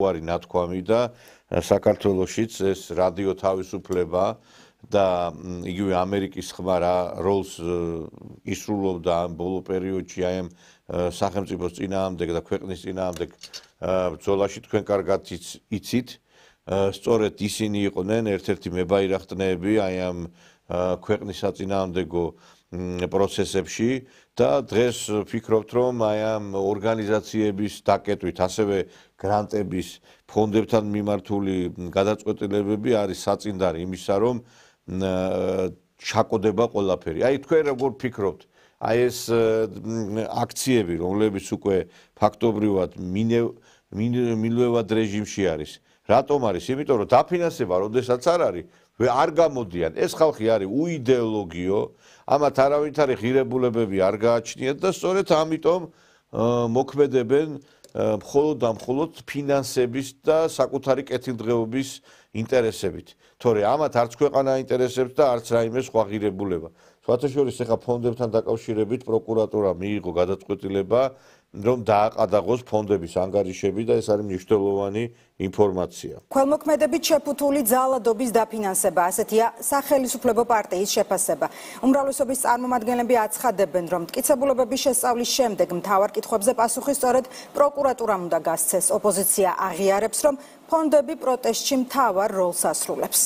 არის ნათქვამი და საქართველოშიც ეს რადიო თავისუფლება და იგივე ამერიკის ხმა რა როლს ისრულობდა ამ ბოლო პერიოდში აი ამ სახელმწიფოს წინააღმდეგ და ქვეყნის წინააღმდეგ ბრძოლაში თქვენ კარგად იცით სწორედ ისინი იყვნენ ერთ-ერთი მებაირახტნეები აი ამ ქვეყნის საწინააღმდეგო პროცესებში და დღეს ვფიქრობთ რომ აი ამ ორგანიზაციების დაკეტვით ასევე გრანტების ფონდებთან მიმართული გადაწყვეტილებები არის საწინდარი იმისა რომ ჩაკოდება ყველაფერი. აი თქვენ როგორ ფიქრობთ აი ეს აქციები რომლებიც უკვე ფაქტობრივად მილვევად რეჟიმში არის რატომ არის? იმიტომ რომ დაფინანსება როდესაც არ არის არ გამოდიან ეს ხალხი არის უიდეოლოგიო ამათ არავითარი ღირებულებები არ გააჩნიათ და სწორედ ამიტომ მოქმედებენ მხოლოდ და მხოლოდ ფინანსების და საკუთარი კეთილდღეობის ინტერესებით. თორე ამათ არც ქვეყანა ინტერესებს და არც რაიმე სხვა ღირებულება. სხვათა შორის ახლა ფონდებთან დაკავშირებით პროკურატურა მიიღო გადაწყვეტილება რომ დააყადაღოს ფონდების ანგარიშები და ეს არის მნიშვნელოვანი ინფორმაცია. Ქველმოქმედებით შეფუთული ძალადობის დაფინანსება, ასეთია სახელმწიფო პარტიის შეფასება. უმრავლესობის წარმომადგენლები აცხადებენ, რომ მტკიცებულებების შესწავლის შემდეგ მთავარ კითხვებზე პასუხი სწორედ პროკურატურამ უნდა გასცეს. ოპოზიცია აღიარებს, რომ ფონდები პროტესტში მთავარ როლს ასრულებს.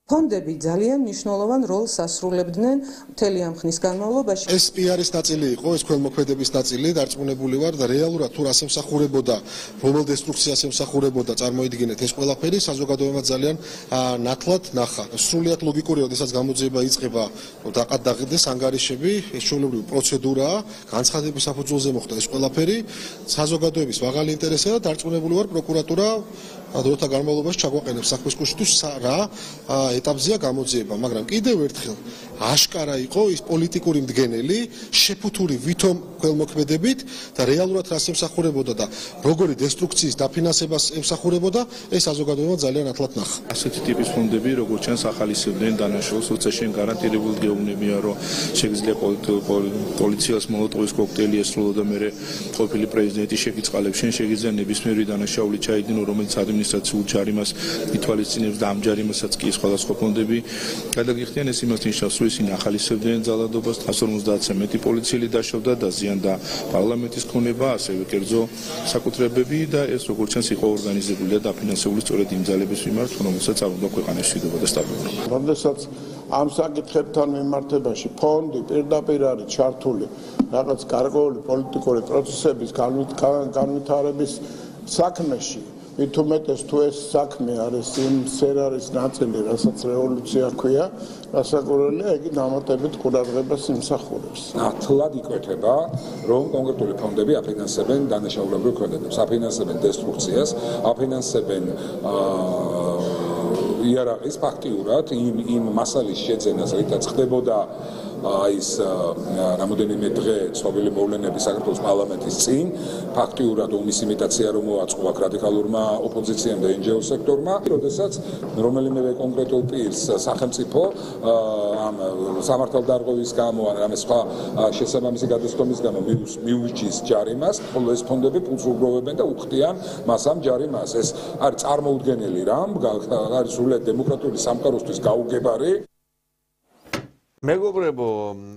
ფონდები ძალიან მნიშვნელოვან როლს ასრულებდნენ მთელი ამ ხნის განმავლობაში. ეს პიარის ნაწილი იყო, ეს ქველმოქმედების ნაწილი, დარწმუნებული ვარ და რეალურად თუ რას ემსახურებოდა, რომელ დესტრუქციას ემსახურებოდა, წარმოიდგინეთ ეს ყველაფერი საზოგადოებამ ძალიან ნათლად ნახა. სრულიად ლოგიკური, როდესაც გამოძიება იწყება, დაყადაღდეს ანგარიშები, ეს ჩვეულებრივი პროცედურაა, განცხადების საფუძველზე მოხდა ეს ყველაფერი, საზოგადოების მაღალი ინტერესია და დარწმუნებული ვარ პროკურატურა დროთა განმავლობაში ჩაგვაყენებს საქმის კუშთვის რა ეტაპზეა გამოძიება, მაგრამ კიდევ ერთხელ აშკარა იყო ის პოლიტიკური მდგენელი, შეფუთული ვითომ ქველმოქმედებით და რეალურად რას ემსახურებოდა და როგორი დესტრუქციის დაფინანსებას ემსახურებოდა, ეს საზოგადოებამ ძალიან ნათლად ნახა. ასეთი ტიპის ფონდები, როგორც ჩანს, ახალისებდნენ დანაშაულს, როცა შენ გარანტირებული გეუბნებია, რომ შეგიძლია პოლიციას მოლოტოვის კოქტეილი ესრულო და მე ყოფილი პრეზიდენტი შეგიწყალებს, შენ შეგიძლია ნებისმიერი დანაშაული ჩაიდინო, რომელიც ადმინისტრაციულ ჯარიმას ითვალისწინებს და ამ ჯარიმასაც კი სხვადასხვა ფონდები გადაგიხდიან. ეს იმას ნიშნავს, რომ ისინი ახალისებდნენ ძალადობას, 150-ზე მეტი პოლიციელი დაშავდა, დაზიანდა პარლამენტის ქონება, ასევე კერძო საკუთრებები და ეს როგორც ჩანს იყო ორგანიზებული და დაფინანსებული სწორედ იმ ძალების მიმართ, რომელსაც არ უნდა ქვეყანის მშვიდობა და სტაბილურობა. როდესაც ამ საკითხებთან მიმართებაში ფონდი პირდაპირ არის ჩართული რაღაც გარკვეული პოლიტიკური პროცესების განვითარების საქმეში, მით უმეტეს თუ ეს საქმე არის იმ სფეროების ნაწილი, რასაც რევოლუცია ჰქვია, გასაკვირველია, იგი დამატებით ყურადღებას იმსახურებს. ნათლად იკვეთება, რომ კონკრეტული ფონდები აფინანსებენ დანაშაულებრივ ქმედებებს, აფინანსებენ დესტრუქციას, აფინანსებენ იარაღის ფაქტიურად იმ მასალის შეძენას, რითაც ხდებოდა ის რამოდენიმე დღე ცნობილი მოვლენები საქართველოს პარლამენტის წინ, ფაქტიურად ომის იმიტაცია რომ მოაწყო აქ რადიკალურმა ოპოზიციამ და NGO სექტორმა, როდესაც რომელიმე კონკრეტულ პირს სახელმწიფო ამ სამართალდარღვევის გამო ან რამე სხვა შესაბამისი გადასტომის გამო მიუჩის ჯარიმას, ხოლო ეს ფონდები პულს უგროვებენ და უხდიან მას ამ ჯარიმას. ეს არის წარმოუდგენელი რამ, არის სრულიად დემოკრატიული სამყაროსთვის გაუგებარი. მეგობრებო,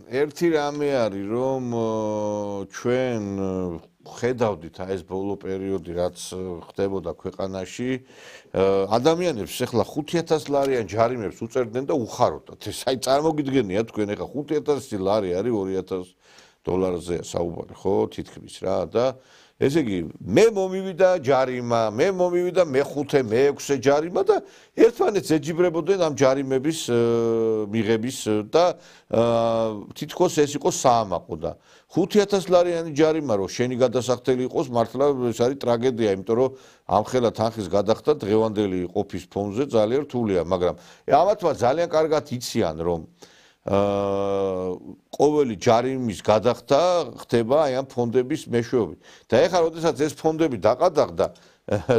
ერთი რამე არის, რომ ჩვენ ხედავდით ეს ბოლო პერიოდი, რაც ხდებოდა ქვეყანაში, ადამიანებს ახლა 5,000 ლარიან ჯარიმებს უწერდნენ და უხაროდათ. ეს აი წარმოგიდგენია თქვენ ახლა 5,000 ლარი არის $2,000-ზეა საუბარი, ხო, თითქმის რა და ესე იგი, მე მომივიდა ჯარიმა, მე მომივიდა მე-5, მე-6 ჯარიმა და ერთმანეთს ეჯიბრებოდნენ ამ ჯარიმების მიღების და თითქოს ეს იყო საამაყო და 5,000 ლარიანი ჯარიმა რო შენი გადასახდელი იყოს, მართლა ეს არის ტრაგედია, იმიტომ რომ ამხელა თანხის გადახდა დღევანდელი ყოფის ფონზე ძალიან რთულია, მაგრამ ამათმა ძალიან კარგად იციან, რომ ყოველი ჯარიმის გადახდა ხდება აი ამ ფონდების მეშვეობით. და ეხლა როდესაც ეს ფონდები დაყადაღდა,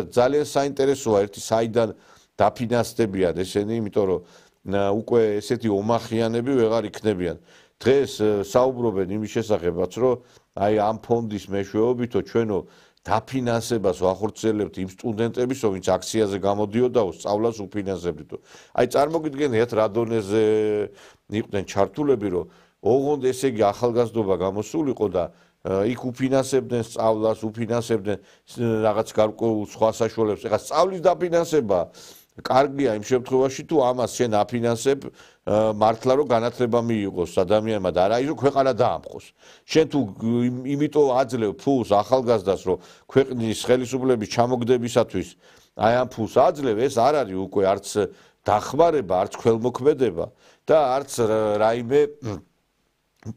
ძალიან საინტერესოა ერთი საიდან დაფინანსდებიან ესენი, იმიტომ რომ უკვე ესეთი ომახიანები ვეღარ იქნებიან. დღეს საუბრობენ იმის შესახებაც, რომ აი ამ ფონდის მეშვეობითო ჩვენო დაფინანსებას ვახორციელებთ იმ სტუდენტების, ვინც აქციაზე გამოდიოდა, სწავლას უფინანსებდით. აი წარმოგიდგენიათ რა დონეზე იყვნენ ჩართულები, რომ ოღონდ ესე იგი ახალგაზრდობა გამოსულიყო და იქ უფინანსებდნენ სწავლას, უფინანსებდნენ რაღაც გარკვეულ სხვა საშუალებებს. ეხლა სწავლის დაფინანსება კარგია იმ შემთხვევაში, თუ ამას შენ აფინანსებ მართლა რომ განათლება მიიღოს ადამიანმა და არა ის რომ ქვეყანა დაამხოს. შენ თუ იმიტომ აძლევ ფულს ახალგაზრდას, რომ ქვეყნის ხელისუფლების ჩამოგდებისათვის აი ამ ფულს აძლევ, ეს არ არის უკვე არც დახმარება, არც ქველმოქმედება და არც რაიმე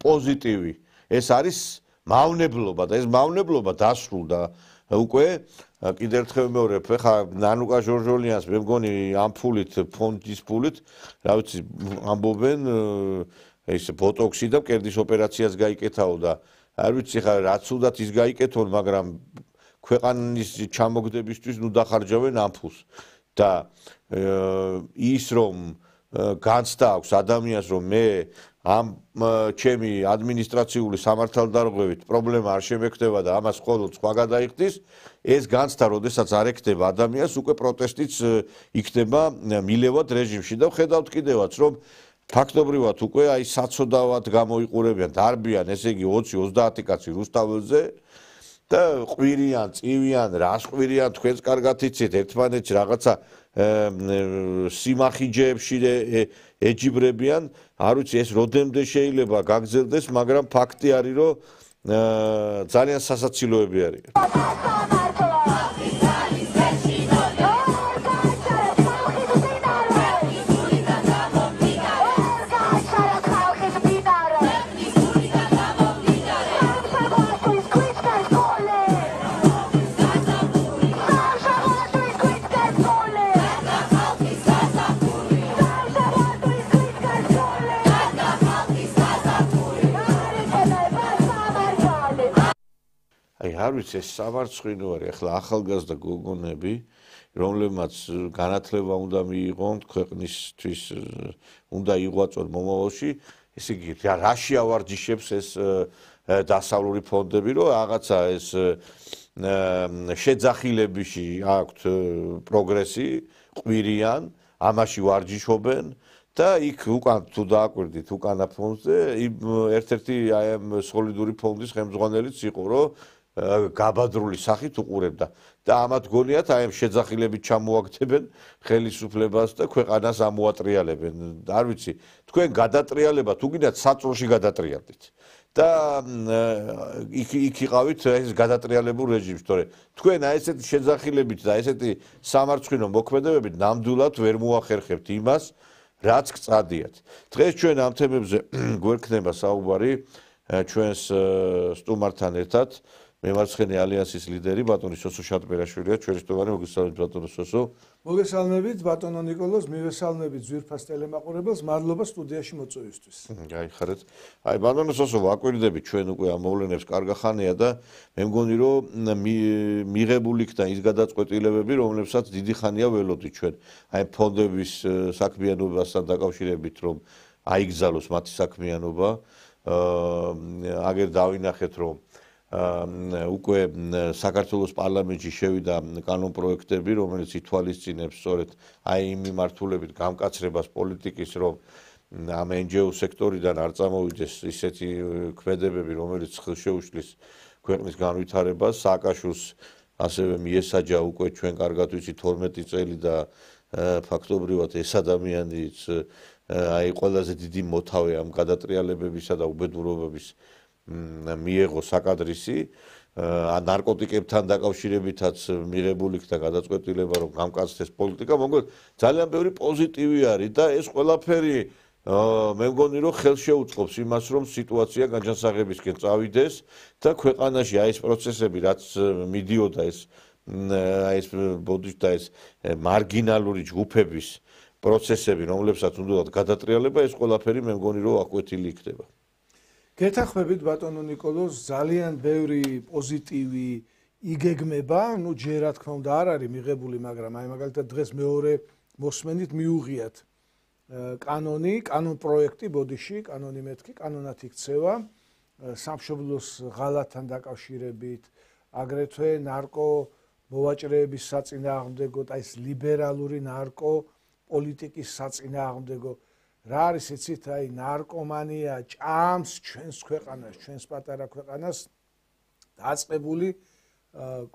პოზიტივი. ეს არის მავნებლობა და ეს მავნებლობა დასრულდა უკვე კიდევ ერთხელ მეორებ, ხა ნანუკა ჟორჟოლიანს მე მგონი ამ ფულით, ფონდის ფულით, რა ვიცი, ამბობენ ეს ბოტოქსი და მკერდის ოპერაციას გაიკეთაო და არ ვიცი ხა რაც უნდათ ის გაიკეთონ, მაგრამ ქვეყანის ჩამოგდებისთვის ნუ დახარჯავენ ამ ფულს და ის რომ განცდა აქვს ადამიანს რომ მე ამ ჩემი ადმინისტრაციული სამართალდარღვევით პრობლემა არ შემექნება და ამას მხოლოდ სხვა გადაიხდის, ეს განცდა, როდესაც არ ექნება ადამიანს, უკვე პროტესტიც იქნება მილევად რეჟიმში და ვხედავთ კიდევაც, რომ ფაქტობრივად უკვე აი საცოდავად გამოიყურებიან, დარბიან, ესე იგი 20-30 კაცი რუსთაველზე და ყვირიან, წივიან, რას ყვირიან, თქვენს კარგად იცით, ერთმანეთს რაღაცა სიმახიჯეებში ეჯიბრებიან, არ ვიცი ეს როდემდე შეიძლება გაგრძელდეს, მაგრამ ფაქტი არის, რომ ძალიან სასაცილოები არიან. არ ვიცი ეს სამარცხვინო არის ახლა ახალგაზრდა გოგონები რომლებმაც განათლება უნდა მიიღონ ქვეყნისთვის უნდა იღვაწონ მომავალში ესე იგი რაში ავარჯიშებს ეს დასავლური ფონდები რომ რაღაცა ეს შეძახილებაში აქვთ პროგრესი ყვირიან ამაში ვარჯიშობენ და იქ უკან თუ დააკვირდით უკანა ფონდზე ერთ-ერთი აი ამ სოლიდური ფონდის ხელმძღვანელიც იყო რომ გაბადრული სახით უყურებდა და ამათ გონიათ აი ამ შეძახილებით ჩამოაგდებენ ხელისუფლებას და ქვეყანას ამოატრიალებენ. არ ვიცი, თქვენ გადატრიალება თუ გინდათ საწოლში გადატრიალდით და იქ იყავით ეს გადატრიალებულ რეჟიმში, თორე თქვენ აი ესეთი შეძახილებით და ესეთი სამარცხვინო მოქმედებებით ნამდვილად ვერ მოახერხებთ იმას, რაც გწადიათ. დღეს ჩვენ ამ თემებზე გვერქნება საუბარი ჩვენს სტუმართან ერთად მემარცხენე ალიანსის ლიდერი ბატონი სოსო შატბერაშვილია ჩვენი სტუმარი მოგესალმებით ბატონო სოსო მოგესალმებით ბატონო ნიკოლოზ მივესალმებით ძვირფას ტელემაყურებელს მადლობა სტუდიაში მოწვევისთვის გაიხარეთ აი ბატონო სოსო ვაკვირდებით ჩვენ უკვე ამ მოვლენებს კარგა ხანია და მე მგონი რომ მიღებული იქნა ის გადაწყვეტილებები რომლებსაც დიდი ხანია ველოდით ჩვენ აი ფონდების საქმიანობასთან დაკავშირებით რომ აიგზალოს მათი საქმიანობა აგერ დავინახეთ რომ უკვე საქართველოს პარლამენტში შევიდა კანონპროექტები, რომელიც ითვალისწინებს სწორედ აი იმ მიმართულებით გამკაცრებას პოლიტიკის, რომ ამ NGO სექტორიდან არ წამოვიდეს ისეთი ქმედებები, რომელიც ხელშეუშლის ქვეყნის განვითარებას, სააკაშვილს ასევე მიესაჯა უკვე ჩვენ კარგად ვიცით 12 წელი და ფაქტობრივად ეს ადამიანიც აი ყველაზე დიდი მოთავე ამ გადატრიალებებისა და უბედურებების მიიღო საკადრისი ნარკოტიკებთან დაკავშირებითაც მიღებული იქნა გადაწყვეტილება რომ გამკაცდეს პოლიტიკა მაგრამ ძალიან ბევრი პოზიტივი არის და ეს ყველაფერი მე მგონი რომ ხელშეუწყობს იმას რომ სიტუაცია განჯანსაღებისკენ წავიდეს და ქვეყანაში აი ეს პროცესები რაც მიდიოდა ეს აი ეს ბოდიშთა ეს მარგინალური ჯგუფების პროცესები რომლებსაც უნდა გადატრიალება ეს ყველაფერი მე მგონი რომ აკვეთილი იქნება გეთანხმებით ბატონო ნიკოლოზ ძალიან ბევრი პოზიტივი იგეგმება, ну ჯერ რა თქმა უნდა არ არის მიღებული, მაგრამ აი მაგალითად დღეს მეორე მოსმენით მიუღიათ კანონ პროექტი ბოდიში, კანონი მეთქი, კანონად იქცევა სამშობლოს ღალატთან დაკავშირებით, აგრეთვე ნარკო მოვაჭრეების საწინააღმდეგო და ეს ლიბერალური ნარკო პოლიტიკის საწინააღმდეგო რა არის იცით აი ნარკომანია ჭამს ჩვენს ქვეყანას ჩვენს პატარა ქვეყანას დაწყებული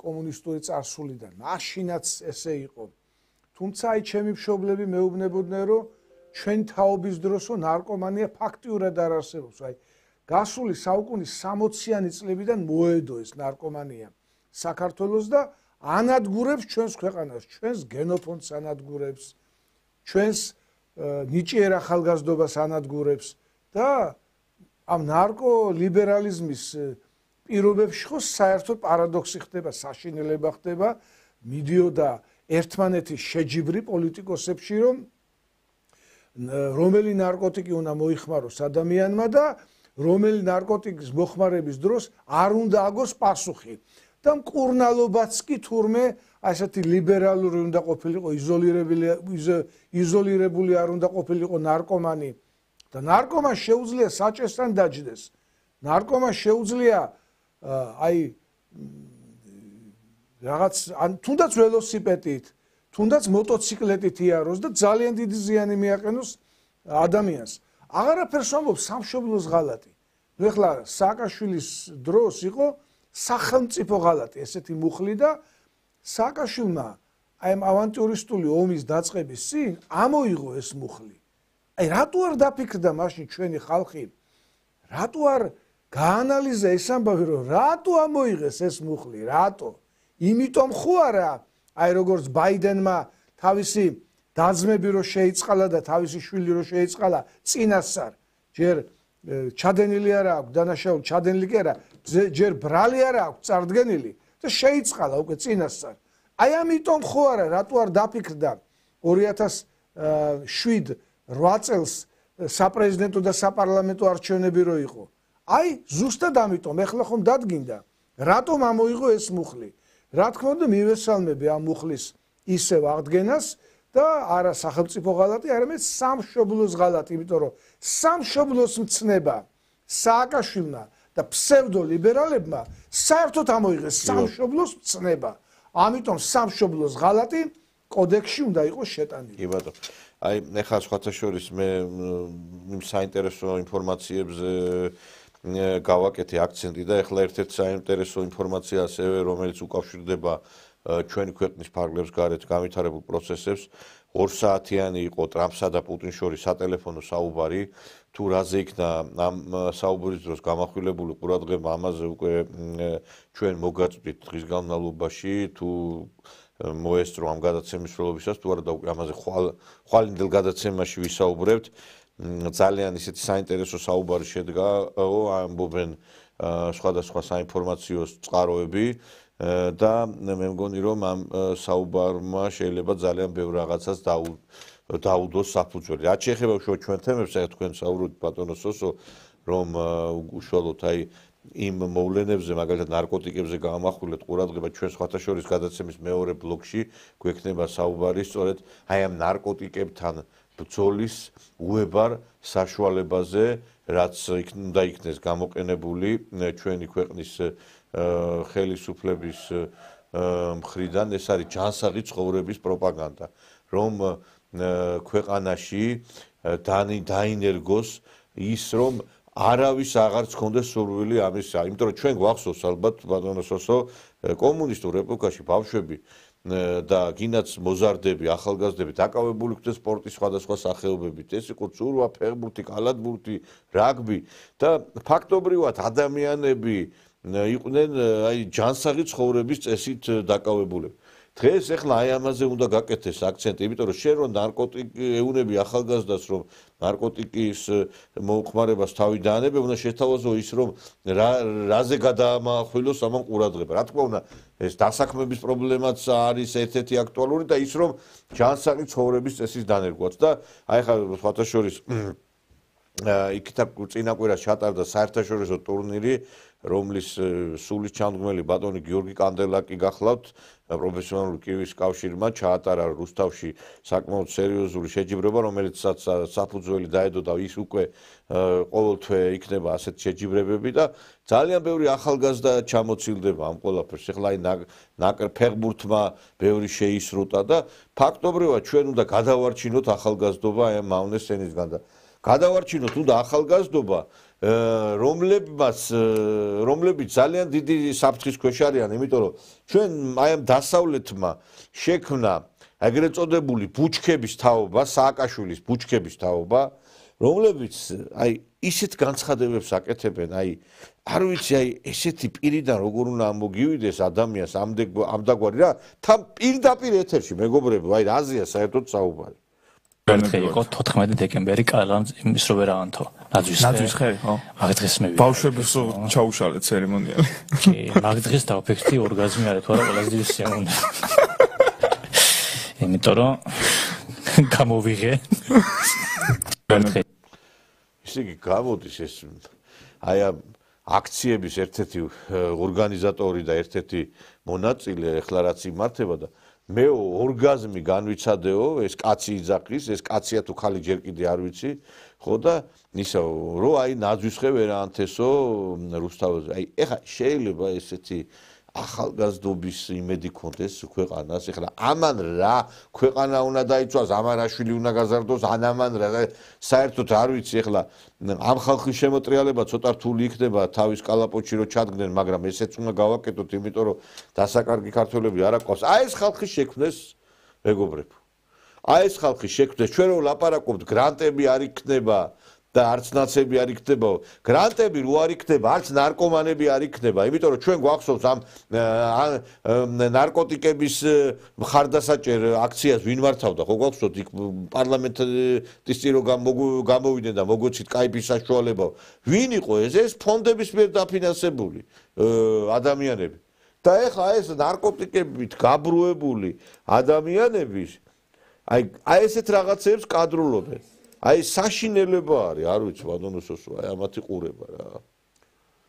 კომუნისტური წარსულიდან მაშინაც ესე იყო თუმცა აი ჩემი მშობლები მეუბნებოდნენ რომ ჩვენ თაობის დროსო ნარკომანია ფაქტიურად არ არსებობს აი გასული საუკუნის 60-იანი წლებიდან მოედო ეს ნარკომანია საქართველოს და ანადგურებს ჩვენს ქვეყანას ჩვენს გენოფონდს ანადგურებს ჩვენს ნიჭიერ ახალგაზრდობას ანადგურებს და ამ ნარკო ლიბერალიზმის პირობებში ხო საერთოდ პარადოქსი ხდება, საშინელება ხდება, მიდიოდა ერთმანეთის შეჯიბრი პოლიტიკოსებში, რომელი ნარკოტიკი უნდა მოიხმაროს ადამიანმა და რომელი ნარკოტიკის მოხმარების დროს არ უნდა აგოს პასუხი. და მკურნალობაც კი თურმე ასეთი ლიბერალური უნდა ყოფილიყო, იზოლირებული არ უნდა ყოფილიყო ნარკომანი და ნარკომანს შეუძლია საჭესთან დაჯდეს. ნარკომანს შეუძლია აი რაღაც თუნდაც ველოსიპედით, თუნდაც მოტოციკლეტით იაროს და ძალიან დიდი ზიანი მიაყენოს ადამიანს. აღარაფერს ამბობს სამშობლოს ღალატი. ნუ ეხლა სააკაშვილის დროს იყო სახელმწიფო ღალატი, ესეთი მუხლი და სააკაშვილმა აი ამ ავანტიურისტული ომის დაწყების წინ ამოიღო ეს მუხლი. აი რატო არ დაფიქრდა მაშინ ჩვენი ხალხი? რატო არ გაანალიზა ეს ამბავი, რომ რატო ამოიღეს ეს მუხლი? რატო? იმიტომ ხო არა, აი როგორც ბაიდენმა თავისი დაძმები რო შეიწყალა და თავისი შვილი რო შეიწყალა წინასწარ, ჯერ ჩადენილი არა აქვს დანაშაული, ჩადენილი კი არა, ჯერ ბრალი არა აქვს წარდგენილი და შეიწყალა უკვე წინასწარ. აი ამიტომ ხო არა, რატო არ დაფიქრდა 2007-8 წელს საპრეზიდენტო და საპარლამენტო არჩევნები რო იყო. აი ზუსტად ამიტომ ეხლა ხომ დადგინდა, რატომ ამოიღო ეს მუხლი? რა თქმა უნდა მივესალმები ამ მუხლის ისევ აღდგენას და არა სახელმწიფო ღალატი, არამედ სამშობლოს ღალატი, იმიტომ რომ სამშობლოს მცნება სააკაშვილმა და ფსევდოლიბერალებმა საერთოდ ამოიღეს სამშობლოს მცნება. ამიტომ სამშობლოს ღალატი კოდექსში უნდა იყოს შეტანილი. კი ბატონო. აი ეხლა სხვათა შორის მე იმ საინტერესო ინფორმაციებზე გავაკეთე აქცენტი და ეხლა ერთ-ერთი საინტერესო ინფორმაცია ასევე რომელიც უკავშირდება ჩვენი ქვეყნის ფარგლებს გარეთ განვითარებულ პროცესებს 2 საათიანი იყო ტრამპსა და პუტინის შორის სატელეფონო საუბარი თუ რაზე იქნა ამ საუბრის დროს გამახვილებული ყურადღება ამაზე უკვე ჩვენ მოგაწვდით დღის განმავლობაში თუ მოესწრო ამ გადაცემის მსვლელობისას თუ არა და უკვე ამაზე ხვალინდელ გადაცემაში ვისაუბრებთ ძალიან ისეთი საინტერესო საუბარი შედგა ამბობენ სხვადასხვა საინფორმაციო წყაროები და მე მგონი რომ ამ საუბარმა შეიძლება ძალიან ბევრ რაღაცას დაუდოს საფუძველი. რაც შეეხება ჩვენ თემებს, აი თქვენ საუბრობთ ბატონო სოსო, რომ უშუალოდ აი იმ მოვლენებზე, მაგალითად ნარკოტიკებზე გამახვილეთ ყურადღება ჩვენ სხვათა შორის გადაცემის მეორე ბლოკში გვექნება საუბარი სწორედ აი ამ ნარკოტიკებთან ბრძოლის უებარ საშუალებაზე, რაც უნდა იქნეს გამოყენებული ჩვენი ქვეყნის ხელისუფლების მხრიდან, ეს არის ჯანსაღი ცხოვრების პროპაგანდა, რომ ქვეყანაში დაინერგოს ის, რომ არავის აღარ გქონდეს სურვილი ამისა, იმიტომ რომ ჩვენ გვახსოვს ალბათ ბატონო სოსო კომუნისტურ ეპოქაში ბავშვები და გინაც მოზარდები, ახალგაზრდები დაკავებული ხდნენ სპორტის სხვადასხვა სახეობებით. ეს იყო ცურვა, ფეხბურთი, კალათბურთი, რაგბი და ფაქტობრივად ადამიანები იყვნენ აი ჯანსაღი ცხოვრების წესით დაკავებულები. დღეს ეხლა აი ამაზე უნდა გაკეთდეს აქცენტი, იმიტომ რომ შენ რომ ნარკოტიკი ეუნები ახალგაზრდას, რომ ნარკოტიკის მოხმარებას თავი დაანებე, უნდა შეთავაზო ის, რომ რაზე გადაამახვილოს ამან ყურადღება. რა თქმა უნდა, ეს დასაქმების პრობლემაც არის ერთ-ერთი აქტუალური და ის, რომ ჯანსაღი ცხოვრების წესის დანერგვაც და აი ხა სხვათა შორის იქით წინაკვირას ჩატარდა საერთაშორისო ტურნირი, რომლის სულის ჩამდგმელი ბატონი გიორგი კანდელაკი გახლავთ, პროფესიონალური კივის კავშირმა ჩაატარა რუსთავში საკმაოდ სერიოზული შეჯიბრება, რომელიც საფუძველი დაედო და ის უკვე ყოველთვე იქნება ასეთ შეჯიბრებები და ძალიან ბევრი ახალგაზრდა ჩამოცილდება ამ ყველაფერს. ეხლა აი ფეხბურთმა ბევრი შეისრუტა და ფაქტობრივად ჩვენ უნდა გადავარჩინოთ ახალგაზრდობა აი ამ მავნე სცენისგან და გადავარჩინოთ უნდა ახალგაზრდობა, რომლებიც ძალიან დიდი საფრთხის ქვეშ არიან, იმიტომ რომ ჩვენ აი ამ დასავლეთმა შექმნა ეგრეთ წოდებული ბუჩქების თაობა, სააკაშვილის ბუჩქების თაობა, რომლებიც აი ისეთ განცხადებებს აკეთებენ, აი არ ვიცი, აი ესეთი პირიდან როგორ უნდა მოგივიდეს ადამიანს ამდაგვარი რა, თან პირდაპირ ეთერში მეგობრებო, აი რაზეა საერთოდ საუბარი. იყო 14 დეკემბერი კალამ იმის რო ვერავანთო ნაძვის ხე ხო მაგ დღეს მე ბავშვებს ჩაუშალეთ ცერემონიალი კი მაგ დღეს დავფიქრდი ორგაზმი არის თუ არა ყველაზე დიდი სიამოვნე იმიტომ რომ გამოვიღე ისე იგი გამოდის ეს აი ამ აქციების ერთ-ერთი ორგანიზატორი და ერთ-ერთი მონაწილე ეხლა რაც იმართება და მე ორგაზმი განვიცადეო, ეს კაცი იძახის, ეს კაცია თუ ხალი ჯერ კიდე არ ვიცი, ხო და ისა რო აი ნაძვისხე ვერაანთესო რუსთავზე. აი ეხა შეიძლება ესეთი ახალგაზრდობის იმედი კონდეს ქვეყანას, ეხლა ამან რა ქვეყანა უნდა დაიცვას, ამარაშვილი უნდა გაზარდოს, ამან რა საერთოდ არ ვიცი, ეხლა ამ ხალხის შემოტრიალება ცოტა რთული იქნება თავის კალაპოტში რო ჩადგნენ, მაგრამ ესეც უნდა გავაკეთოთ, იმიტომ რომ დასაკარგი ქართველები არ აყვავს. აი ეს ხალხი შექმნეს მეგობრებო. აი ეს ხალხი შექმნეს, ჩვენ რო ლაპარაკობთ, გრანტები არ იქნება და არც ნაცები არ იქნება, გრანტები რო არ იქნება, არც ნარკომანები არ იქნება, იმიტომ რომ ჩვენ გვახსოვს ამ ნარკოტიკების მხარდასაჭერ აქციას ვინ მართავდა, ხო გვახსოვთ იქ პარლამენტის წირო გამოვიდნენ და მოგოცით კაიფი საშუალება. ვინ იყო ეს ფონდების მიერ დაფინანსებული ადამიანები. და ეხლა ეს ნარკოტიკებით გაბრუებული ადამიანები აი ესეთ რაღაცებს კადრულობენ. აი საშინელება არის, არ ვიცი ბატონო სოსო, აი ამათი ყურება რა.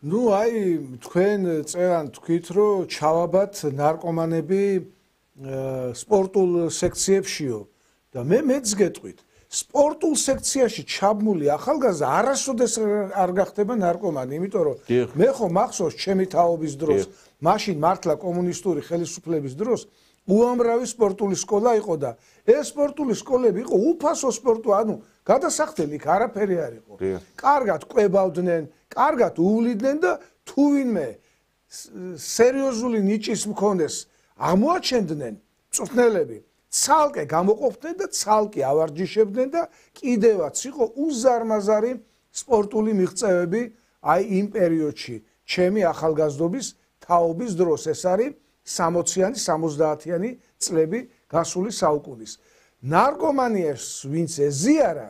ნუ აი თქვენ წერან თქვით რომ ჩავაბათ ნარკომანები სპორტულ სექციებშიო და მეც გეტყვით სპორტულ სექციაში ჩაბმული ახალგაზრდა არასოდეს არ გახდება ნარკომანი, იმიტომ რომ მე ხო მახსოვს ჩემი თაობის დროს, მაშინ მართლა კომუნისტური ხელისუფლების დროს უამრავი სპორტული სკოლა იყო და ეს სპორტული სკოლები იყო უფასო სპორტო, ანუ გადასახდელი იქ არაფერი არ იყო. კარგად ყვებავდნენ, კარგად უვლიდნენ და თუ ვინმე სერიოზული ნიჭის მქონეს აღმოაჩენდნენ მწვრთნელები, ცალკე გამოყოფდნენ და ცალკე ავარჯიშებდნენ და კიდევაც იყო უზარმაზარი სპორტული მიღწევები აი იმ პერიოდში, ჩემი ახალგაზრდობის თაობის დროს, ეს არის 60-იანი, 70-იანი წლები გასული საუკუნის. ნარკომანიას ვინც ეზიარა,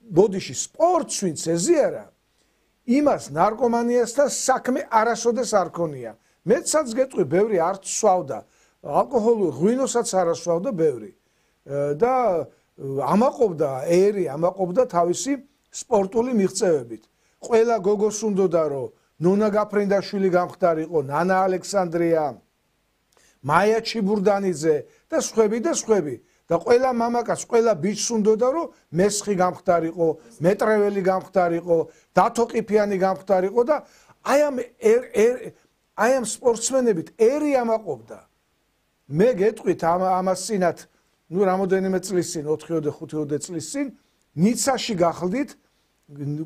ბოდიში სპორტს ვინც ეზიარა, იმას ნარკომანიასთან საქმე არასოდეს არ ქონია. მეცაც გეტყვი, ბევრი არც სვავდა, ალკოჰოლურ ღვინოსაც არ ასვავდა ბევრი. და ამაყობდა ერი, ამაყობდა თავისი სპორტული მიღწევებით. ყველა გოგოს უნდოდა რომ ნონა გაფრინდაშვილი გამხდარიყო, ნანა ალექსანდრია, მაია ჩიბურდანიძე და სხვები და ყველა მამაკაც, ყველა ბიჭს უნდოდა რომ მესხი გამხდარიყო, მეტრეველი გამხდარიყო, დათო ყიფიანი გამხდარიყო და აი ამ სპორტსმენებით ერი ამაყობდა. მე გეტყვით ამას წინათ, ნუ რამოდენიმე წლის წინ, 4-5 წლის წინ, ნიცაში გახლდით,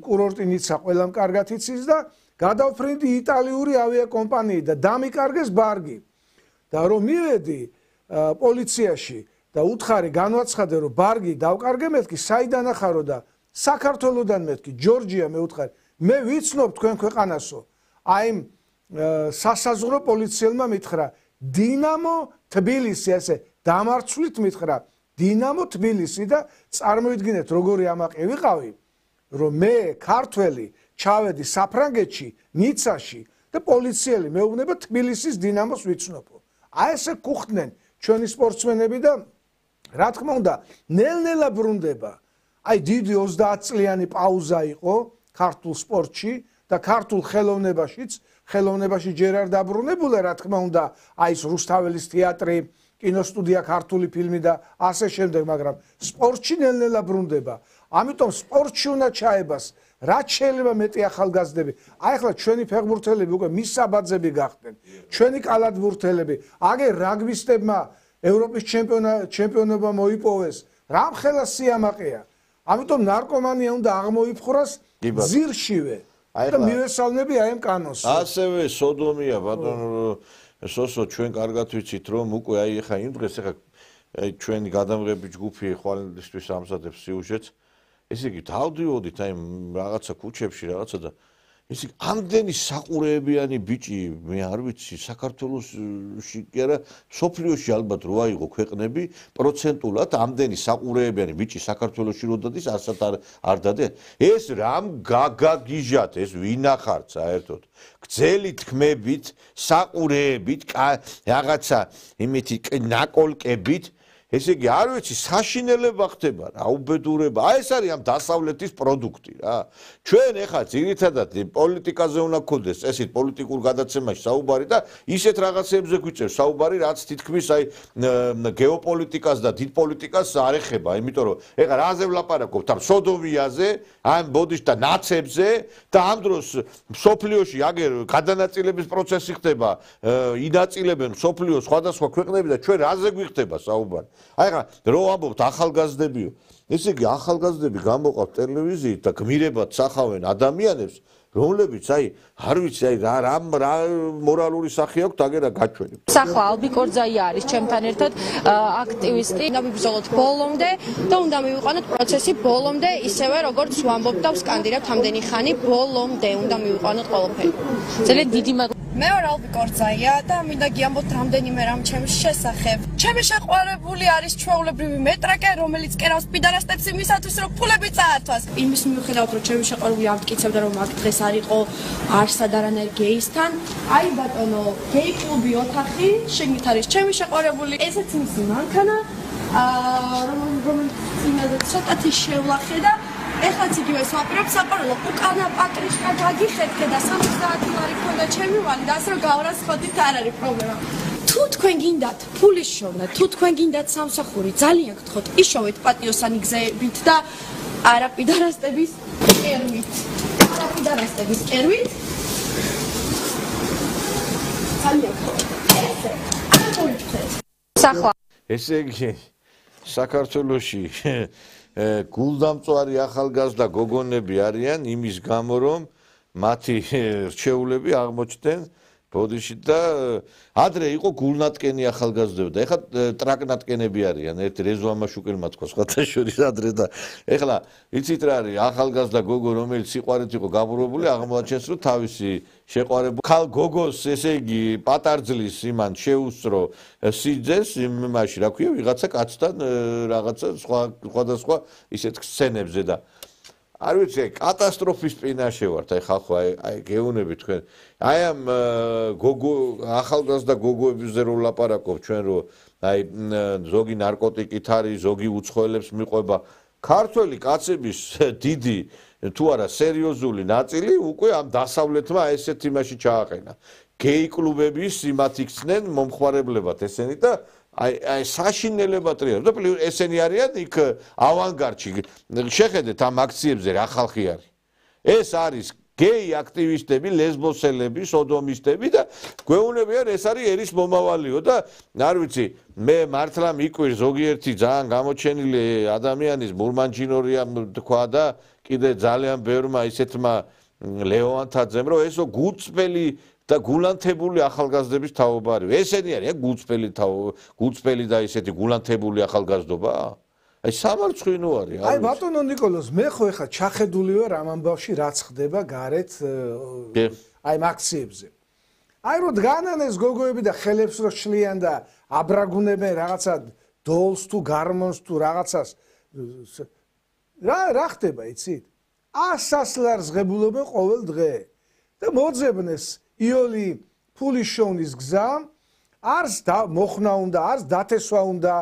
კურორტი ნიცა ყველამ კარგად იცის და გადავფრინდი იტალიური ავიაკომპანიით და დამიკარგეს ბარგი. და რომ მივედი პოლიციაში და უთხარი განვაცხადე რომ ბარგი დავკარგე, მეთქი საიდან ახარო და საქართველოდან მეთქი ჯორჯია, მე უთხარი მე ვიცნობ თქვენ ქვეყანასო. აი სასაზღვრო პოლიციელმა მითხრა დინამო თბილისი, ასე დამარცვლით მითხრა დინამო თბილისი და წარმოიდგინეთ როგორი ამაყი ვიყავი, რომ მე ქართველი ჩავედი საფრანგეთში, ნიცაში და პოლიციელი მეუბნება თბილისის დინამოს ვიცნობო. აი ესე გუხდნენ ჩვენი სპორტსმენები და რა თქმა უნდა, ნელ-ნელა ბრუნდება. აი დიდი 30 წლიანი პაუზა იყო ქართულ სპორტში და ქართულ ხელოვნებაში ჯერ არ დაბრუნებულა, რა თქმა უნდა, აი ეს რუსთაველის თეატრი, კინოსტუდია, ქართული ფილმი და ასე შემდეგ, მაგრამ სპორტში ნელ-ნელა ბრუნდება. ამიტომ სპორტში უნდა ჩაებას, რაც შეიძლება მეტი ახალგაზრდები. აი ახლა ჩვენი ფეხბურთელები უკვე მისაბაძები გახდნენ, ჩვენი კალათბურთელები, აგერ რაგბისტებმა ევროპის ჩემპიონობა მოიპოვეს, რამხელა სიამაყეა. ამიტომ ნარკომანია უნდა აღმოიფხვრას ძირშივე. და მივესალმები აი ამ კანონს. ასევე სოდომია ბატონო სოსო, ჩვენ კარგად ვიცით რომ უკვე აი ახლა იმ დღეს ახლა ჩვენი გადამღები ჯგუფი ხვალისთვის ამზადებს სიუჟეტს. ესე იგი დავდივოდით აი რაღაცა ქუჩებში რაღაცა და ესე იგი ამდენი საყურეებიანი ბიჭი მე არ ვიცი საქართველოსში კი არა სოფლიოში ალბათ რო აიღო ქვეყნები პროცენტულად ამდენი საყურეებიანი ბიჭი საქართველოსში რო დადის ასად არ დადეს ეს რამ გაგაგიჟათ ეს ვინახართ საერთოდ გძელი თქმებით საყურეებით რაღაცა იმითი ნაკოლკებით ესე იგი არ ვიცი საშინელება ხდება რა უბედურება აი ეს არის ამ დასავლეთის პროდუქტი რა ჩვენ ეხლა ძირითადად პოლიტიკაზე უნდა გქონდეს წესით პოლიტიკურ გადაცემაში საუბარი და ისეთ რაღაცებზე გვიწევს საუბარი რაც თითქმის აი გეოპოლიტიკას და დიდ პოლიტიკას არ ეხება იმიტომ რომ ეხლა რაზე ვლაპარაკობთ ამ სოდომიაზე ამ ბოდიშ და ნაცებზე და ამ დროს სოფლიოში აგერ გადანაწილების პროცესი ხდება ინაწილებენ სოფლიოს სხვადასხვა ქვეყნები და ჩვენ რაზე გვიხდება საუბარი აი ხა რო ამბობთ ახალგაზრდებიო ესე იგი ახალგაზრდები გამოყავთ ტელევიზიით და გმირებად სახავენ ადამიანებს რომლებიც აი არ ვიცი აი რა მორალური სახე აქვს აგერა გაჩვენებ სახლა ალბი კორძაია არის ჩემთან ერთად აქტივისტი უნდა ვიბრძოლოთ ბოლომდე და უნდა მივიყვანოთ პროცესი ბოლომდე ისევე როგორც ვამბობთ და ვსკანდირებთ ამდენი ხანი ბოლომდე უნდა მივიყვანოთ ყველაფერი ძალიან დიდი მე ვარ ალბი კორძაია და მინდა გიამბოთ რამდენიმე რამ ჩემს შესახებ. ჩემი შეყვარებული არის ჩვეულებრივი მეტრაკე, რომელიც კერავს პიდარასტებს იმისათვის, რომ ფულები წაართვას. იმის მიუხედავად, რომ ჩემი შეყვარებული ამტკიცებდა, რომ აქ დღეს არ იყო არსად არანაირ გეისთან. აი ბატონო, გეი კლუბი ოთახი, შეგით არის ჩემი შეყვარებული. ესეც მისი მანქანა, რომელიც წინაზე ცოტათი შევლახე და ეხლაც იგივე სვაპირობ საყარელო უკანა პატრიშკა გაგიხეთქე და 70 ლარი ქონდა ჩემი ვალი და ასე რომ გავრასხოდით არ არის პრობლემა. თუ თქვენ გინდათ ფულის შოვნა, თუ თქვენ გინდათ სამსახური, ძალიან გთხოვთ, იშოვეთ პატიოსანი გზებით და არა პიდარასტების კერვით. არა პიდარასტების კერვით. ძალიან გთხოვთ. ესე არ მოიწევთ. სახლა. ესე იგი საქართველოში გულდამწვარი ახალგაზრდა გოგონები არიან იმის გამო რომ მათი რჩეულები აღმოჩნდნენ ბოდიში და ადრე იყო გულნატკენი ახალგაზრდები და ეხლა ტრაკნატკენები არიან ერთ რეზვამა შუკელმა თქვა სხვათა შორის ადრე და ეხლა იცით რა არის ახალგაზრდა გოგო რომელიც სიყვარით იყო გაბურებული აღმოაჩენს რომ თავისი შეყვარებული ხალ გოგოს ესე იგი პატარძლის იმან შეუსწრო სიძეს იმაში რა ქვია ვიღაცა კაცთან რაღაცა სხვადასხვა ისეთ სცენებზე და არ ვიცი კატასტროფის წინაშე ვართ აი ხალხო აი გეუნები თქვენ აი ამ გოგო ახალგაზრდა გოგოებზე რო ლაპარაკობ ჩვენ რო აი ზოგი ნარკოტიკით არის ზოგი უცხოელებს მიყვება ქართველი კაცების დიდი თუ არა სერიოზული ნაწილი უკვე ამ დასავლეთმა ესეთ იმაში ჩააყენა გეი კლუბების იმათ იქცნენ მომხმარებლებად ესენი და აი საშინელებად რეალ და ესენი არიან იქ ავანგარდში შეხედეთ ამ აქციებზე რა ხალხი არის ეს არის გეი აქტივისტები ლესბოსელები სოდომისტები და გვეუბნებიან ეს არის ერის მომავალიო და არ ვიცი მე მართლა მიკვირს ზოგიერთი ძალიან გამოჩენილი ადამიანის მურმანჯინორია თქვა და კიდე ძალიან ბევრმა ისეთმა ლეონთაძემ რომ ესო გუწმელი და გულანთებული ახალგაზრდების თაობა არის. ესენი არიან გუწმელი და ისეთი გულანთებული ახალგაზრდობა? აი სამარცხვინო არის. აი ბატონო ნიკოლოზ, მე ხო ეხლა ჩახედული ვარ ამ ამბავში რაც ხდება გარეთ აი აქციებზე. აი რო დგანან ეს გოგოები და ხელებს რო შლიან და აბრაგუნებენ რაღაცა დოლს თუ გარმონს თუ რაღაცას რა ხდება იცით? 100 ლარს ღებულობენ ყოველ დღე და მოძებნეს იოლი ფულის შოვნის გზა არც მოხნა უნდა არც დათესვა უნდა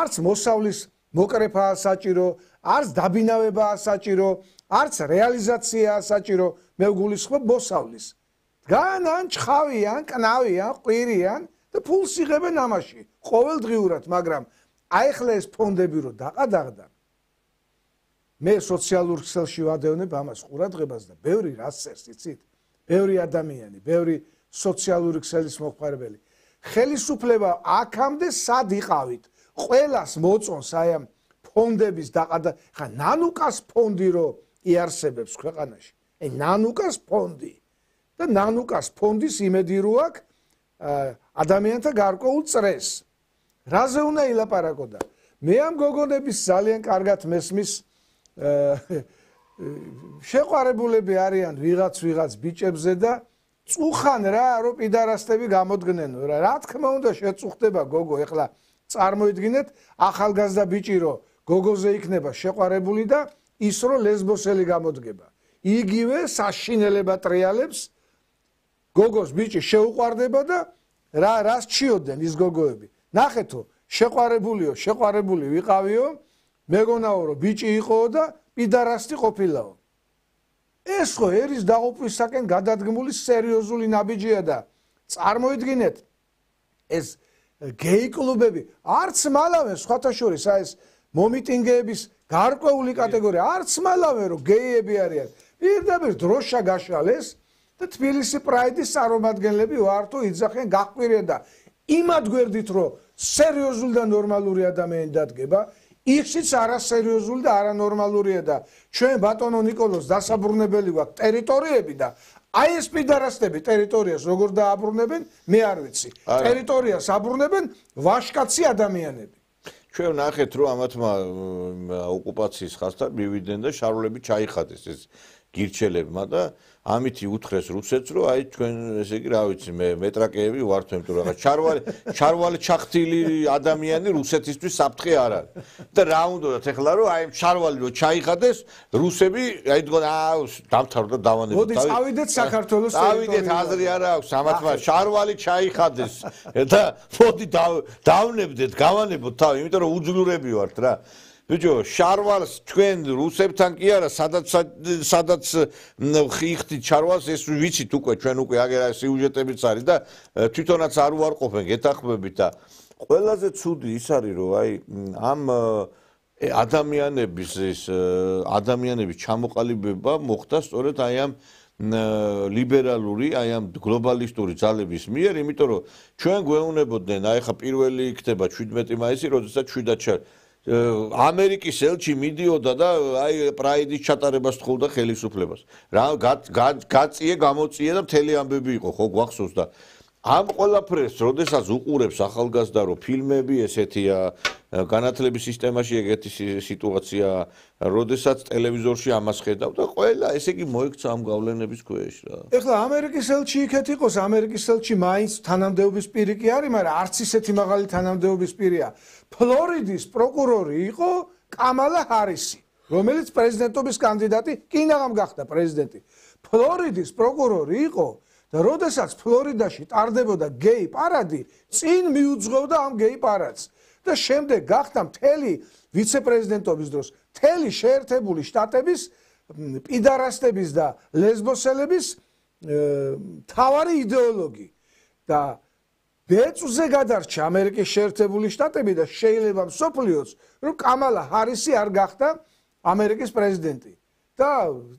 არც მოსავლის მოკრეფაა საჭირო არც დაბინავებაა საჭირო, არც რეალიზაციაა საჭირო, მე ვგულისხმობ მოსავლის. დგან ან ჩხავი ან კნავი ან ყვირი ან და ფულს იღებენ ამაში ყოველდღიურად, მაგრამ აიხლა ეს ფონდები რო დაყადაღდა მე სოციალურ ქსელში ვადევნებ ამას ყურადღებას და ბევრი რას წერს, იცით? ბევრი ადამიანი, ბევრი სოციალური ქსელის მომხმარებელი. ხელისუფლება აქამდე სად იყავით? ყველას მოწონს აი ამ ფონდების დაყადა. ხა ნანუკას ფონდი რო იარსებებს ქვეყანაში. აი ნანუკას ფონდი. და ნანუკას ფონდის იმედი რო აქვს ადამიანთა გარკვეულ წრეს. რაზე უნდა ილაპარაკოდა? მე ამ გოგონების ძალიან კარგად მესმის შეყვარებულები არიან ვიღაც ბიჭებზე და წუხან რა რომ პიდარასტები გამოდგნენ რა თქმა უნდა შეწუხდება გოგო ეხლა წარმოიდგინეთ ახალგაზრდა ბიჭი რო გოგოზე იქნება შეყვარებული და ის რო ლესბოსელი გამოდგება იგივე საშინელება ტრიალებს გოგოს ბიჭი შეუყვარდება და რას ჩიოდნენ ის გოგოები ნახეთო შეყვარებული ვიყავიო მეგონაო რომ ბიჭი იყო და პიდარასტი ყოფილაო ეს ხო ერის დაღუპვისაკენ გადადგმული სერიოზული ნაბიჯია და წარმოიდგინეთ ეს გეი კლუბები არც მალავე სხვათა შორის აი ეს მომიტინგეების გარკვეული კატეგორია არც მალავე რომ გეიები არიან პირდაპირ დროშა გაშალეს და თბილისი პრაიდის წარმომადგენლები ვართო იძახენ გაყვირენ და იმად გვერდით რომ სერიოზული და ნორმალური ადამიანი დადგება ისიც არასერიოზული და არანორმალურია და ჩვენ ბატონო ნიკოლოს დასაბრუნებელი გვაქვს ტერიტორიები და აი ეს პიდარასტები ტერიტორიას როგორ დააბრუნებენ მე არ ვიცი ტერიტორიას აბრუნებენ ვაშკაცი ადამიანები ჩვენ ნახეთ რომ ამათმა ოკუპაციის ხასთან მივიდნენ და შარვლები ჩაიხადეს ეს გირჩელებმა და ამითი უთხრეს რუსეთს რომ აი ჩვენ ესე იგი რა ვიცი მე მეტრაკეები ვართ მე თუ რაღაც ჩარვალი ჩახტილი ადამიანი რუსეთისთვის საფრთხე არ არის და რა უნდათ ეხლა რომ აი ჩარვალი რო ჩაიხადეს რუსები აი თქო დამთავრდა დავანებოთ მოდი წავიდეთ საქართველოს წავიდეთ აზრი არა აქვს ამათმა ჩარვალი ჩაიხადეს და მოდი დავნებდეთ გავანებოთ თავი იმიტომ რომ უძლურები ვართ რა ბიჭო, შარვალს ჩვენ რუსებთან კი არა, სადაც ხიხთით შარვალს ეს ვიცით უკვე ჩვენ უკვე აგერ სიუჟეტებიც არის და თვითონაც არ უარყოფენ გეთახმებით და ყველაზე ცუდი ის არის რომ აი ამ ადამიანების ჩამოყალიბება მოხდა სწორედ აი ამ ლიბერალური, აი ამ გლობალისტური ძალების მიერ, იმიტომ რომ ჩვენ გვეუბნებოდნენ, აი ხა პირველი იქნება 17 მაისი, როდესაც შვიდად ამერიკის ელჩი მიდიოდა და აი პრაიდის ჩატარებას თხოვდა ხელისუფლებას. რა გაწიე გამოწიე და მთელი ამბები იყო, ხო გვახსოვს და ამ ყველაფერს, როდესაც უყურებს ახალგაზრდა რო ფილმები ესეთია, განათლების სისტემაში ეგეთი სიტუაცია, როდესაც ტელევიზორში ამას ხედავ და ყველა ესე იგი მოიქცა ამ გავლენების ქვეშ რა. ეხლა ამერიკის ელჩი იქეთ იყოს, ამერიკის ელჩი მაინც თანამდებობის პირი კი არის, მაგრამ არც ისეთი მაღალი თანამდებობის პირია. ფლორიდის პროკურორი იყო კამალა ჰარისი, რომელიც პრეზიდენტობის კანდიდატი, კინაღამ გახდა პრეზიდენტი. ფლორიდის პროკურორი იყო და როდესაც ფლორიდაში ტარდებოდა გეი პარადი, წინ მიუძღვევდა ამ გეი პარადს და შემდეგ გახდა მთელი ვიცე-პრეზიდენტობის დროს მთელი შეერთებული შტატების პიდარასტების და ლესბოსელების მთავარი იდეოლოგი და ბეწვზე გადარჩა ამერიკის შეერთებული შტატები და შეიძლება მსოფლიოს რომ კამალა ჰარისი არ გახდა ამერიკის პრეზიდენტი და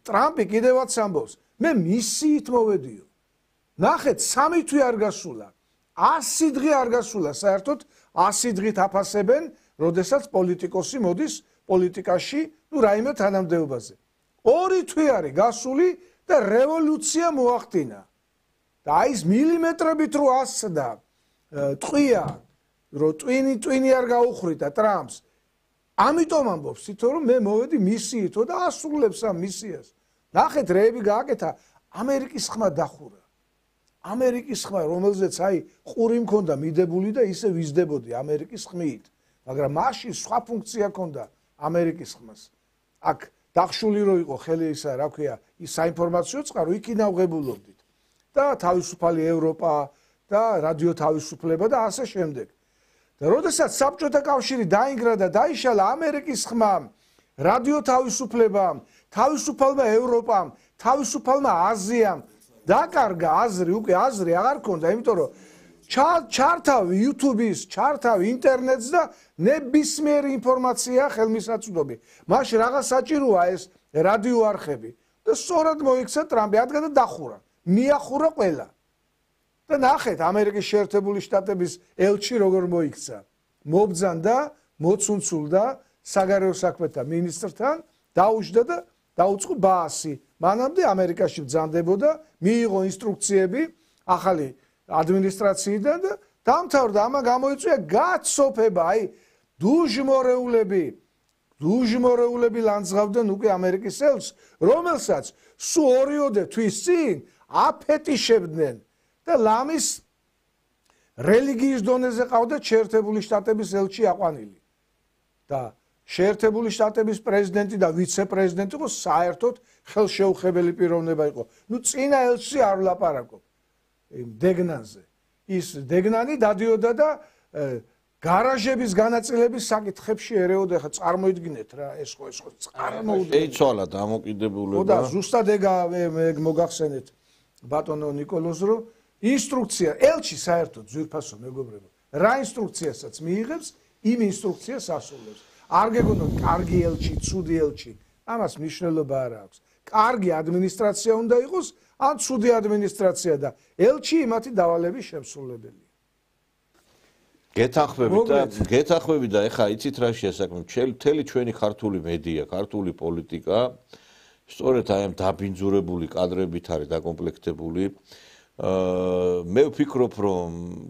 ტრამპი კიდევაც ამბობს მე მისიით მოვედიო ნახეთ 3 თვე არ გასულა 100 დღე არ გასულა საერთოდ 100 დღით აფასებენ როდესაც პოლიტიკოსი მოდის პოლიტიკაში ნუ რაიმე თანამდებობაზე 2 თვე არის გასული და რევოლუცია მოახდინა და აი ეს მილიმეტრებით რო ასდა ტყვია რომ ტვინი არ გაუხრიდა ტრამპს ამიტომ ამბობს თვითონ რომ მე მოვედი მისიითო და ასრულებს ამ მისიას ნახეთ რეები გააკეთა ამერიკის ხმა დახურა ამერიკის ხმა რომელზეც აი ყური მქონდა მიდებული და ისე ვიზდებოდი ამერიკის ხმით მაგრამ მაშინ სხვა ფუნქცია ჰქონდა ამერიკის ხმას აქ დახშული რო იყო ხელი ისა რა ქვია ის საინფორმაციო წყარო იქიდან ვღებულობდით და თავისუფალი ევროპა და რადიო თავისუფლება და ასე შემდეგ. და როდესაც საბჭოთა კავშირი დაინგრა და დაიშალა ამერიკის ხმა რადიო თავისუფლებამ, თავისუფალმა ევროპამ, თავისუფალმა აზიამ დაკარგა აზრი, უკვე აზრი აღარ ქონდა, იმიტომ რომ ჩართავი YouTube-ის, ჩართავი ინტერნეტს და ნებისმიერი ინფორმაცია ხელმისაწვდომი. მაშინ რაღაც საჭიროა ეს რადიო არხები და სწორად მოიქცა ტრამპი, ადგა და დახურა. მიახურა ყველა. და ნახეთ ამერიკის შეერთებული შტატების ელჩი როგორ მოიქცა. მობძანდა, მოცუნცულდა საგარეო საქმეთა მინისტრთან, დაუჯდა და დაუწყო ბაასი. მანამდე ამერიკაში ბრძანდებოდა, მიიღო ინსტრუქციები ახალი ადმინისტრაციიდან და დამთავრდა. ამან გამოიწვია გაცოფება, აი დუჟმორეულები ლანძღავდნენ უკვე ამერიკის ელჩს, რომელსაც სულ 2 თვის წინ აფეტიშებდნენ და ლამის რელიგიის დონეზე ყავდა შეერთებული შტატების ელჩი აყვანილი. და შეერთებული შტატების პრეზიდენტი და ვიცე-პრეზიდენტი იყო საერთოდ ხელშეუხებელი პიროვნება იყო. წინა ელჩი არ ვლაპარაკობ დეგნანზე. ის დეგნანი დადიოდა და გარაჟების განაწილების საკითხებში ერეოდა. ხა წარმოიდგინეთ რა, ეს ხო წარმოუდგენელი. ეიცვალა დამოკიდებულება. და ზუსტად ეგ მოგახსენეთ ბატონო ნიკოლოზ, რომ ინსტრუქცია ელჩი საერთოდ ძვირფასო მეგობრებო, რა ინსტრუქციასაც მიიღებს, იმ ინსტრუქციას ასრულებს. არ გეგონოთ კარგი ელჩი, ცუდი ელჩი, ამას მნიშვნელობა არ აქვს. კარგი ადმინისტრაცია უნდა იყოს, ან ცუდი ადმინისტრაცია და ელჩი იმათი დავალების შემსრულებელია. გეთანხმებით და ეხა იცით რა შეასაქმე, მთელი ჩვენი ქართული მედია, ქართული პოლიტიკა სწორედ აი ამ დაბინძურებული კადრებით არის დაკომპლექტებული. მე ვფიქრობ, რომ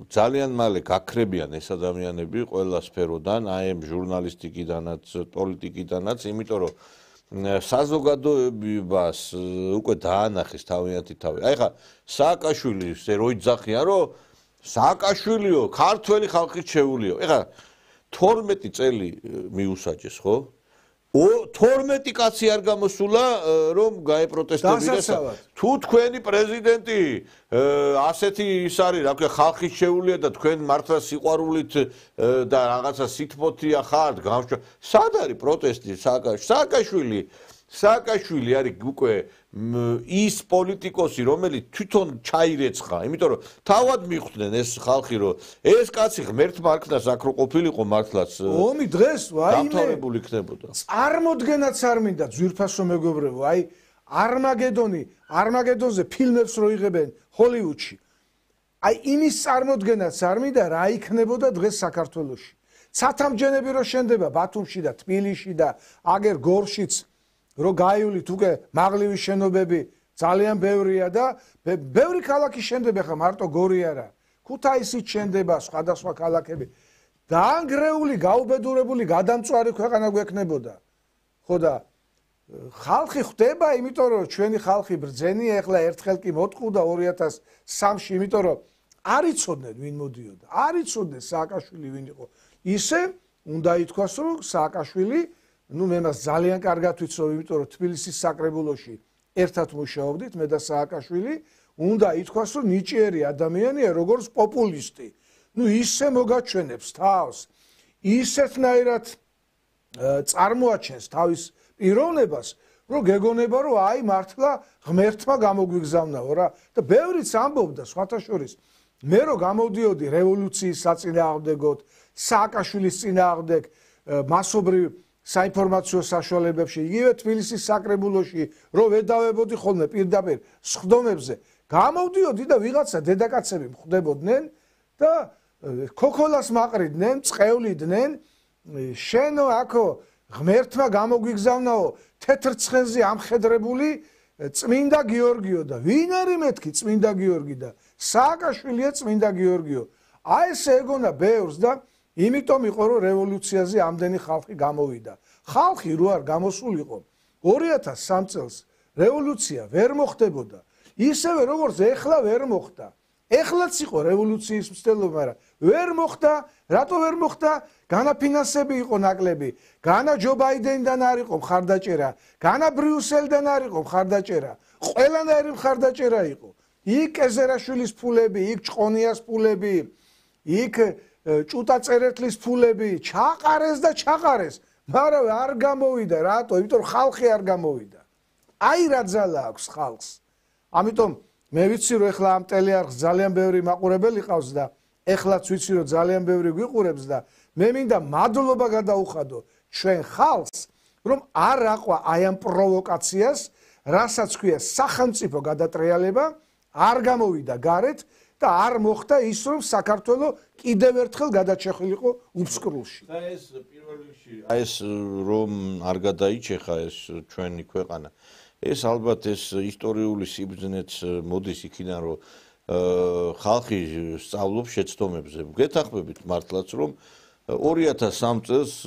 ძალიან მალე გაქრებიან ეს ადამიანები ყველა სფეროდან, აი ამ ჟურნალისტიკიდანაც, პოლიტიკიდანაც, იმიტომ რომ საზოგადოებას უკვე დაანახეს თავიანთი თავი. აი ხა სააკაშვილის რო იძახიან, რომ სააკაშვილიო, ქართველი ხალხის შეულიო. ეხა 12 წელი მიუსაჯეს, ხო? 12 კაცი არ გამოსულა, რომ გაეპროტესტებინა. თუ თქვენი პრეზიდენტი ასეთი ის არის, რა ქვია, ხალხის შეუულია და თქვენ მართლა სიყვარულით და რაღაცა სითბოთია ხართ, სად არის პროტესტი სააკაშვილი არის უკვე ის პოლიტიკოსი, რომელიც თვითონ ჩაირეცხა, იმიტომ რომ თავად მიხვდნენ ეს ხალხი, რომ ეს კაცი ღმერთმა არქნას აქ რო ყოფილიყო მართლაც ომი დღეს ვაიმე დამთავრებული იქნებოდა. წარმოდგენაც არ მინდა ძვირფასო მეგობრებო, აი არმაგედონზე ფილმებს რო იღებენ ჰოლივუდში. აი იმის წარმოდგენაც არ მინდა რა იქნებოდა დღეს საქართველოში. ცათამბჯენები რო შენდება ბათუმში და თბილისში და აგერ გორშიც რო გაივლით უკვე მაღლივი შენობები ძალიან ბევრია და ბევრი ქალაქი შენდება, ხა მარტო გორი არა. ქუთაისიც შენდება, სხვადასხვა ქალაქები. დაანგრეული, გაუბედურებული, გადამწვარი ქვეყანა გვექნებოდა. ხო და ხალხი ხვდება, იმიტომ რომ ჩვენი ხალხი ბრძენია, ეხლა ერთხელ კი მოტყუდა 2003-ში, იმიტომ რომ არ იცოდნენ ვინ მოდიოდა. არ იცოდნენ სააკაშვილი ვინ იყო. ისე უნდა ითქვას, რომ სააკაშვილი მე მას ძალიან კარგად ვიცნობ, იმიტომ რომ თბილისის საკრებულოში ერთად მუშაობდით, მე და სააკაშვილი, უნდა ითქვას, რომ ნიჭიერი ადამიანია, როგორც პოპულისტი. ისე მოგაჩვენებს თავს, ისეთნაირად წარმოაჩენს თავის პიროვნებას, რომ გეგონება, რომ აი მართლა ღმერთმა გამოგვიგზავნაო რა. და ბევრიც ამბობდა სხვათა შორის, მე რო გამოდიოდი რევოლუციის საწინააღმდეგოდ, სააკაშვილის წინააღმდეგ, მასობრივ საინფორმაციო საშუალებებში, იგივე თბილისის საკრებულოში, რომ ვედავებოდი ხოლმე პირდაპირ სხდომებზე, გამოვდიოდი და ვიღაცა დედაკაცები მხვდებოდნენ და ქოქოლას მაყრიდნენ, წყევლიდნენ, შენო აქო ღმერთმა გამოგვიგზავნაო თეთრ ცხენზე ამხედრებული წმინდა გიორგიო და ვინ არის მეთქი წმინდა გიორგი და სააკაშვილია წმინდა გიორგიო. აი ესე ეგონა ბევრს და იმიტომ იყო რომ რევოლუციაზე ამდენი ხალხი გამოვიდა. ხალხი რო არ გამოსულიყო 2003 წელს რევოლუცია ვერ მოხდებოდა. ისევე როგორც ეხლა ვერ მოხდა. ეხლაც იყო რევოლუციის მცდელობა, მაგრამ ვერ მოხდა. რატო ვერ მოხდა? განაფინანსები იყო ნაკლები. განა ჯო ბაიდენიდან არ იყო მხარდაჭერა, განა ბრიუსელიდან არ იყო მხარდაჭერა. ყველანაირი მხარდაჭერა იყო. იქ ეზერაშვილის ფულები, იქ ჭყონიას ფულები, იქ ჭუტა წერეთლის ფულები ჩაყარეს და ჩაყარეს. მაგრამ არ გამოვიდა რატო? იმიტომ რომ ხალხი არ გამოვიდა. აი რა ძალა აქვს ხალხს. ამიტომ მე ვიცი რომ ეხლა ამ ტელეარხს ძალიან ბევრი მაყურებელი ყავს და ეხლაც ვიცი რომ ძალიან ბევრი გვიყურებს და მე მინდა მადლობა გადაუხადო ჩვენ ხალხს რომ არ აყვა აი ამ პროვოკაციას, რასაც ქვია სახელმწიფო გადატრიალება, არ გამოვიდა გარეთ და არ მოხდა ის რომ საქართველოს კიდევ ერთხელ გადაჭეხილიყო უფსკრულში. და ეს პირველ რიგში ეს რომ არ გადაიჭეხა ეს ჩვენი ქვეყანა. ეს ალბათ ეს ისტორიული სიბრძნეც მოდის იქიდან რომ ხალხი სწავლობს შეცდომებზე. გეთახმებით მართლაც რომ 2003 წელს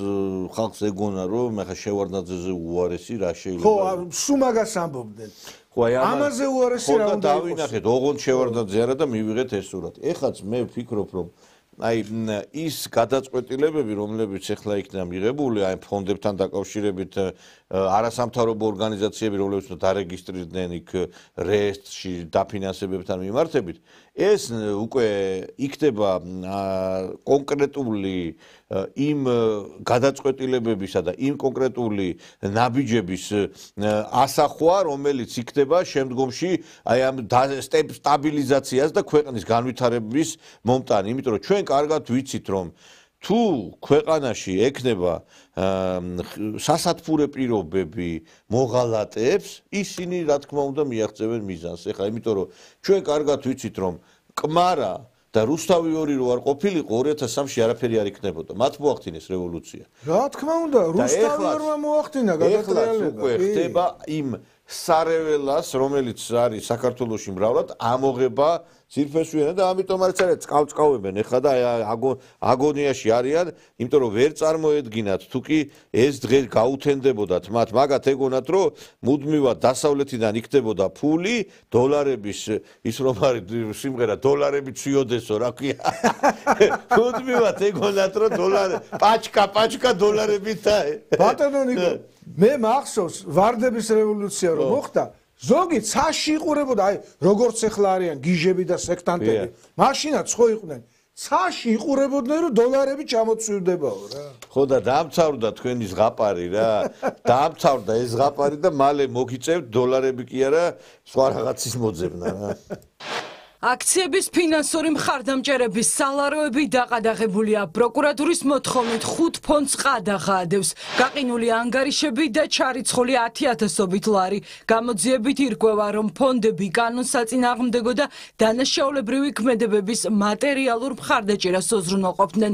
ხალხს ეგონა რომ ახლა შევარდნაძეზე უარესი რა შეიძლება. ხო, სულ მაგას ამბობდნენ. ხო, აი ამაზე უარესი რა უნდა იყოს. დავინახეთ, ოღონდ შევარდნაძე არა და მივიღეთ ეს სურათი. ეხაც მე ვფიქრობ რომ აი ის გადაწყვეტილებები, რომლებიც ახლა იქნა მიღებული, აი ფონდებთან დაკავშირებით არასამთავრობო ორგანიზაციები, რომლებიც დარეგისტრირდნენ იქ რეესტრში დაფინანსებებთან მიმართებით, ეს უკვე იქნება კონკრეტული იმ გადაწყვეტილებებისა და იმ კონკრეტული ნაბიჯების ასახვა, რომელიც იქნება შემდგომში აი ამ სტაბილიზაციას და ქვეყნის განვითარების მომტანი, იმიტომ რომ ჩვენ კარგად ვიცით რომ თუ ქვეყანაში ექნება სასათბურე პირობები მოღალატეებს, ისინი რა თქმა უნდა მიაღწევენ მიზანს. ეხლა იმიტომ რომ ჩვენ კარგად ვიცით რომ კმარა და რუსთავი ორი რო არ ყოფილიყო 2003-ში არაფერი არ იქნებოდა. მათ მოახდინეს რევოლუცია. რა თქმა უნდა, რუსთავი ორმა მოახდინა გადატრიალება. უკვე ხდება იმ სარეველას, რომელიც არის საქართველოში მრავლად, ამოღება ძირფესვიანად და ამიტომ არც არა წყავებენ ეხლა და აგონიაში არიან, იმიტომ რომ ვერ წარმოედგინათ თუ კი ეს დღე გაუთენდებოდათ მათ, მაგათ ეგონათ რომ მუდმივად დასავლეთიდან იქდებოდა ფული, დოლარების ის რომ არის სიმღერა დოლარები ცვიოდესო რა ქვია. მუდმივად ეგონათ რომ დოლარი პაჩკა დოლარებით და ბატონო ნიკო, მე მახსოვს ვარდების რევოლუცია რომ მოხდა, ზოგი ცაში იყურებოდა, აი როგორც ეხლა არიან გიჟები და სექტანტები. მაშინაც ხო იყვნენ. ცაში იყურებოდნენ რომ დოლარები ჩამოცვირდებაო რა. ხო და დაამთავრდა თქვენი ზღაპარი რა. დაამთავრდა ეს ზღაპარი და მალე მოგიწევთ დოლარები კი არა, სხვა რაღაცის მოძებნა რა. აქციების ფინანსური მხარდამჭერების სალაროები დაყადაღებულია. პროკურატურის მოთხოვნით 5 ფონდს ყადაღა ადევს. გაყინული ანგარიშები და ჩარიცხული 10,000-ობით ლარი. გამოძიებით ირკვევა, რომ ფონდები კანონსაწინააღმდეგო და დანაშაულებრივი ქმედებების მატერიალურ მხარდაჭერას ოზრუნველყოფდნენ.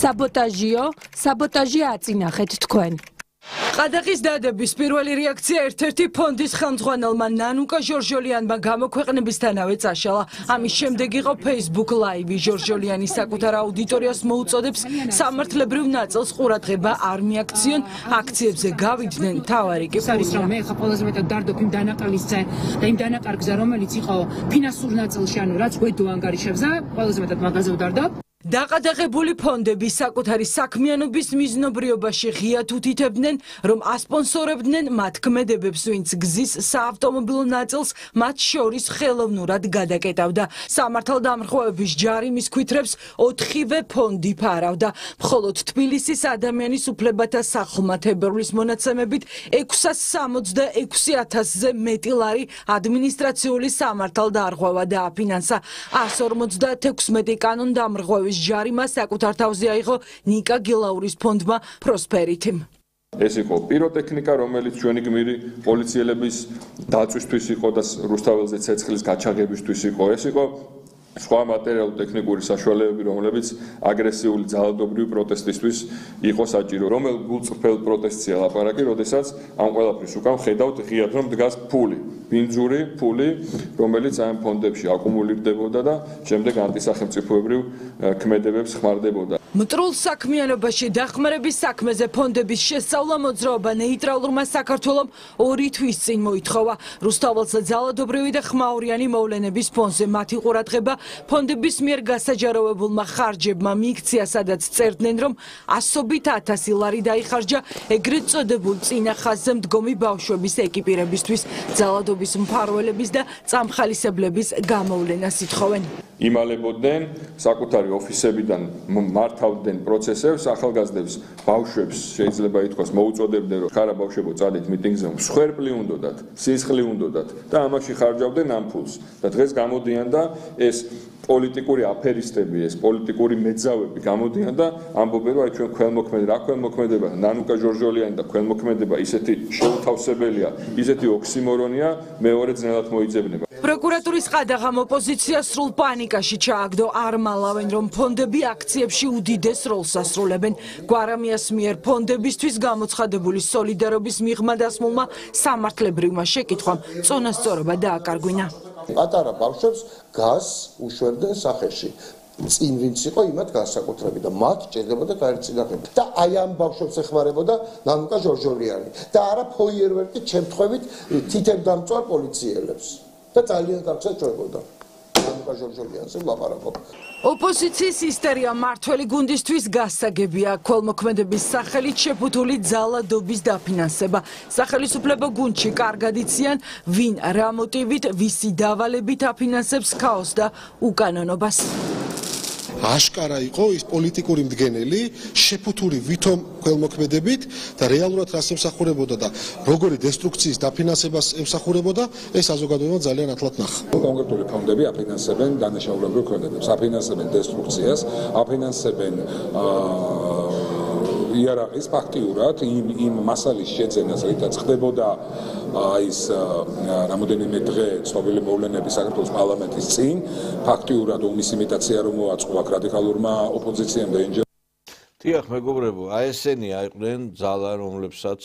საბოტაჟი აწინახეთ თქვენ. ყადაღის დადების პირველი რეაქცია ერთ-ერთი ფონდის ხელმძღვანელმა ნანუკა ჟორჟოლიანმა გამოქვეყნებისთანავე წაშალა. ამის შემდეგ იყო Facebook Live. ჟორჟოლიანი საკუთარ აუდიტორიას მოუწოდებს სამართლებრივ ნაწილს ყურადღება არ მიაქციონ, აქციებზე გავიდნენ თავარი კი ფულია. მე ხა ყველაზე მეტად დარდობ იმ დანაკლისზე და იმ დანაკარგზე, რომელიც იყო ფინანსურ ნაწილში, ანუ რაც გვედო ანგარიშებზე, ყველაზე მეტად მაგაზე ვდარდობ. დაყადაღებული ფონდები საკუთარი საქმიანობის მიზნობრიობაში ღიად უთითებდნენ, რომ ასპონსორებდნენ მათ ქმედებებს, ვინც გზის საავტომობილო ნაწილს მათ შორის ხელოვნურად გადაკეტავდა. სამართალდამრღვევების ჯარიმის ქვითრებს 4-ვე ფონდი ფარავდა. მხოლოდ თბილისის ადამიანის უფლებათა სახლ-მათებურლის მონაცემებით 666,000-ზე მეტი ლარი ადმინისტრაციული სამართალდამრღვევა დააფინანსა. 156 კანონდამრღვევის ჯარიმა საკუთარ თავზე აიღო ნიკა გილაურის ფონდმა პროსპერიტიმ. ეს იყო პიროტექნიკა, რომელიც ჩვენი გმირი პოლიციელების დაწვისთვის იყო და რუსთაველზე ცეცხლის გაჩაღებისთვის იყო. ეს იყო სხვა მატერიალურ-ტექნიკური საშუალებები, რომლებიც აგრესიული ძალადობრივი პროტესტისთვის იყო საჭირო. რომელ გულწრფელ პროტესტია ლაპარაკი, როდესაც ამ ყველაფრის უკან ხედავთ ღიად რომ დგას ფული, ბინძური ფული, რომელიც ამ ფონდებში აკუმულირდებოდა და შემდეგ ანტისახელმწიფოებრივ ქმედებებს ხმარდებოდა. მტრულ საქმიანობაში დახმარების საქმეზე ფონდების შესწავლა მოძრაობა ნეიტრალურმა საქართველომ 2 თვის წინ მოითხოვა. რუსთაველზე ძალადობრივი და ხმაურიანი მოვლენების ფონზე მათი ყურადღება ფონდების მიერ გასაჯაროვებულმა ხარჯებმა მიიქცია, სადაც წერდნენ, რომ ასობით 1000 ლარი დაიხარჯა ეგრეთ წოდებულ წინა ხაზზე მდგომი ბავშვების ეკიპირებისთვის, ძალადობის მფარველების და წამხალისებლების გამოვლენას ითხოვენ. იმალებოდნენ საკუთარი ოფისებიდან მართავდნენ პროცესებს, ახალგაზრდებს, ბავშვებს შეიძლება ითქვას მოუწოდებდნენ, რომ ხარა ბავშვებო წადით მიტინგზე, მსხვერპლი უნდოდათ, სისხლი უნდოდათ და ამაში ხარჯავდნენ ამ ფულს. და დღეს გამოდიან და ეს პოლიტიკური აფერისტები, ეს პოლიტიკური მეძავები გამოდიან და ამბობენ, რომ ჩვენ ქველმოქმედება, რა ქველმოქმედება, ნანუკა ჟორჟოლიანი და ქველმოქმედება ისეთი შეუთავსებელია, ისეთი ოქსიმორონია, მეორე ძნელად მოიძებნება. პროკურატურის ყადაღამ ოპოზიცია სრულ პანიკაში ჩააგდო, არ მალავენ, რომ ფონდები აქციებში უდიდეს როლს ასრულებენ. გვარამიას მიერ ფონდებისთვის გამოცხადებული სოლიდარობის მიღმა დასმულმა სამართლებრივმა შეკითხვამ წონასწორობა დააკარგვინა. პატარა ბავშვებს გას უშვებდნენ სახეში. წინ ვინც იყო იმათ განსაკუთრებით და მათ ჭირდებოდა გაერწინახება. და აი ამ ბავშვებს ეხმარებოდა ნანუკა ჟორჟოლიანი და არა ფოიერვერკით შემთხვევით თითებდამწვარ პოლიციელებს. და ძალიან კარგად ჭრებოდა. ნანუკა ჟორჟოლიანზე ვლაპარაკობ. ოპოზიციის ისტერია მართველი გუნდისთვის გასაგებია. ქველმოქმედების სახელით შეფუთული ძალადობის დაფინანსება. სახელისუფლებო გუნდში კარგად იციან, ვინ რა მოტივით, ვისი დავალებით აფინანსებს ქაოსს და უკანონობას. აშკარა იყო ის პოლიტიკური მდგენელი, შეფუთული ვითომ ქველმოქმედებით და რეალურად რას ემსახურებოდა და როგორი დესტრუქციის დაფინანსებას ემსახურებოდა, ეს საზოგადოება ძალიან ათლად ნახა. კონკრეტული ფონდები აფინანსებენ დანაშაულებრივ ქმედებებს, აფინანსებენ დესტრუქციას, აფინანსებენ იარაღის ფაქტიურად იმ მასალის შეძენას, რითაც ხდებოდა ის რამოდენიმე დღე ცნობილი მოვლენები საქართველოს პარლამენტის წინ, ფაქტიურად ომის იმიტაცია რომ მოაწყო აქ რადიკალურმა ოპოზიციამ და დიახ, მეგობრებო, აი ესენი აიყვნენ ძალა, რომლებსაც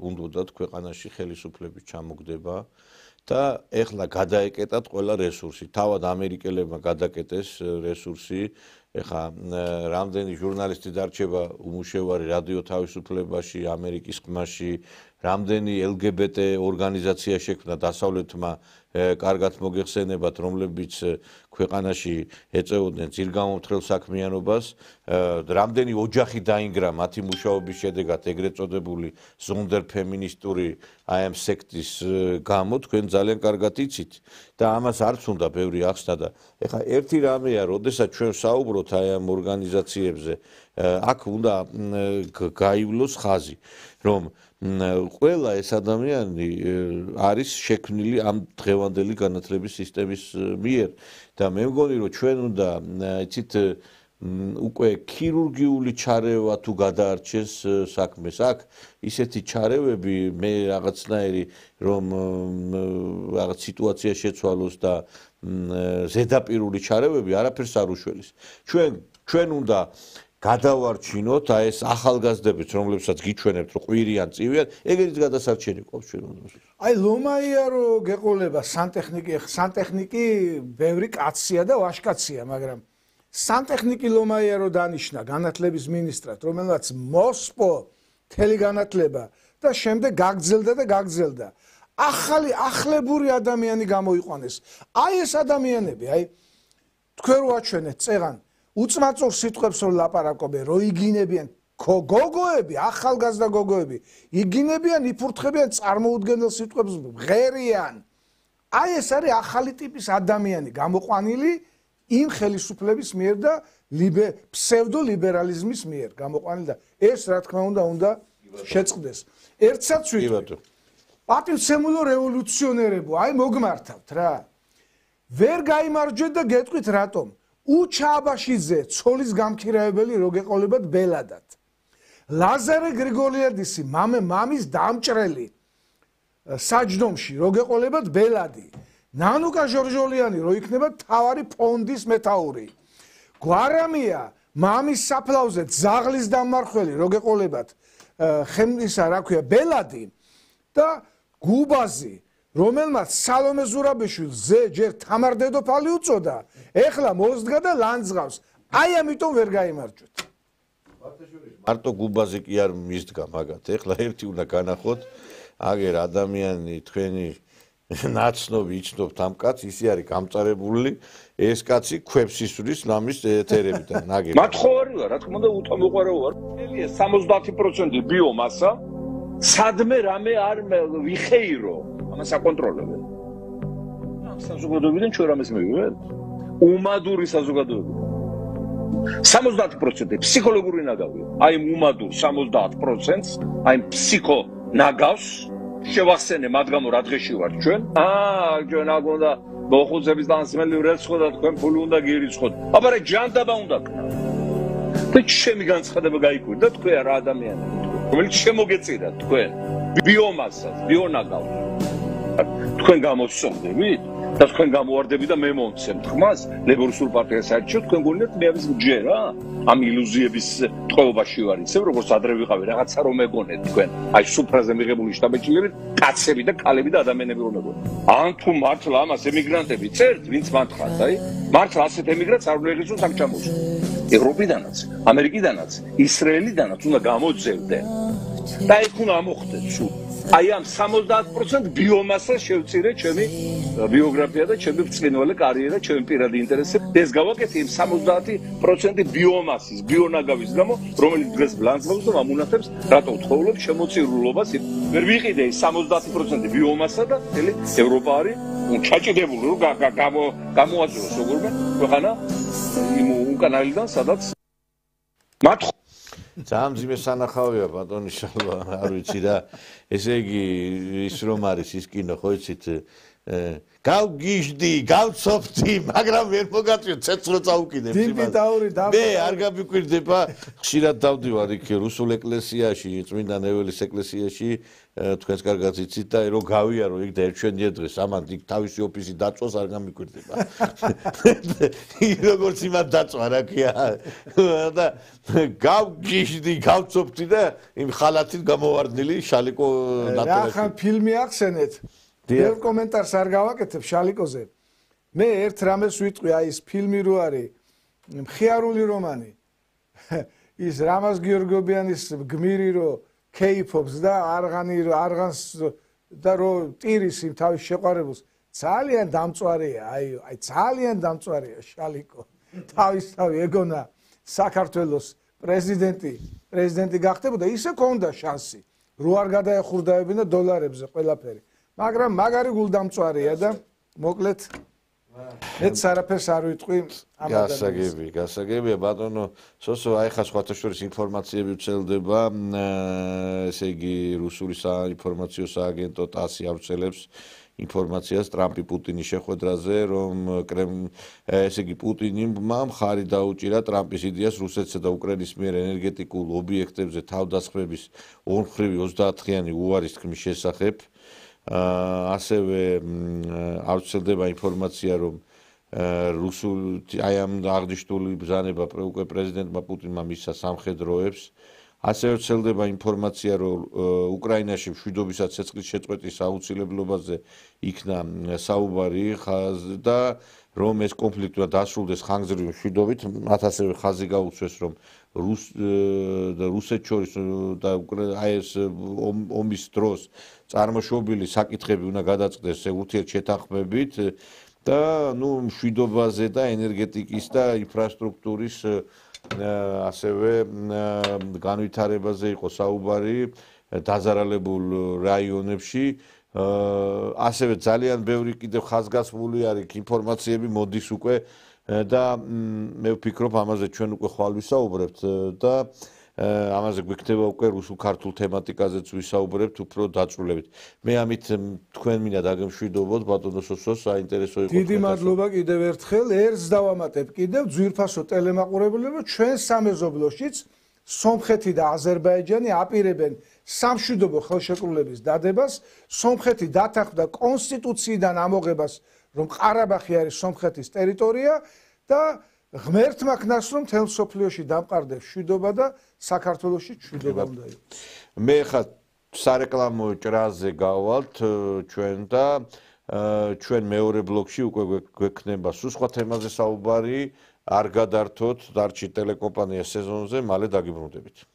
უნდათ ქვეყანაში ხელისუფლების ჩამოგდება და ეხლა გადაეკეტათ ყველა რესურსი. თავად ამერიკელებმა გადაკეტეს რესურსი. ეხა რამდენი ჟურნალისტი დარჩება უმუშევარი რადიო თავისუფლებაში, ამერიკის ხმაში, რამდენი LGBT ორგანიზაცია შექმნა დასავლეთმა კარგად მოგეხსენებათ, რომლებიც ქვეყანაში ეწეოდნენ ძირგამომთხრელ საქმიანობას, რამდენი ოჯახი დაინგრა მათი მუშაობის შედეგად ეგრეთ წოდებული ზონდერფემინისტური აი ამ სექტის გამო, თქვენ ძალიან კარგად იცით და ამას არც უნდა ბევრი ახსნა და ეხა ერთი რამეა, როდესაც ჩვენ საუბრობთ აი ამ ორგანიზაციებზე, აქ უნდა გაივლოს ხაზი, რომ ყველა ეს ადამიანი არის შექმნილი ამ დღევანდელი განათლების სისტემის მიერ და მე მგონი რომ ჩვენ უნდა იცით უკვე ქირურგიული ჩარევა თუ გადაარჩეს საქმეს აქ ისეთი ჩარევები მე რაღაცნაირი რომ რაღაც სიტუაცია შეცვალოს და ზედაპირული ჩარევები არაფერს არ უშველის ჩვენ უნდა გადავარჩინოთ აი ეს ახალგაზრდებს, რომლებსაც გიჩვენებთ, რომ ყვირიან, წივიან, ეგრეთ გადასარჩენი ყოფს ჩვენ უნდა. აი ლომაია რო გეყოლება სანტექნიკი ბევრი კაცია და ვაშკაცია, მაგრამ სანტექნიკი ლომაია რო დანიშნა განათლების მინისტრად, რომელმაც მოსპო მთელი განათლება და შემდეგ გაგძელდა. ახლებური ადამიანი გამოიყვანეს. აი ეს ადამიანები, აი თქვენ რო აჩვენეთ წეღან უწმაწურ სიტყვებს რომ ლაპარაკობენ, რომ იგინებიან გოგოები, ახალგაზრდა გოგოები, იგინებიან, იფურთხებიან წარმოუდგენელ სიტყვებს, ღერიან. აი ეს არის ახალი ტიპის ადამიანი, გამოყვანილი იმ ხელისუფლების მიერ და ფსევდოლიბერალიზმის მიერ გამოყვანილი და ეს რა თქმა უნდა შეწყდეს. ერთსაც ვიტყვი. პატივცემულო რევოლუციონერებო, აი მოგმართავთ რა. ვერ გაიმარჯვეთ და გეტყვით რატომ? უჩააბაშიძე ცოლის გამქირავებელი რო გეყოლებათ ბელადად. ლაზარე გრიგოლიადისი მამის დამჭრელი საჯდომში რო გეყოლებათ ბელადი. ნანუკა ჟორჟოლიანი რო იქნება თავარი ფონდის მეთაური. გვარამია მამის საფლავზე ძაღლის დამმარხველი რო გეყოლებათ ხემისა რა ქვია ბელადი და გუბაზი რომელმაც სალომე ზურაბიშვილს ჯერ თამარ დედოფალი უწოდა, ეხლა მოსდგა და ლანძღავს. აი ამიტომ ვერ გაიმარჯვეთ. მარტო გუბაზე კი არ მისდგა მაგათ. ეხლა ერთი უნდა განახოთ, აგერ ადამიანი თქვენი ნაცნობი იცნობთ ამ კაცს, ისი არის გამწარებული, ეს კაცი ქვებს ისვრის ნამის ეთერებიდან, ნაგები. მათ ხო არ ვარ, რა თქმა უნდა, უთამოყარო ვარ. 70% ბიომასა, სადმე რამე არ ვიხეირო, ამას აკონტროლებენ. საზოგადოებიდან ჩვენ რამეს მივიღებთ? უმადური საზოგადოებიდან. 70% ფსიქოლოგიური ნაგავია. აი უმადურ 70%-ს, აი ფსიქო ნაგავს შევახსენე მათ გამო რა დღეში ვართ ჩვენ? ჩვენ აქ უნდა მოხუცების დასმელი რეცხო და თქვენ ფული უნდა გირიცხოთ. აბა რა ჯანდაბა უნდა ქნა. და ჩემი განცხადება გაიკვირდა თქვენ რა ადამიანები თქვენ. რომელიც შემოგეწირა თქვენ ბიომასას, ბიონაგავს. თქვენ გამოსწორდებით? და თქვენ გამოვარდები და მე მომცემთ ხმას ლეიბორისტულ პარტიას საერთოდ თქვენ გონიათ მე ამის მჯერა ამ ილუზიების ტყვეობაში ვარ ისევ როგორც ადრე ვიყავი რაღაცა რომ მეგონეთ თქვენ აი სუფრაზე მიღებული შტაბეჭილები კაცები და ქალები და ადამიანები რომ მეგონეთ ან თუ მართლა ამას ემიგრანტები წერთ ვინც მათხრათ აი მართლა ასეთ ემიგრანტს არ უნდა იღებდეს აქ ჩამოვიდეს ევროპიდანაც ამერიკიდანაც ისრაელიდანაც უნდა გამოძევდნენ და ეს უნდა მოხდეს სულ აი ამ 70% ბიომასას შევწირე ჩემი ბიოგრაფია და ჩემი ბრწყინვალე კარიერა, ჩემი პირადი ინტერესები. ეს გავაკეთე იმ 70% ბიომასის, ბიონაგავის გამო, რომელიც დღეს ბლანცბობს და ამუნათებს, რატო ვთხოვლობ შემოწირულობას. ვერ ვიყიდე 70% ბიომასა და მთელი ევროპა არის ჩაჭიდებული, რომ გამოაძლოს როგორმე ქვეყანა იმ უკანალიდან, სადაც მათ ძალიან მძიმე სანახავია ბატონი შალვა, არ ვიცი რა. ესე იგი ის რომ არის ის კინო, ხო იცით? გავგიჟდი, გავცოფდი, მაგრამ ვერ მოგაწვიო, ცეცხლო წაუკიდებ სიმას. მე არ გამიკვირდება, ხშირად დავდივარ იქ რუსულ ეკლესიაში, წმინდა ნეველის ეკლესიაში, თქვენს კარგად იცით და რომ გავიარო იქ და ერჩვენია დღეს, ამან იქ თავისი ოფისი დაწვას არ გამიკვირდება. როგორც იმათ დაწვა რა ქია. და გავგიჟდი, გავცოფდი და იმ ხალათით გამოვარდნილი შალიკო ნატოლაში. რა ხან ფილმი ახსენეთ? ბევრ კომენტარს არ გავაკეთებ შალიკოზე. მე ერთ რამეს ვიტყვი, აი ეს ფილმი რო არის მხიარული რომანი. ის რამაზ გიორგობიანის გმირი რო კეიფობს და არღანს და რო ტირის იმ თავის შეყვარებულს ძალიან დამწვარეა, აი ძალიან დამწვარეა შალიკო. თავისთავი ეგონა საქართველოს პრეზიდენტი გახდებოდა, ისე ქონდა შანსი. რო არ გადაეხურდაებინა დოლარებზე ყველაფერი. მაგრამ მაგარი გულდამწვარეა და მოკლედ მეც არაფერს არ ვიტყვი ამ ადამიანს. გასაგებია ბატონო სოსო, აი ხა სხვათა შორის ინფორმაციები ვცელდება, ესე იგი რუსული საინფორმაციო სააგენტო TASS-ი ავრცელებს ინფორმაციას ტრამპი პუტინის შეხვედრაზე, რომ ესე იგი პუტინიმ მხარი დაუჭირა ტრამპის იდეას რუსეთსა და უკრაინის მიერ ენერგეტიკულ ობიექტებზე თავდასხმების ორმხრივი 30-იანი უარის თქმის შესახებ. ასევე ავრცელდება ინფორმაცია, რომ აი ამ აღნიშნული ბრძანება უკვე პრეზიდენტმა პუტინმა მისცა სამხედროებს. ასევე ვრცელდება ინფორმაცია, რომ უკრაინაში მშვიდობისა ცეცხლის შეწყვეტის აუცილებლობაზე იქნა საუბარი და რომ ეს კონფლიქტი დასრულდეს ხანგრძლივი მშვიდობით, მათ ასევე ხაზი გაუწვეს, რომ რუსეთს შორის და აი ეს ომის დროს წარმოშობილი საკითხები უნდა გადაწყდეს ურთიერთშეთანხმებით და მშვიდობაზე და ენერგეტიკის და ინფრასტრუქტურის ასევე განვითარებაზე იყო საუბარი დაზარალებულ რაიონებში. ასევე ძალიან ბევრი კიდევ ხაზგასმული არის ინფორმაციები მოდის უკვე და მე ვფიქრობ ამაზე ჩვენ უკვე ხვალ ვისაუბრებთ და ამაზე გვიქნება უკვე რუსულ-ქართულ თემატიკაზეც ვისაუბრებთ უფრო დაწვრილებით. მე ამით თქვენ მინდა დაგემშვიდობოთ ბატონო სოსო, საინტერესო იყო. დიდი მადლობა კიდევ ერთხელ. ერთს დავამატებ კიდევ ძვირფასო ტელემაყურებელები, ჩვენ სამეზობლოშიც სომხეთი და აზერბაიჯანი აპირებენ სამშვიდობო ხელშეკრულების დადებას, სომხეთი დათანხმდა კონსტიტუციიდან ამოღებას, რომ ყარაბაღი არის სომხეთის ტერიტორია და ღმერთმა ქნას, რომ მთელ მსოფლიოში დამყარდეს მშვიდობა და საქართველოში მშვიდობა უნდა იყოს. მე ხა სარეკლამო ჭრაზე გავალთ ჩვენ და ჩვენ მეორე ბლოკში უკვე გვექნება სულ სხვა თემაზე საუბარი. არ გადართოთ დარჩი ტელეკომპანია სეზონზე, მალე დაგიბრუნდებით.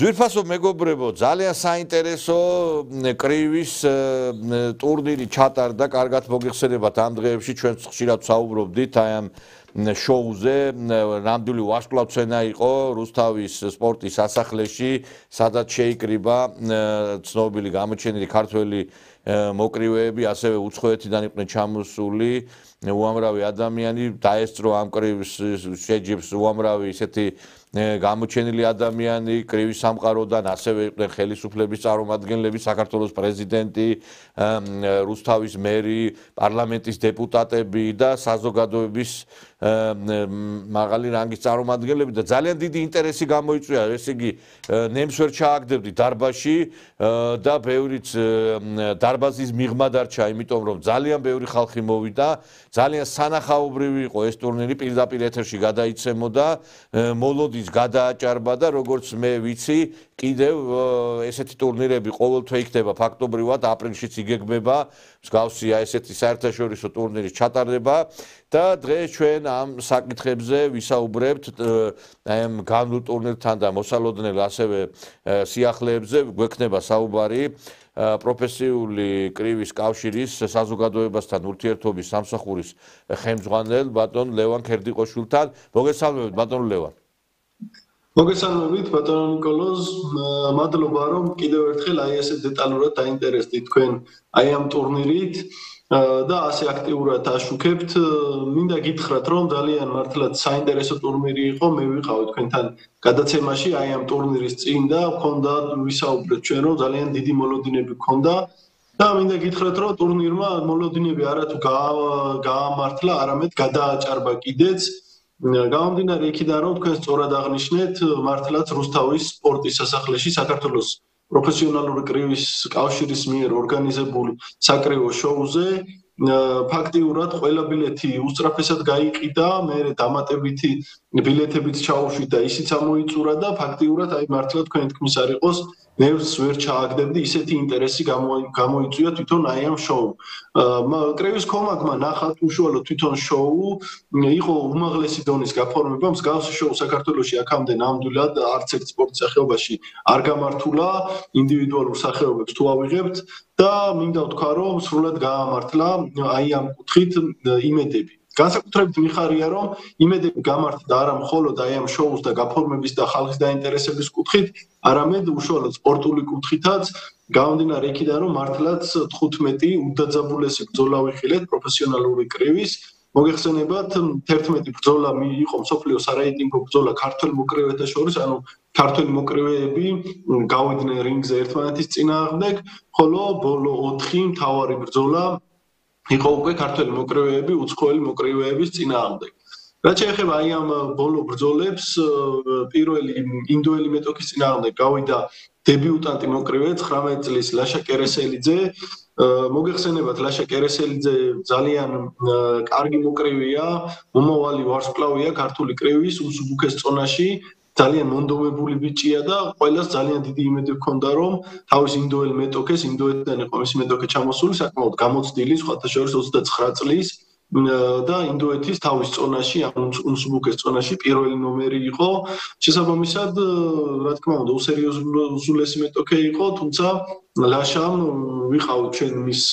ძვირფასო მეგობრებო, ძალიან საინტერესო კრივის ტურნირი ჩატარდა, კარგად მოგიხსენებათ ამ დღეებში ჩვენ ხშირად ვსაუბრობდით აი ამ შოუზე, ნამდვილი ვარსკვლავთცენა იყო რუსთავის სპორტის სასახლეში, სადაც შეიკრიბა ცნობილი გამოჩენილი ქართველი მოკრივეები, ასევე უცხოეთიდან იყვნენ ჩამოსული უამრავი ადამიანი, დაესწრო ამ კრივის შეჯიბს უამრავი ისეთი გამოჩენილი ადამიანი კრივის სამყაროდან, ასევე იყვნენ ხელისუფლების წარმომადგენლები, საქართველოს პრეზიდენტი, რუსთავის მერი, პარლამენტის დეპუტატები და საზოგადოების მაღალი რანგის წარმომადგენლები და ძალიან დიდი ინტერესი გამოიწვია, ესე იგი ნემს ვერ ჩააგდებდი დარბაზში და ბევრიც დარბაზის მიღმა დარჩა, იმიტომ რომ ძალიან ბევრი ხალხი მოვიდა, ძალიან სანახაობრივი იყო ეს ტურნირი, პირდაპირ ეთერში გადაიცემოდა, მოლოდის გადააჭარბა და როგორც მე ვიცი, კიდევ ესეთი ტურნირები ყოველთვე იქნება ფაქტობრივად, აპრილშიც იგეგმება, მსგავსი ესეთი საერთაშორისო ტურნირის ჩატარება და დღეს ჩვენ ამ საკითხებზე ვისაუბრებთ აი ამ განვლილ ტურნირთან და მოსალოდნელ ასევე სიახლეებზე გვექნება საუბარი პროფესიული კრივის კავშირის საზოგადოებასთან ურთიერთობის სამსახურის ხელმძღვანელ ბატონ ლევან ქერდიყოშვილთან. მოგესალმებით ბატონ ლევან. მოგესალმებით ბატონო ნიკოლოზ, მადლობა რომ კიდევ ერთხელ აი ესე დეტალურად დაინტერესდით თქვენ აი ამ ტურნირით და ასე აქტიურად აშუქებთ. მინდა გითხრათ რომ ძალიან მართლაც საინტერესო ტურნირი იყო, მე ვიყავი თქვენთან გადაცემაში აი ამ ტურნირის წინ და მქონდა ვისაუბრეთ ჩვენ რომ ძალიან დიდი მოლოდინები მქონდა და მინდა გითხრათ რომ ტურნირმა მოლოდინები არათუ გაამართლა, არამედ გადააჭარბა კიდეც. გამომდინარე იქიდან რომ თქვენ სწორად აღნიშნეთ, მართლაც რუსთავის სპორტის სასახლეში საქართველოს პროფესიონალური კრივის კავშირის მიერ ორგანიზებულ საკრივო შოუზე ფაქტიურად ყველა ბილეთი უსწრაფესად გაიყიდა, მერე დამატებითი ბილეთებით ჩაუშვით და ისიც ამოიწურა და ფაქტიურად აი მართლა თქვენი თქმის არ იყოს, ნერვს ვერ ჩააგდებდი, ისეთი ინტერესი გამოიწვია თვითონ აი ამ შოუ. კრივის კომანდმა ნახათ უშუალოდ თვითონ შოუ, იყო უმაღლესი დონის გაფორმება, მსგავსი შოუ საქართველოში აქამდე ნამდვილად არც ერთ სპორტ სახეობაში არ გამართულა, ინდივიდუალურ სახეობებს თუ ავიღებთ და მინდა ვთქვა რომ სრულად გაამართლა აი ამ კუთხით იმედები. განსაკუთრებით მიხარია რომ იმედები გამართდა არა მხოლოდ აი ამ შოუს და გაფორმების და ხალხის დაინტერესების კუთხით, არამედ უშუალოდ სპორტული კუთხითაც, გამომდინარე იქიდან რომ მართლაც 15 უდაძაბულესი ბრძოლა ვიხილეთ პროფესიონალური კრივის. მოგეხსენებათ 11 ბრძოლა იყო მსოფლიოს სარეიტინგო ბრძოლა ქართველ მოკრივეთა შორის, ანუ ქართველი მოკრივეები გავიდნენ რინგზე ერთმანეთის წინააღმდეგ, ხოლო ბოლო 4 მთავარი ბრძოლა იყო უკვე ქართველი მოკრივეები უცხოელი მოკრივეების წინააღმდეგ. რაც შეეხება აი ამ ბოლო ბრძოლებს, პირველი ინდოელი მეტოქის წინააღმდეგ გავიდა დებიუტანტი მოკრივე 19 წლის ლაშა კერესელიძე. მოგეხსენებათ, ლაშა კერესელიძე ძალიან კარგი მოკრივეა, მომავალი ვარსკვლავია ქართული კრივის უსუბუქეს წონაში. ძალიან მონდომებული ბიჭია და ყველას ძალიან დიდი იმედი ჰქონდა, რომ თავის ინდოელ მეტოქეს, ინდოეთიდან იყო მისი მეტოქე ჩამოსული, საკმაოდ გამოცდილი, სხვათა შორის 29 წლის და ინდოეთის თავის წონაში, ამ უსუბუქეს წონაში პირველი ნომერი იყო. შესაბამისად, რა თქმა უნდა, უსერიოზულესი მეტოქე იყო, თუმცა ლაშამ ვიყავთ ჩვენ მის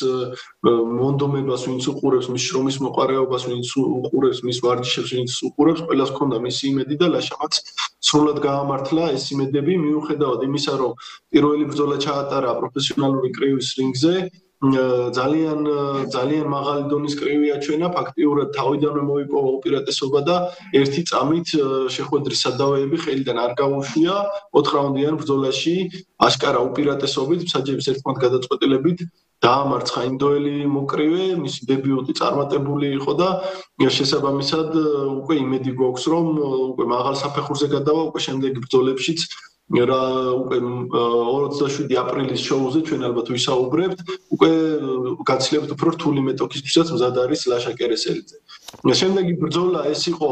მონდომებას, ვინც უყურებს, მის შრომის მოყარეობას, ვინც უყურებს, მის ვარჯიშებს, ვინც უყურებს, ყველას ჰქონდა მისი იმედი და ლაშამაც სრულად გაამართლა ეს იმედები, მიუხედავად იმისა, რომ პირველი ბრძოლა ჩაატარა პროფესიონალური კრივის რინგზე, ძალიან მაღალი დონის კრივი აჩვენა, ფაქტიურად თავიდანვე მოიპოვა უპირატესობა და ერთი წამით შეხვედრის სადავეები ხელიდან არ გაუშვია 4 რაუნდიან ბრძოლაში აშკარა უპირატესობით, მსაჯების ერთმანეთ გადაწყვეტილებით დაამარცხა ინდოელი მოკრივე, მისი დებიუტი წარმატებული იყო და შესაბამისად უკვე იმედი გვაქვს, რომ უკვე მაღალ საფეხურზე გადავა, უკვე შემდეგი ბრძოლებშიც რა უკვე 27 აპრილის შოუზე ჩვენ ალბათ ვისაუბრებთ, უკვე გაცილებით უფრო რთული მეტოქისთვისაც მზად არის ლაშა კერესელიძე. შემდეგი ბრძოლა ეს იყო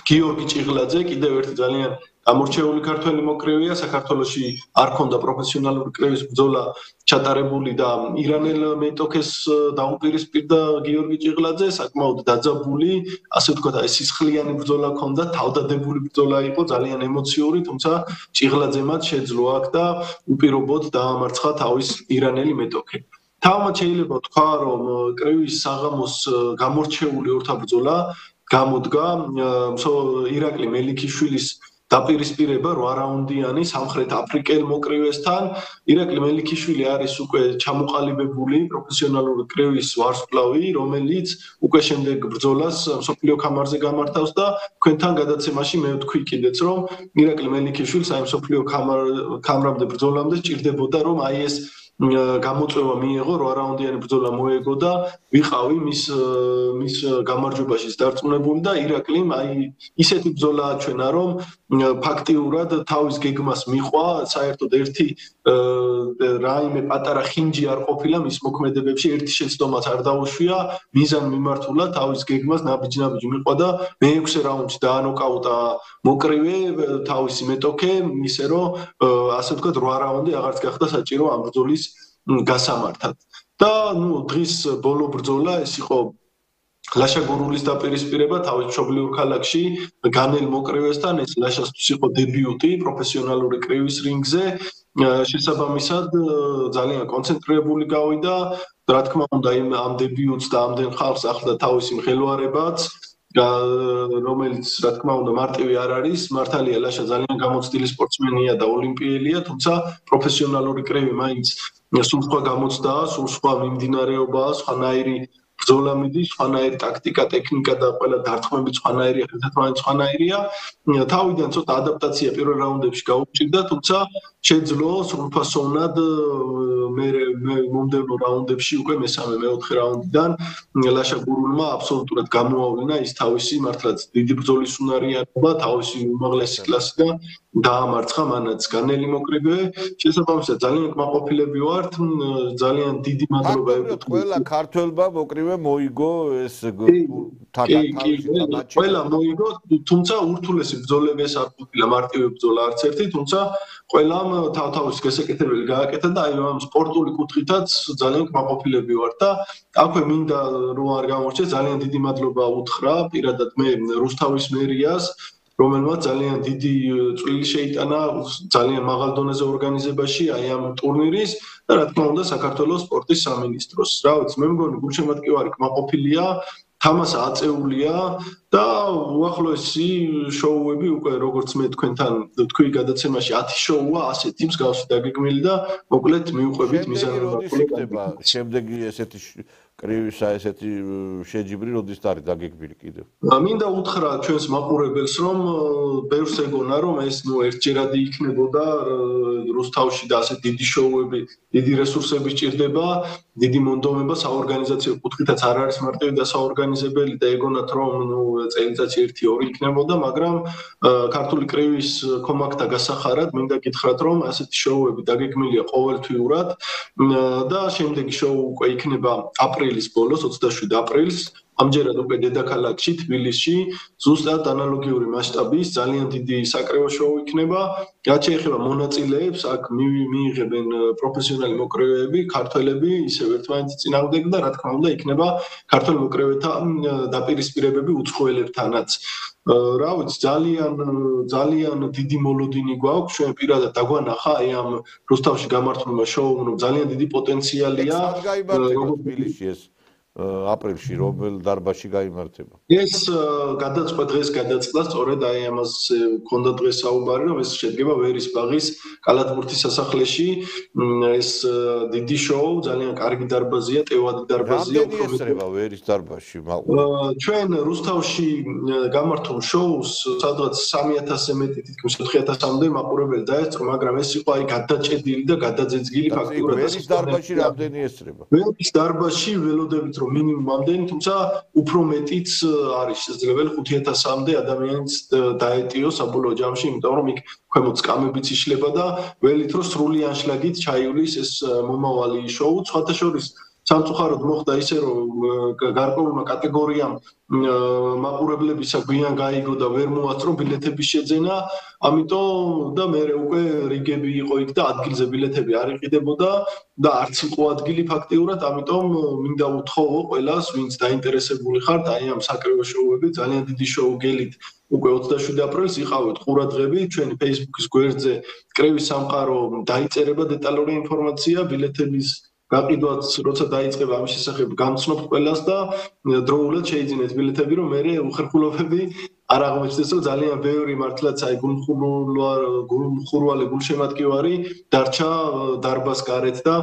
გიორგი ჭიღლაძე, კიდევ ერთი ძალიან გამორჩეული ქართველი მოკრივეა, საქართველოში არ ქონდა პროფესიონალური კრივის ბრძოლა ჩატარებული და ირანელ მეტოქეს დაუპირისპირდა გიორგი ჭიღლაძე, საკმაოდ დაძაბული, ასე ვთქვათ, აი სისხლიანი ბრძოლა ქონდა, თავდადებული ბრძოლა იყო, ძალიან ემოციური, თუმცა ჭიღლაძემაც შეძლო აქ და უპირობოდ დაამარცხა თავის ირანელი მეტოქე. თავად შეიძლება ვთქვა, რომ კრივის საღამოს გამორჩეული ორთაბრძოლა გამოდგა ირაკლი მელიქიშვილის დაპირისპირება 8 რაუნდიანი სამხრეთ აფრიკელ მოკრივესთან. ირაკლი მელიქიშვილი არის უკვე ჩამოყალიბებული პროფესიონალური კრივის ვარსკვლავი, რომელიც უკვე შემდეგ ბრძოლას მსოფლიო ქამარზე გამართავს და თქვენთან გადაცემაში მე ვთქვი კიდეც, რომ ირაკლი მელიქიშვილს აი მსოფლიო ქამრამდე ბრძოლამდე სჭირდებოდა, რომ აი ეს გამოწვევა მიიღო 8 რაუნდიანი ბრძოლა მოეგო და ვიყავი მის გამარჯვებაში დარწმუნებული და ირაკლიმ აი ისეთი ბრძოლა აჩვენა, რომ ფაქტიურად თავის გეგმას მიყვა, საერთოდ ერთი რაიმე პატარა ხინჯი არ ყოფილა მის მოქმედებებში, ერთი შეცდომაც არ დაუშვია, მიზან მიმართულად თავის გეგმას ნაბიჯ-ნაბიჯ მიყვა და მე-6 რაუნდში დაანოკაუტა მოკრივე თავისი მეტოქე, ისე რომ ასე ვთქვათ 8 რაუნდი აღარც გახდა საჭირო ამ ბრძოლის გასამართად. და დღის ბოლო ბრძოლა ეს იყო ლაშა გურულის დაპირისპირება თავის მშობლიურ ქალაქში განელ მოკრივესთან, ეს ლაშასთვის იყო დებიუტი პროფესიონალური კრივის რინგზე. შესაბამისად ძალიან კონცენტრირებული გავიდა, რა თქმა უნდა ამ დებიუტს და ამდენ ხალხს ახლდა თავისი მღელვარებაც, რომელიც რა თქმა უნდა მარტივი არ არის. მართალია ლაშა ძალიან გამოცდილი სპორტსმენია და ოლიმპიელია, თუმცა პროფესიონალური კრივი მაინც სულ სხვა გამოცდაა, სულ სხვა მიმდინარეობაა, სხვანაირი ბრძოლა მიდის, სხვანაირი ტაქტიკა, ტექნიკა და ყველა დარტყმებით სხვანაირია, ერთმანეთს სხვანაირია. თავიდან ცოტა ადაპტაცია პირველ რაუნდებში გაუჭირდა, თუმცა შეძლო სრულფასოვნად მე მომდევნო რაუნდებში უკვე მესამე, მეოთხე რაუნდიდან ლაშა გურულმა აბსოლუტურად გამოავლინა ის თავისი მართლაც დიდი ბრძოლის უნარიანობა, თავისი უმაღლესი კლასი და დაამარცხა მანაც განელი მოკრივე. შესაბამისად ძალიან კმაყოფილები ვართ, ძალიან დიდი მადლობა ეკუთვნით ყველა ქართველმა მოკრივე მოიგო ეს ყველა მოიგო, თუმცა ურთულესი ბრძოლები ეს არ ყოფილა მარტივი ბრძოლა არც ერთი, თუმცა ყველამ თავთავის გასაკეთებელი გააკეთა და აი ამ სპორტული კუთხითაც ძალიან კმაყოფილები ვართ და აქვე მინდა რომ არ გამორჩე, ძალიან დიდი მადლობა უთხრა პირადად მე რუსთავის მერიას, რომელმაც ძალიან დიდი წვლილი შეიტანა ძალიან მაღალ დონეზე ორგანიზებაში აი ამ ტურნირის და რა თქმა უნდა საქართველოს სპორტის სამინისტროს. რა ვიცი, მე მგონი გულშემატკივარი კმაყოფილია, თამასა აწეულია და უახლოესი შოუები უკვე როგორც მე თქვენთან თქვი გადაცემაში 10 შოუა ასეთი მსგავსი დაგეგმილი და მოკლედ მიუყვებით მიზანმიმართული ხდება შემდეგი ესეთი კრივის ესეთი შეჯიბრი როდის არის დაგეგმილი კიდევ? მინდა უთხრა ჩვენს მაყურებელს, რომ ბევრს ეგონა, რომ ეს ერთჯერადი იქნებოდა რუსთავში და ასე დიდი შოუები, დიდი რესურსები სჭირდება, დიდი მონდომება საორგანიზაციო კუთხითაც არ არის მარტივი და საორგანიზებელი და ეგონათ, რომ წელიწადში 1-2 იქნებოდა, მაგრამ ქართული კრივის კომაქტა გასახარად მინდა გითხრათ, რომ ასეთი შოუები დაგეგმილია ყოველთვიურად და შემდეგი შოუ უკვე იქნება აპრილის ბოლოს 27 აპრილს ამჯერად უკვე დედაქალაქში თბილისში ზუსტად ანალოგიური მასშტაბის ძალიან დიდი საკრებო შოუ იქნება რაც შეეხება მონაწილეებს აქ მიიღებენ პროფესიონალი მოკრევეები ქართველები ისევ ერთმანეთის წინააღმდეგ და რა თქმა უნდა იქნება ქართველ მოკრევეთა დაპირისპირებები უცხოელებთანაც რა ვიცი ძალიან დიდი მოლოდინი გვაქვს ჩვენ პირადად დაგვანახა აი ამ რუსთავში გამართულმა შოუმ რომ ძალიან დიდი პოტენციალია თბილისში ეს აპრილში რომელ დარბაზში გაიმართება ეს გადაწყდა დღეს გადაწყდა სწორედ აი ამას ქონდა დღეს საუბარი რომ ეს შედგება ვერის ბაღის კალათბურთის სასახლეში ეს დიდი შოუ ძალიან კარგი დარბაზია ტევადი დარბაზია რამდენი ესწრება ვერის დარბაზში ჩვენ რუსთავში გამართულ შოუს სადღაც 3000-ზე მეტი თითქმის 4000-მდე მაყურებელი დაესწრო მაგრამ ეს იყო აი გადაჭედილი და გადაძეძგილი ფაქტურად ვერის დარბაზში რამდენი ესწრება ვერის დარბაზში ველოდებით რომ მინიმუმ ამდენი თუმცა უფრო მეტიც არის შესაძლებელი 5000-მდე ადამიანის დაეტიო საბოლოო ჯამში იმიტომ რომ იქ ქვემოთ სკამებიც იშლება და ველით რომ სრული ანშლაგით ჩაივლის ეს მომავალი შოუ სხვათა შორის სამწუხაროდ მოხდა ისე რომ გარკვეულმა კატეგორიამ მაყურებლებისა გვიან გაიგო და ვერ მოასწრო ბილეთების შეძენა ამიტომ და მე უკვე რიგები იყო იქ და ადგილზე ბილეთები არ იყიდებოდა და არც იყო ადგილი ფაქტიურად ამიტომ მინდა უთხოვო ყველას ვინც დაინტერესებული ხართ აი ამ საკრებო შოუები ძალიან დიდი შოუ გელით უკვე 27 აპრილს იყავით ყურადღები ჩვენი Facebook-ის გვერდზე კრევის სამყარო დაიწერება დეტალური ინფორმაცია ბილეთების გაყიდვაც როცა დაიწყება ამის შესახებ გამცნობთ ყველას და დროულად შეიძინეთ ბილეთები რომ მე უხერხულობები არ აღმოჩნდეს რომ ძალიან ბევრი მართლაც აი გულხურვალი გულშემატკივარი დარჩა დარბაზ გარეთ და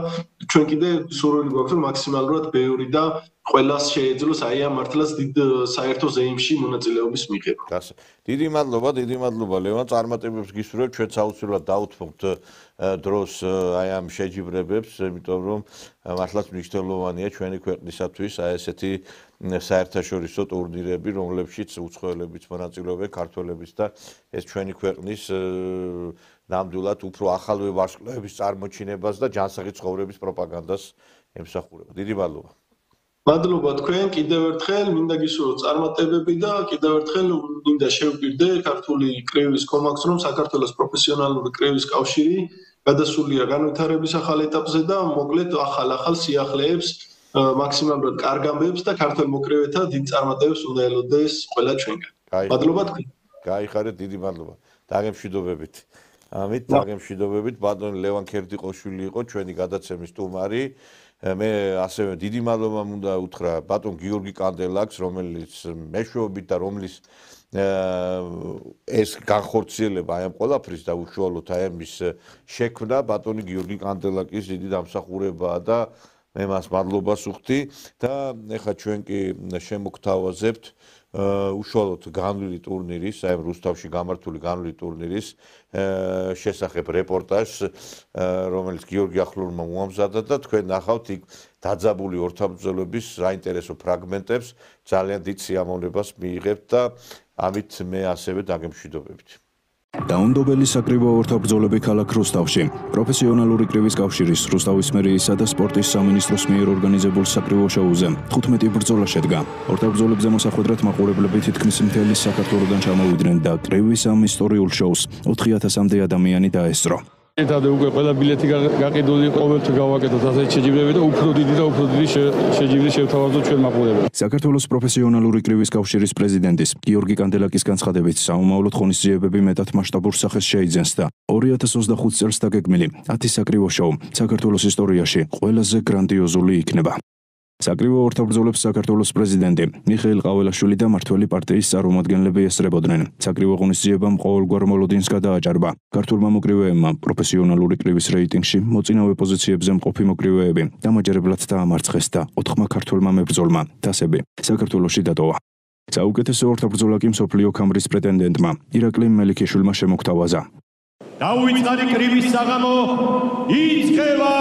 ჩვენ კიდე სურვილი გვაქვს რომ მაქსიმალურად ბევრი და ყველას შეეძლოს აი ამ მართლაც დიდ საერთო ზეიმში მონაწილეობის მიღება. დიდი მადლობა ლევან წარმატებებს გისურვებ ჩვენც აუცილებლად დაუთმობთ დროს აი ამ შეჯიბრებებს იმიტომ რომ მართლაც მნიშვნელოვანია ჩვენი ქვეყნისათვის აი ესეთი საერთაშორისო ტურნირები რომლებშიც უცხოელებიც მონაწილეობენ ქართველებიც და ეს ჩვენი ქვეყნის ნამდვილად უფრო ახალ ვარსკვლავების წარმოჩინებას და ჯანსაღი ცხოვრების პროპაგანდას ემსახურება. დიდი მადლობა. მადლობა თქვენ კიდევ ერთხელ მინდა გისურვოთ წარმატებები და კიდევ ერთხელ მინდა შევკვირდე ქართული კრევის კომაქტს რომ საქართველოს პროფესიონალური კრევის კავშირი გადასულია განვითარების ახალ ეტაპზე და მოკლედ ახალ სიახლეებს მაქსიმალურად კარგ ამბებს და ქართულ მოკრევეთა დიდ წარმატებებს უნდა ელოდეს ყველა ჩვენგან. მადლობა თქვენ. გაიხარეთ დიდი მადლობა. დაგემშვიდობებით. ამით დაგემშვიდობებით ბატონ ლევან ქერდიყოშვილი იყო ჩვენი გადაცემის სტუმარი. მე ასევე დიდი მადლობა მინდა უთხრა ბატონ გიორგი კანდელაკს რომელიც მეშვეობით და რომლის ეს განხორციელება აი ამ ყველაფრის და უშუალოდ აი ამის შექმნა ბატონი გიორგი კანდელაკის დიდი დამსახურებაა და მე მას მადლობას ვუხდი და ეხლა ჩვენ კი შემოგთავაზებთ უშუალოდ განვლილი ტურნირის, აი რუსთავში გამართული განვლილი ტურნირის შესახებ რეპორტაჟს, რომელიც გიორგი ახლურმა უამზადა და თქვენ ნახავთ იქ დაძაბული ორთაბრძოლების საინტერესო ფრაგმენტებს, ძალიან დიდ სიამოვნებას მიიღებთ და ამით მე ასევე დაგემშვიდობებით. დაუნდობელი საკრებო ორთაბრძოლები ქალაქ რუსთავში. პროფესიონალური კრევის კავშირის რუსთავის მერიისა და სპორტის სამინისტროს მიერ ორგანიზებულ საკრებო შოუზე 15 ბრძოლა შედგა. ორთაბრძოლებზე მოსახვედრად მაყურებლები თითქმის მთელი საქართველოდან ჩამოვიდნენ და კრევის ამ ისტორიულ შოუს 4000-მდე ადამიანი დაესწრო. ერთად უკვე ყველა ბილეთი გაყიდული ყოველთვის გავაკეთოთ ასეთი შეჯიბრები და უფრო დიდი შეჯიბრი შევთავაზოთ ჩვენ მაყურებელს. საქართველოს პროფესიონალური კრევის კავშირის პრეზიდენტის გიორგი კანდელაკის განცხადებით საომავლოდ ღონისძიებები მეტად მასშტაბურ სახეს შეიძენს და 2025 წელს დაგეგმილი 10 საკრებო შოუ საქართველოს ისტორიაში ყველაზე გრანდიოზული იქნება. საკრივო ორთაბრძოლებს საქართველოს პრეზიდენტი მიხეილ ყაველაშვილი და მართველი პარტიის წარმომადგენლები ესწრებოდნენ. საკრივო ღონისძიებამ ყოველგვარ მოლოდინს გადააჭარბა. ქართულმა მოკრივეებმა პროფესიონალური კრივის რეიტინგში მოწინავე პოზიციებზე მყოფი მოკრივეები დამაჯერებლად დაამარცხეს და 4 ქართულმა მებრძოლმა თასები საქართველოში დატოვა. საუკეთესო ორთაბრძოლა კი მსოფლიო ქამრის პრეტენდენტმა ირაკლი მელიქიშვილმა შემოგთავაზა. დაუვიწყარი კრივის საღამო იწყება!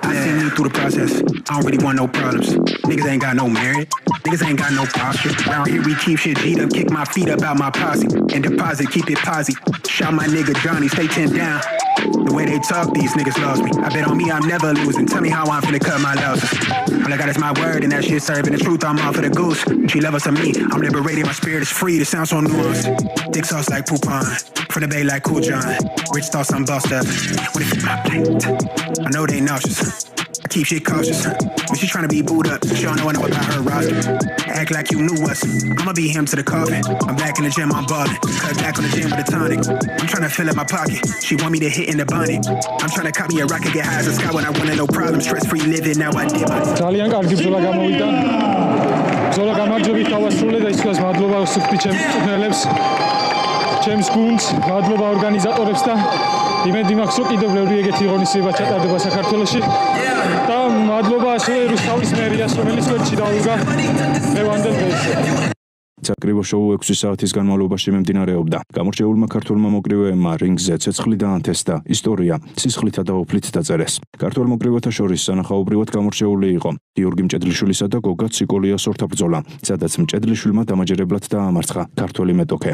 I seen you through the process. I don't really want no problems. Niggas ain't got no merit. Niggas ain't got no posture. Around here we keep shit G'd up, kick my feet up out my posse. And deposit, keep it posy. Shout my nigga Johnny, stay 10 down. The way they talk, these niggas lost me. I bet on me, I'm never losing. Tell me how I'm finna cut my losses. All I got is my word, and that shit serving the truth. I'm off of the goose. She love us on me. I'm liberated, my spirit is free. This sounds so nuanced. Dick sauce like Poupon. From the bay like Cool John. Rich thoughts, I'm bossed up. What if my plate? I know they nauseous. I keep shit cautious. When she tryna be booed up, she don't know about her roster. Act like you knew us. I'ma be him to the coffin. I'm back in the gym, I'm ballin'. Cut back on the gym with a tonic. I'm tryna fill up my pocket. She want me to hit in the bonnet. I'm tryna copy a rocket, get high as a sky when I wanna no problem. Stress-free living, now I did my ძალიან კარგი ბრძოლა გამოვიდა. ბრძოლა გამარჯვებით დავასრულე და ისევ მადლობა ვსუხდი ჩემს მწვრთნელებს, ჩემს გუნდს, მადლობა ორგანიზატორებს და იმედი მაქვს, რომ კიდევ ბევრი ეგეთი ღონისძიება ჩატარდება საქართველოში. და მადლობა ასევე რუსთავის მერიას, რომელიც გვერდში დაუდგა დღევანდელ დღეს. საკრივო შოუ 6 საათის განმავლობაში მიმდინარეობდა. გამორჩეულმა ქართულმა მოკრივეებმა რინგზე ცეცხლი დაანთეს და ისტორია სისხლითა და ოფლით დაწერეს. ქართულ მოკრივეთა შორის სანახაობრივად გამორჩეული იყო გიორგი მჭედლიშვილისა და გოგა ციკოლიას ორთაბრძოლა, სადაც მჭედლიშვილმა დამაჯერებლად დაამარცხა ქართველი მეტოქე.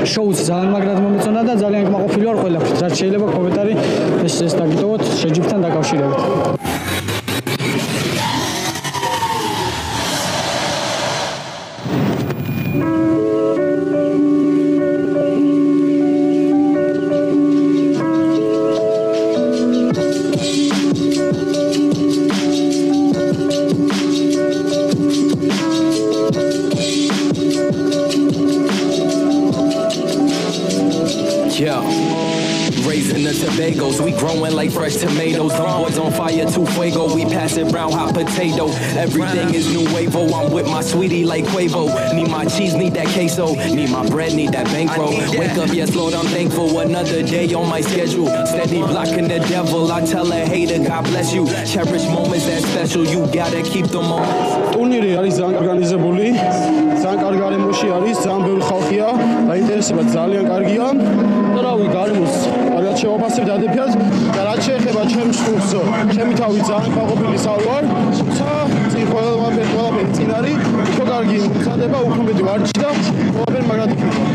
შოუს ძალიან მაგრად მომეწონა და ძალიან კმაყოფილი ვარ ყველაფრით, რაც შეიძლება კომენტარი ეს დაგიტოვოთ შეჯიბრთან დაკავშირებით. Legos. We growing like fresh tomatoes. Them boys on fire, too fuego. We pass it round, hot potato. Everything is new wavo. I'm with my sweetie like Quavo. Need my cheese, need that queso. Need my bread, need that bankroll. Wake up, yes, Lord, I'm thankful. Another day on my schedule. Steady blocking the devil. I tell a hater, God bless you. Cherish moments that special. You gotta keep the moments. ტურნირი არის ძალიან ორგანიზებული, ძალიან კარგი გარემოში არის, ძალიან ბევრი ხალხია, დაინტერესება ძალიან კარგია. რავი, გარემოს კარგად შევაფასებ დადებიათ და რაც შეეხება ჩემს სტუმრს, ჩემი თავი ძალიან გაყოფილი სავარ, თუმცა წინ ყველაფერი წინ არის, უფრო კარგი მცადება, უფრო მეტი ვარჯი და ყველაფერი მაგრად იქნება.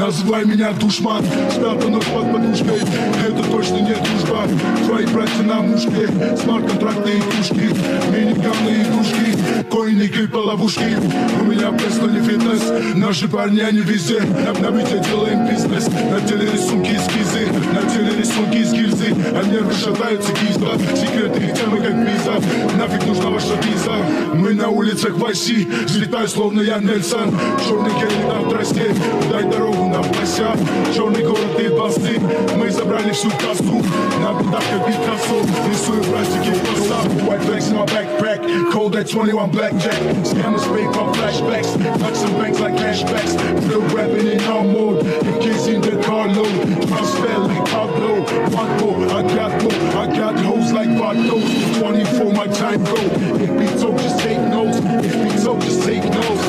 Называй меня душман, спрятанный под подушкой. Это точно не дружба. Твои братья на мушке, смарт-контракты и пушки, миниганы и игрушки, койники по ловушке. У меня пресс-не фитнес, наши парни они везде. На бите делаем бизнес, на теле рисунки эскизы, на теле рисунки из гильзы. А нервы шатаются кисло, секреты и темы как виза. Нафиг нужна ваша виза? Мы на улицах Васи, взлетаю словно я Нельсон. Черный гель на трассе, дай дорогу на плаща, черный город и басты. Мы забрали всю кассу, на бедах как Пикассо. Рисую практики в глаза, white bags in my backpack, cold at 21 blackjack. Scammers fake on flashbacks, knock some banks like cashbacks. Still rapping in our mode, in case in the car load. Transfer like Pablo, one more, I got hoes like Vatos. 24 my time go, if beats up just take notes, if beats up just take notes.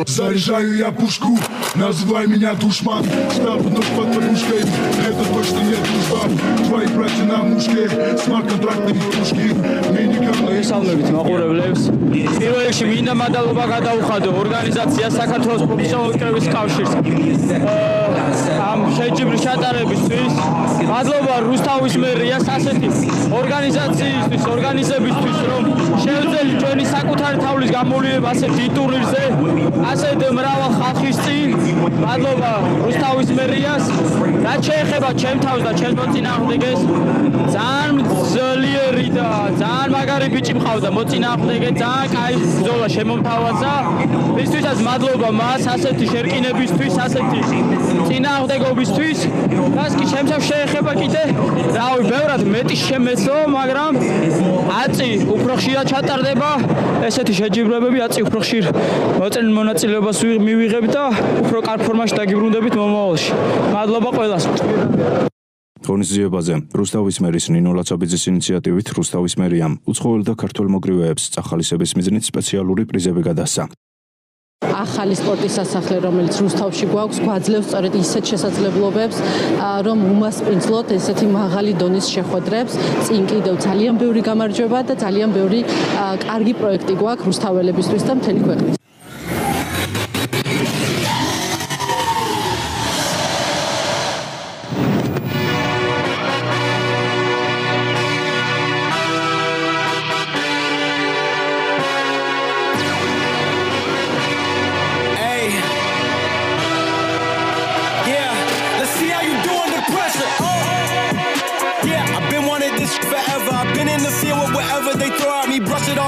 Заряжаю я пушку, называй меня душман, спрятанный под подушкой. Это точно не дружба. Твои братья на мушке, смарт-контракты и пушки, миниганы. მოგესალმებით მაყურებლებს. პირველ რიგში მინდა მადლობა გადაუხადო ორგანიზაცია საქართველოს პროფესიონალური კრების კავშირს. ამ შეჯიბრის ჩატარებისთვის მადლობა რუსთავის მერიას ასეთი ორგანიზაციისთვის, ორგანიზებისთვის, რომ შეუძლია ჩვენი საკუთარი თავლის გამოვლენა ასეთ ტურნირზე, ასეთ მრავალ ხალხის წინ. მადლობა რუსთავის მერიას. რაც შეეხება ჩემ თავს და ჩემს მოწინააღმდეგეს, ძალიან ძლიერი და ძალიან მაგარი ბიჭი მყავდა მოწინააღმდეგე, ძალიან კაი ბრძოლა შემომთავაზა. მისთვისაც მადლობა მას ასეთი შერკინებისთვის, ასეთი წინააღმდეგობისთვის. რაც კი ჩემს შეეხება კიდე, რავი, ბევრად მეტი შემეცო, მაგრამ აწი უფრო ხშირად ჩატარდება ესეთი შეჯიბრებები, აწი უფრო ხშირ მონაწილეობას მივიღებ და უფრო კარგ ფორმაში დაგიბრუნდებით მომავალში. მადლობა ყველას. ღონისძიებაზე რუსთავის მერის ნინო ლაცაბიძის ინიციატივით რუსთავის მერიამ უცხოელ და ქართველ მოგროვეებს წახალისების მიზნით სპეციალური პრიზები გადასცა. ახალი სპორტის სასახლე, რომელიც რუსთავში გვაქვს, გვაძლევს სწორედ ისეთ შესაძლებლობებს, რომ უმასპინძლოთ ესეთი მაღალი დონის შეხვედრებს. წინ კიდევ ძალიან ბევრი გამარჯვება და ძალიან ბევრი კარგი პროექტი გვაქვს რუსთაველებისთვის და მთელი ქვეყნის.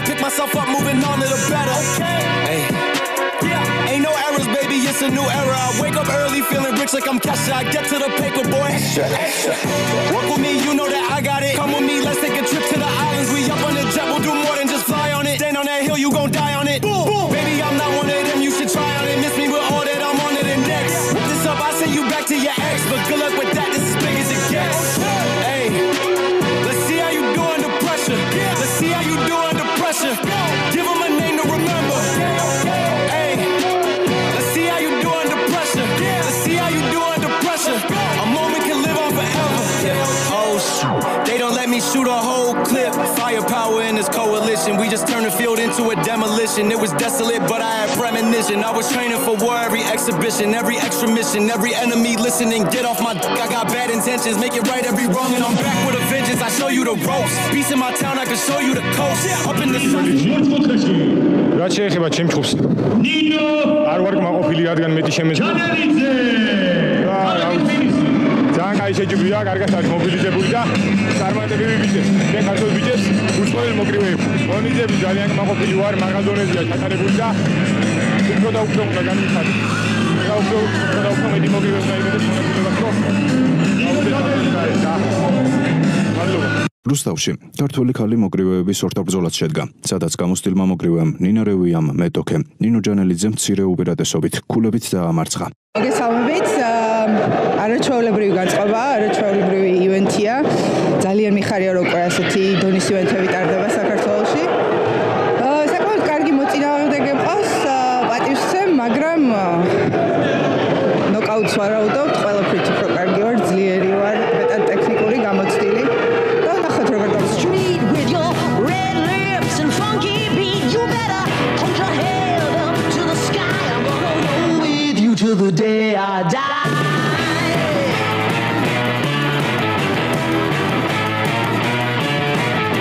Pick myself up, moving on to the better. Hey. Yeah. Ain't no errors, baby, it's a new era. I wake up early, feeling rich like I'm Kesha. I get to the paper, boy. Extra, extra. Work with me, you know that I got it. Come with me, let's take a trip to the islands. We up on the jet, we'll do more than just fly on it. Stand on that hill, you gon' die on it. Boom, boom. Baby, I'm not one of them, you should try on it. Miss me with all that, I'm on to the next. Whip this up, I send you back to your ex. But good luck with that, this is big as it gets. Hey, let's see how you do under pressure. Let's see how you do under pressure. Give them a name to remember. Hey, let's see how you do under pressure. Let's see how you do under pressure. A moment can live on forever. Oh, they don't let me shoot a whole clip. Firepower in this coalition. We just turned the field into a demolition. It was desolate, but I had premonition. I was training for war, every exhibition, every extra mission, every enemy listening. Get off my dick, I got bad intentions. Make it right every wrong, and I'm back with a vengeance. I show you the ropes. Peace in my town, I can show you the coast. Up in the sun. რაც შეეხება ჩემ ჯგუფს. ნინო! არ ვარ კმაყოფილი, რადგან მეტი შემეძლო. ჯანელიძე! აი შეჯიბრია, კარგად არის მობილიზებული და წარმატებები ბიჭებს. მე ქართულ ბიჭებს უშუალოდ მოკრივეებ. მონიძები ძალიან მაყოფილი ვარ, მაღალ დონეზეა ჩატარებული და უფრო და უფრო უნდა განვიხადოთ. და უფრო მეტი მოკრივეებს დაიმედებს მონაწილეობას რო. რუსთავში ქართველი ხალი მოკრივეების ორთაბრძოლად შედგა, სადაც გამოსtildeმა მოკრივეამ ნინა რევიამ მეტოქე ნინო ჯანელიძე მცირე უპირატესობით ქულებით დაამარცხა. მოგესალმებით, არაჩვეულებრივი განწყობა, არაჩვეულებრივი ივენთია. ძალიან მიხარია რომ უკვე ასეთი დონის ივენთები ტარდება საქართველოში. საკმაოდ კარგი მოწინააღმდეგე მყავს, პატივსცემ, მაგრამ ნოკაუტს ვარაუდობთ, ყველაფრით უფრო კარგი ვარ, ძლიერი ვარ, მეტად ტექნიკური, გამოცდილი. Till the day I die.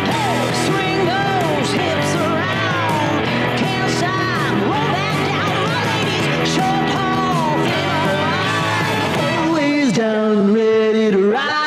Hey, swing those hips around. Can't stop, roll that down. My ladies, short, tall, thin or wide, always down and ready to ride.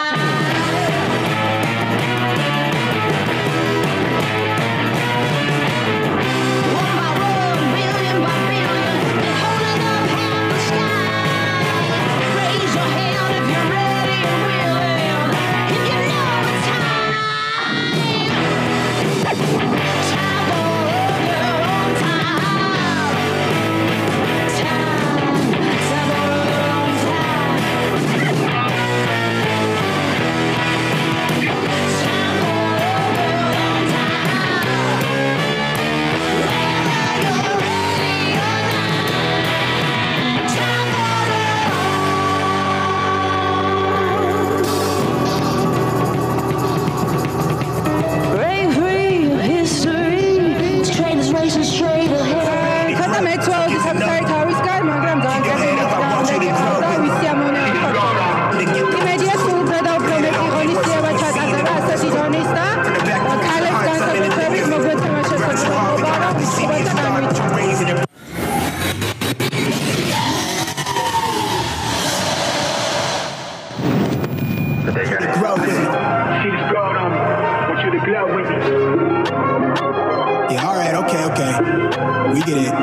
We get it.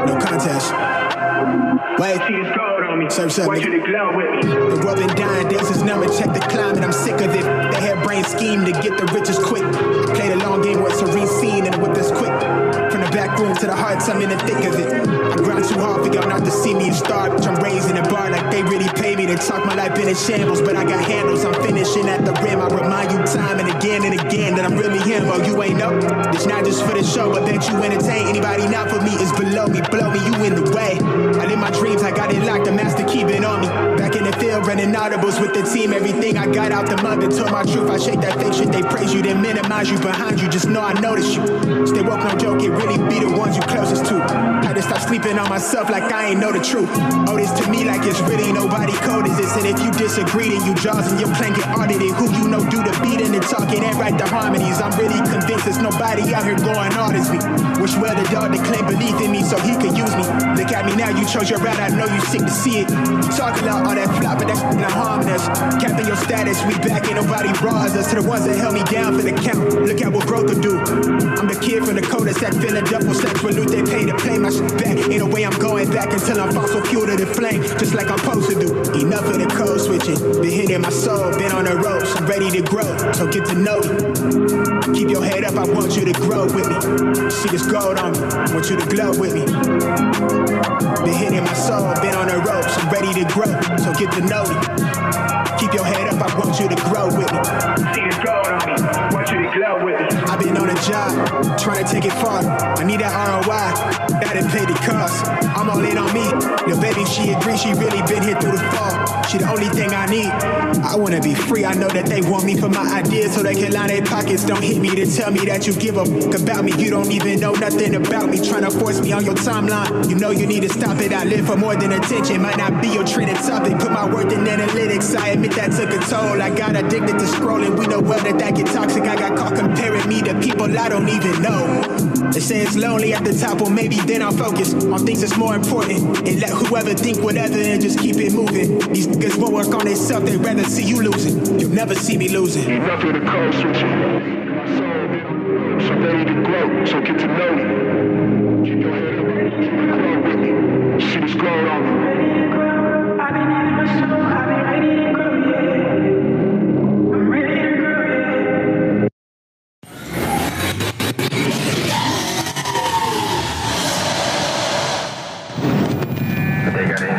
No contest. Wait. Surf's up, nigga. The world been dying, days is number. Check the climate, I'm sick of it. They have brain scheme to get the riches quick. Play the long game with serene scene and with this quick. From the back room to the hearts, I'm in the thick of it. I grind too hard for y'all not to see me start. I'm raising the bar like they really pay me to talk. My life been in shambles, but I got handles. I'm finishing at the rim. I remind you time and again that I'm really him. Oh, you ain't know. It's not just for the show, but that you entertain. Anybody not for me is below me. Blow me, you in the way. I live my dreams, I got it locked. The master keep it on me. Back in the field, running audibles with the team. Everything I got out the mother. Told my truth, I shake that fake shit. They praise you, they minimize you behind you. Just know I notice you. Stay woke, no joke. It really be the ones you closest to. Had to stop sleeping on myself like I ain't know the truth. Oh, this to me like it's really nobody code is this. And if you disagree, then you jaws and your plan get audited. Who you know do the beating and talking and write the harmonies. I'm really convinced there's nobody out here going hard as me. Wish well the dog that claim belief in me so he could use me. Look at me now, you chose your route, I know you sick to see it. Talk about all that flop, but that's not harming us. Capping your status, we back, ain't nobody bras us. To the ones that held me down for the count. Look at what growth will do. I'm the kid from the cul-de-sac, feeling double stacks. Salute, they pay to play my shit back. Ain't no way I'm going back until I'm fossil fuel to the flame. Just like I'm supposed to do. Enough of the code switching. Been hitting my soul, been on the ropes. I'm ready to grow, so get to know me. Keep your head up, I want you to grow with me. See this gold on me, I want you to glow with me. Been hitting my soul, been on the ropes. I'm ready to grow, so get to know me. Keep your head up, I want you to grow with me. See this gold on me, I want you to glow with me. I've been on a job, trying to take it far. I need that ROI, gotta pay the cost. I'm all in on me. Your baby, she agrees, she really been here through the fall. She the only thing I need. I wanna be free, I know that they want me for my ideas so they can line their pockets. Don't hit me to tell me that you give a fuck about me. You don't even know nothing about me. Trying to force me on your timeline. You know you need to stop it. I live for more than attention. Might not be your trending topic. Put my worth in analytics. I admit that took a toll. I got addicted to scrolling. We know well that get toxic. I got caught comparing with me the people I don't even know. They say it's lonely at the top, well maybe then I'll focus on things that's more important and let whoever think whatever and just keep it moving. These niggas won't work on themselves, they'd rather see you losing. You'll never see me losing. Enough of the code switching. My soul, so ready to grow, so get to know me. Keep your head up, grow with me. Shit is growing on me. I've been in my soul, I've been ready to grow, yeah. I'm ready to grow, yeah. They got it.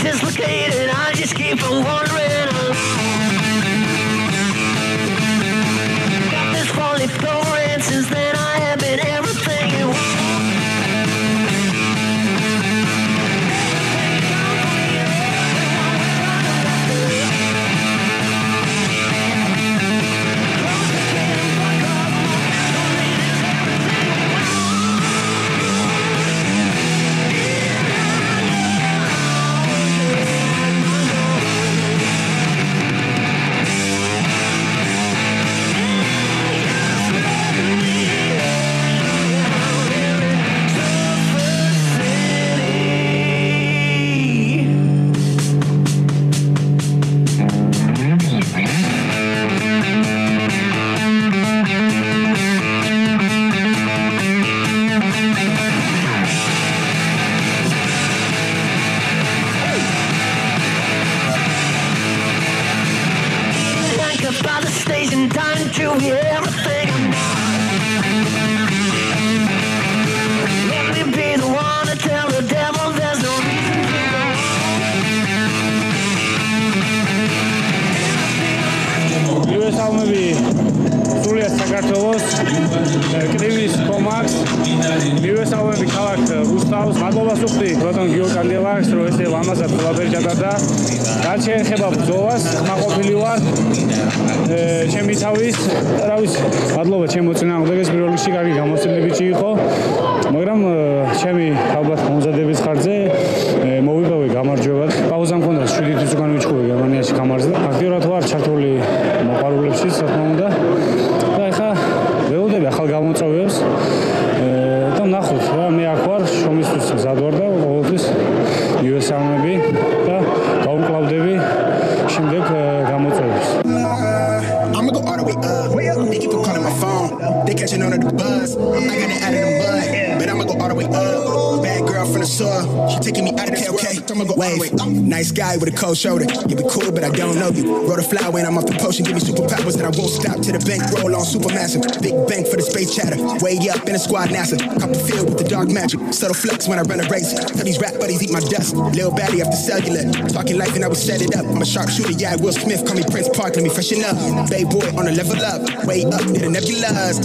Dislocated, I just keep on wondering. Got this falling floor, and since then I have been everything you want. By the station, time to be everything. Let me be the one to tell the devil there's no reason to go. Მივესალმები სულიად საქართველოს კრივის კომაქს. მივესალმები ქალაქ რუსთავს. მადლობა სუხდი ბატონ გიორგი კანდელაკს, რომ ესე ლამაზად ყველაფერი ჩატარდა. რაც შეეხება ბრძოლას, ხმაყოფილი ვარ. ჩემი თავის, რა ვიცი, მადლობა ჩემო წინააღმდეგეს პირველ რიგში კარგი გამოცდილებითი იყო, მაგრამ ჩემი ალბათ მომზადების ხარჯზე მოვიპოვე გამარჯვებად. პაუზა მქონდა 7 თვის უკან ვიჩხუბე გერმანიაში გამარჯვდა. აქტიურად ვარ ჩართული მოყვარულებში, თქმა უნდა. და ეხლა ველოდები ახალ გამოწვევებს. და ნახოთ რა, მე აქ ვარ, შრომისთვის მზად ვარ და ყოველთვის მივესალმები და გავუმკლავდები შემდეგ გამოწვევებს. I'ma go all the way up. They keep on calling my phone. They catching on to the buzz. I got it out of the mud, but I'ma go all the way up. Bad girl from the soil. She taking me out of the okay. I'ma go all the way up. Nice guy with a cold shoulder. You be cool, but I don't know you. Roll the flower when I'm off the potion. Give me superpowers that I won't stop to the bank. Roll on supermassive. Big bank for the space chatter. Way up in the squad NASA. Cop the field with the dark magic. Subtle flex when I run a race. Tell these rap buddies eat my dust. Lil baddie after cellular. Talking life and I would set it up. I'm a sharpshooter. Yeah, Will Smith. Call me Prince Park. Let me freshen up. Bay boy on a level up. Way up in the nebulas.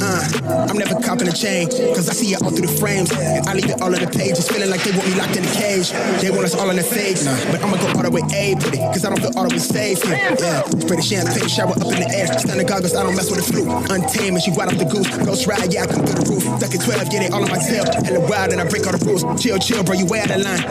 I'm never copping a chain. Cause I see it all through the frames. And I leave it all on the pages. Feeling like they want me locked in the cage. They want us all in the face. But I'ma go all the way A with it. Cause I don't feel all the way safe. Yeah. Spray the champagne, shower up in the air. Stand the goggles, I don't mess with the flu. Untamed and she wild off the goose. Ghost ride, yeah, I come through the roof. Duck at 12, get it all on my tail. Hella wild and I break all the rules. Chill, bro, you way out of line.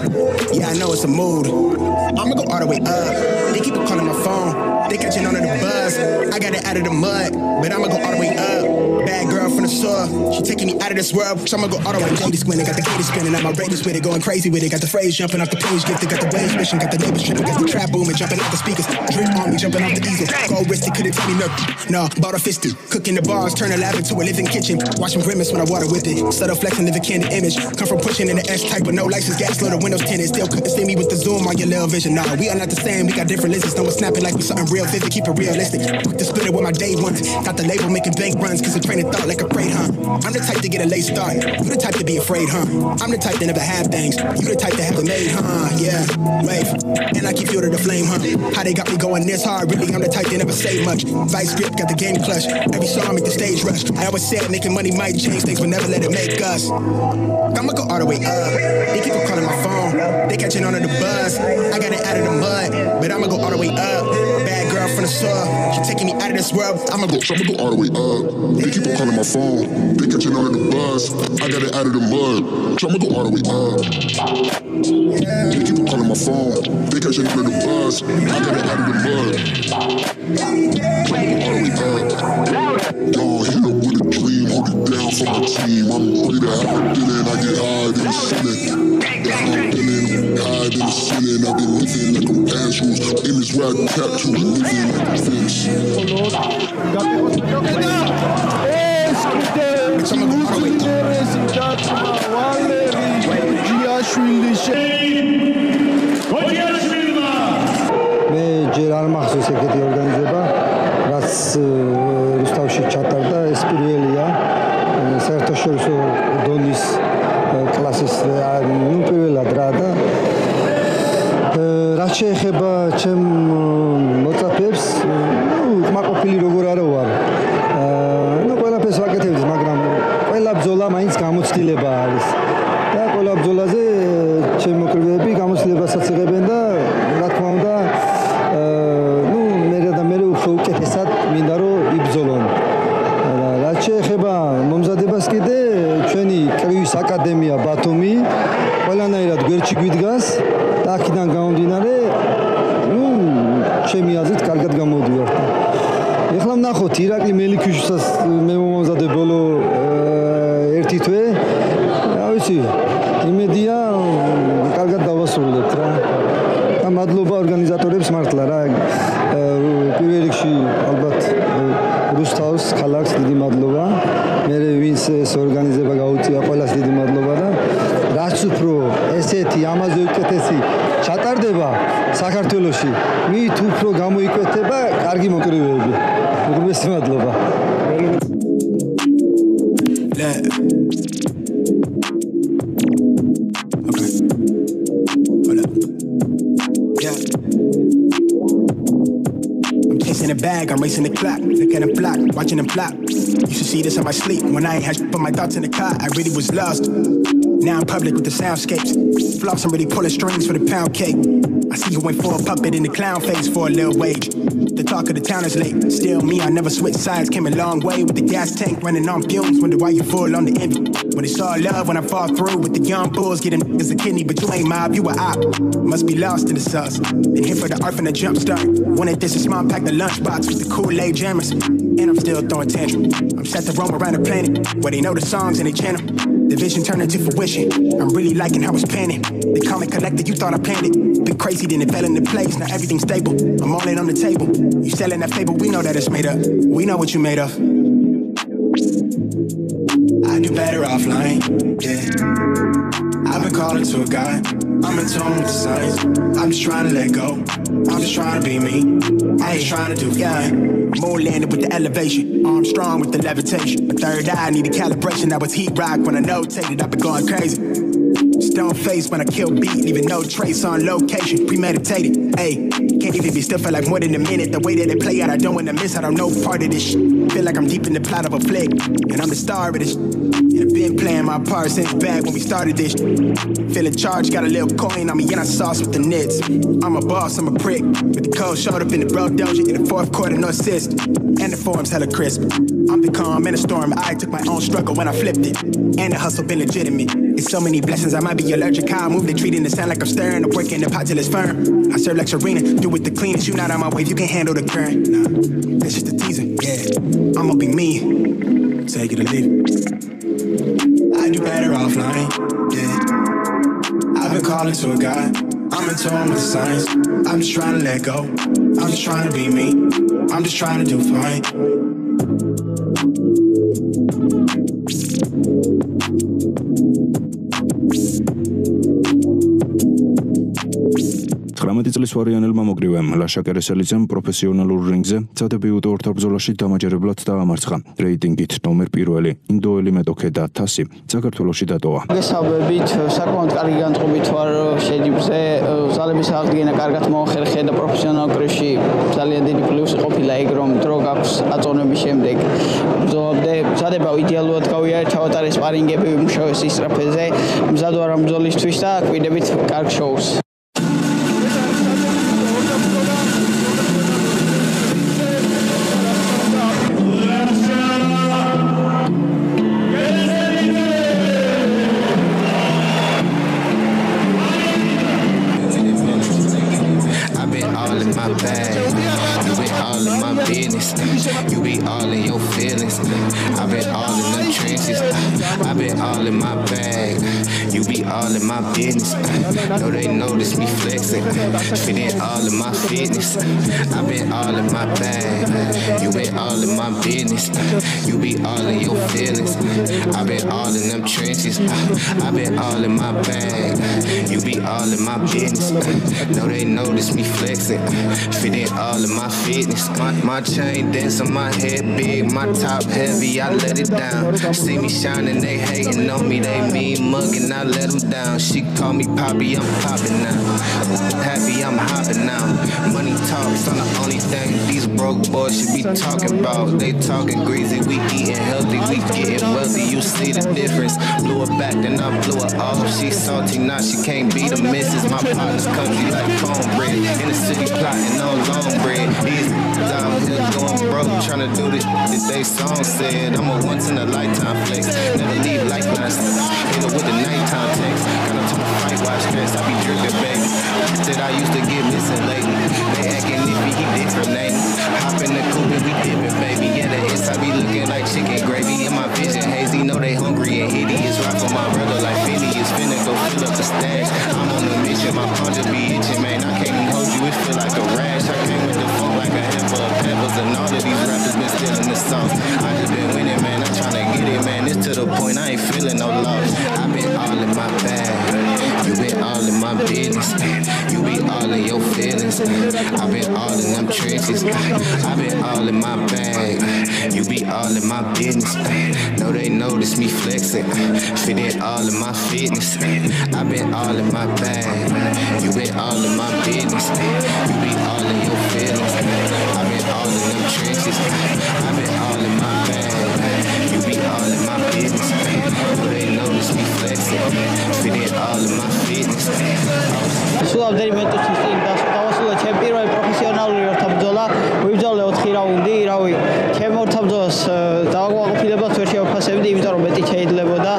Yeah, I know it's a mood. I'ma go all the way up. They keep on calling my phone. They catching on to the buzz. I got it out of the mud, but I'ma go all the way up. Bad girl from the soil. She taking me out of this world. So I'ma go all the way. Ladies squinting, got the gators spinning. I'm outrageous with it, going crazy with it. Got the phrase jumping off the page, gifted, got the waves mission, got the neighbors tripping, got the trap booming, jumping off the speakers. Drip on me, jumping off the easel. Gold wristed, couldn't tell me nothing. No, bought a fisted. Cooking the bars, turn a lab into a living kitchen. Watching grimace when I water with it. Subtle flexing, live a candid image. Come from pushing in the S type with no license, gas, load the windows tinted. Still couldn't see me with the zoom on your little vision. Nah, we are not the same, we got different lenses. No one's snapping like we something real vivid, keep it realistic. Book the splitter with my day ones. Got the label making bank runs, cause the train of thought like a freight, huh? I'm the type to get a late start. You the type to be afraid, huh? I'm the type to never have things. You the type to have them made, huh? Yeah, wave. And I keep fuel to the flame, huh? How they got me going this hard, really, I'm the type to never say much. Vice grip, got the game clutch. Every song make the stage rush. I always said making money might change things, but never let it make us. I'ma go all the way up. They keep on calling my phone. They catching on to the buzz. I got it out of the mud, but I'ma go all the way up. Bad girl from the soil. She taking me out of this world. I'ma go all the way up. They keep on calling my phone. They catching on the bus. I got it out of the mud. I'ma go all the way up. They keep on calling my phone. They catching on the bus. I got it out of the mud. All the way up. Y'all hit up with a dream. Hold it down for my team. I'm ready to have a feeling. I get high than the ceiling. High than the ceiling. I've been living like I'm assholes. In this rap tattoo, living like a fish. მე ჯერ არ მახსოვს ეგეთი ორგანიზება, რაც რუსთავში ჩატარდა, ეს პირველია საერთაშორისო დონის კლასის პირველად რა და რაც შეეხება ჩემ მოწაფეებს, კმაყოფილი როგორ არა ვარ. ყველაფერს ვაკეთებდი, მაგრამ ყველა ბრძოლა მაინც გამოცდილება არის. და ყველა ბრძოლაზე ჩემი მოკრიბეები გამოცდილებასაც იღებენ და რა თქმა უნდა, მე უფრო უკეთესად მინდა რომ იბრძოლონ. რაც შეეხება მომზადებას კიდე, ჩვენი კრივის აკადემია ბათუმი ყველანაირად გვერდში გვიდგას და აქედან გამომდინარე, ჩემი აზრით კარგად გამოვდივართ. ეხლა ვნახოთ ირაკლი მელიქიშვილსაც მე მომზადე ბოლო ერთი თვე. რა ვიცი, იმედია კარგად დავასრულებთ რა. და მადლობა ორგანიზატორებს მართლა რა. პირველ რიგში ალბათ რუსთავის ქალაქს დიდი მადლობა. მე ვინც ეს ორგანიზება გაუწია, ყველას დიდი მადლობა და რაც უფრო ესეთი ამაზე უკეთესი ჩატარდება საქართველოში, მით უფრო გამოიკვეთება კარგი მოკრიბეები. უღრმესი მადლობა. In the bag, I'm racing the clock, look at them flock, watching them flop. You should see this in my sleep when I ain't had put my thoughts in the car. I really was lost. Now I'm public with the soundscapes. Flops, I'm really pulling strings for the pound cake. I see you went for a puppet in the clown face for a little wage. The talk of the town is late. Still me, I never switched sides. Came a long way with the gas tank running on fumes. Wonder why you full on the envy. When it's all love, when I fall through with the young bulls, getting niggas a kidney, but you ain't mob, you a op. Must be lost in the sauce. Been here for the art from the jump start. Wanted this a small pack the lunchbox with the Kool-Aid jammers. And I'm still throwing tantrum. I'm set to roam around the planet where they know the songs and they channel. The vision turned into fruition. I'm really liking how it's panning. They call me collector, you thought I planned it. Been crazy, then it fell into place. Now everything's stable. I'm all in on the table. You selling that fable, we know that it's made up. We know what you made of. I do better offline, yeah. I've been calling to a guy. I'm in tune with the signs. I'm just trying to let go. I'm just trying to be me. I ain't trying to do, yeah. More landed with the elevation. Arm strong with the levitation. My third eye needed calibration. That was heat rock when I notated. I've been going crazy. Stone face when I kill beat, leaving no trace on location. Premeditated, ayy. Can't even be still, feel like more than a minute. The way that they play out, I don't wanna miss. I don't know part of this shit. Feel like I'm deep in the plot of a flick, and I'm the star of this. And I've been playing my part since back when we started this. Feeling charged, got a little coin on me, and I sauce with the nits. I'm a boss, I'm a prick. With the cold showed up in the bro doja in the fourth quarter, no assist. And the form's hella crisp. I'm the calm in a storm. I took my own struggle when I flipped it. And the hustle been legitimate. It's so many blessings, I might be allergic. How I move, they treating the sound like I'm stirring. I'm working the pot till it's firm. I serve like Serena, do it the cleanest. You not on my wave, you can handle the current. Nah, that's just a teaser, yeah. I'ma be me, take it or leave it. I do better offline, yeah. I've been calling to a guy. I'm in tune with the signs. I'm just trying to let go. I'm just trying to be me. I'm just trying to do fine. 19 წლის ვარიანელმა მოგრივემ ლაშა კერესელიძემ პროფესიონალურ რინგზე სადებიუტო ორთაბრძოლაში დამაჯერებლად დაამარცხა. რეიტინგით ნომერ 1 ინდოელი მეტოქე და თასი საქართველოში დატოვა. მოგესალმებით, საკმაოდ კარგი განწყობით ვარ შეჯიბრზე. ზალების აღდგენა კარგად მოახერხე და პროფესიონალ კრივში ძალიან დიდი პლუსი ყოფილა ეგ რომ დრო გაქვს აწონების შემდეგ. ბრძოლამდე მზადება იდეალურად გავიარე, ჩავატარე სპარინგები, ვიმუშავე სისწრაფეზე. მზად ვარ ამ ბრძოლისთვის და გვიდებით კარგ შოუს. You be all in your feelings. I've been all in them trenches. I've been all in my bag. You be all in my business. Know they notice me flexing. Fitting all in my fitness. I've been all in my bag. You been all in my business. You be all in your feelings. I've been all in them trenches. I've been all in my bag. You be all in my business. Know they notice me flexing. Fitting all in my fitness. My chain dance on my head big. My top heavy, I let it down. See me shining, they hating on me. They mean mugging, I let them down. She call me Poppy, I'm popping now. Happy, I'm hopping now. Money talks on the only thing these broke boys should be talking about. They talking greasy, we eating healthy, we getting wealthy. You see the difference. Blew her back, then I blew her off. She salty now, she can't be the missus. My partner's country like cornbread. In the city plotting on long bread. These down here going broke, trying to do this that they song said. I'm a once in a lifetime flex. Never leave lifelines. Hit her with the nighttime text. Got her to the fight, watch stress. I be dripping, baby. Said I used to get missing lately. They acting iffy, he different name. Hop in the coupe and we dipping, baby. Yeah, the inside be looking like chicken gravy. In my vision hazy, know they hungry and hideous. Rock for my brother like Phineas. Finna go fill up the stash. I'm on a mission, my punch be itching, man. I can't even hold you, it feel like a rash. I came with the phone like a handful of peppers. And all of these rappers been stealing the songs. I just been winning, man. I'm tryna get it, man. It's to the point I ain't feeling no loss. I've been all in my bag. You been all in my business. You be all in your feelings. I've been all in them trenches. I've been all in my bag. You be all in my business. Know they notice me flexing. Fitting all in my fitness. I've been all in my bag. You been all in my business. You be all in your feelings. I've been all in them trenches. I've been all in my bag. You be all in my business. Know they notice me flexing. Fitting all in my fitness. სულავდერი მეტუსის წინ დავასრულე ჩემი პირველი პროფესიონალური ორთაბრძოლა. ვიბრძოლე 4 რაუნდი, რავი, ჩემ ორთაბრძოლას დავაყოფილებას ვერ შევაფასებდი, იმიტომ რომ მეტი შეიძლებოდა.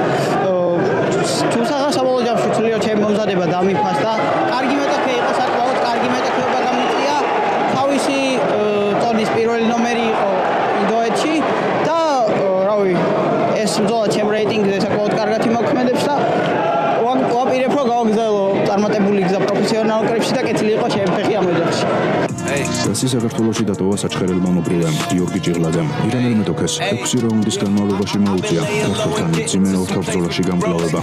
თუმცა საბოლოო ჯამში თuliო ჩემი მომზადება დამიფასდა. კარგი მეტოქე იყო, საკმაოდ კარგი მეტოქეობა გამიწია. თავისი ტონის პირველი ნომერი იყო ინდოეთში და რავი, ეს ბრძოლა ჩემ რეიტინგზე საკმაოდ კარგად იმოქმედებს და ვაპირებ რომ გავაგზავნო წარმატებული გზა პროფესიონალურ კრებში და კეთილი იყო ჩემი ფეხი ამ ოჯახში. წესი საქართველოში დატოვა საჩხერელმა მოგრილემ გიორგი ჭიღლაძემ. ირანელ მეტოქეს 6 რაუნდის განმავლობაში მოუწია ქართველთან მძიმე ორთაბრძოლაში გამკლავება.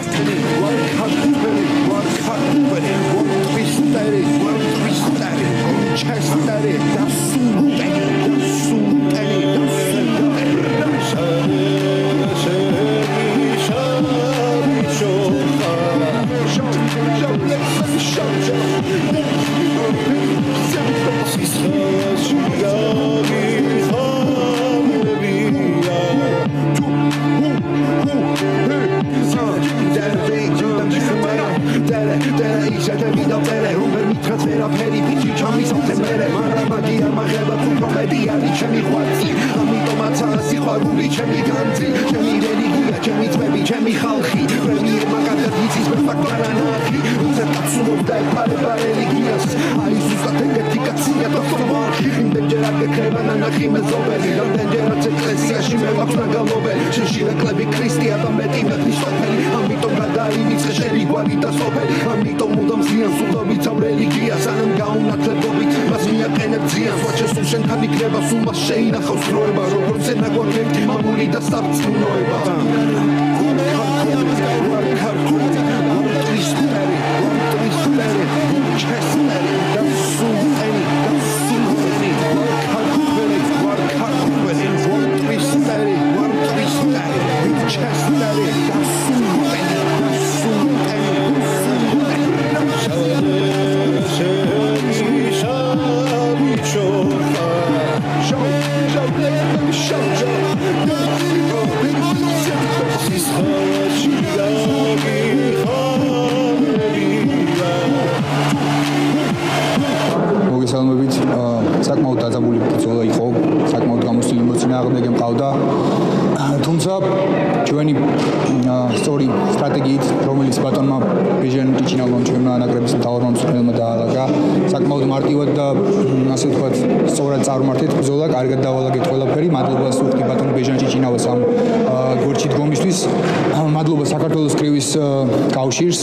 საკმაოდ დაძაბული ბრძოლა იყო, საკმაოდ გამოსილი ემოციები წინააღმდეგე მყავდა. თუმცა ჩვენი სწორი სტრატეგიით, რომელიც ბატონმა ბეჟან ჭიჭინალოვმა ჩვენმა ნაკრების მთავარმა მწვრთნელმა დაალაგა, საკმაოდ მარტივად და ასე ვთქვათ, სწორად წარმართეთ ბრძოლა, კარგად დავალაგეთ ყველაფერი. მადლობა სულთქი ბატონ ბეჟან ჭიჭინალოს ამ გვერდში დგომისთვის. მადლობა საქართველოს კრივის კავშირს,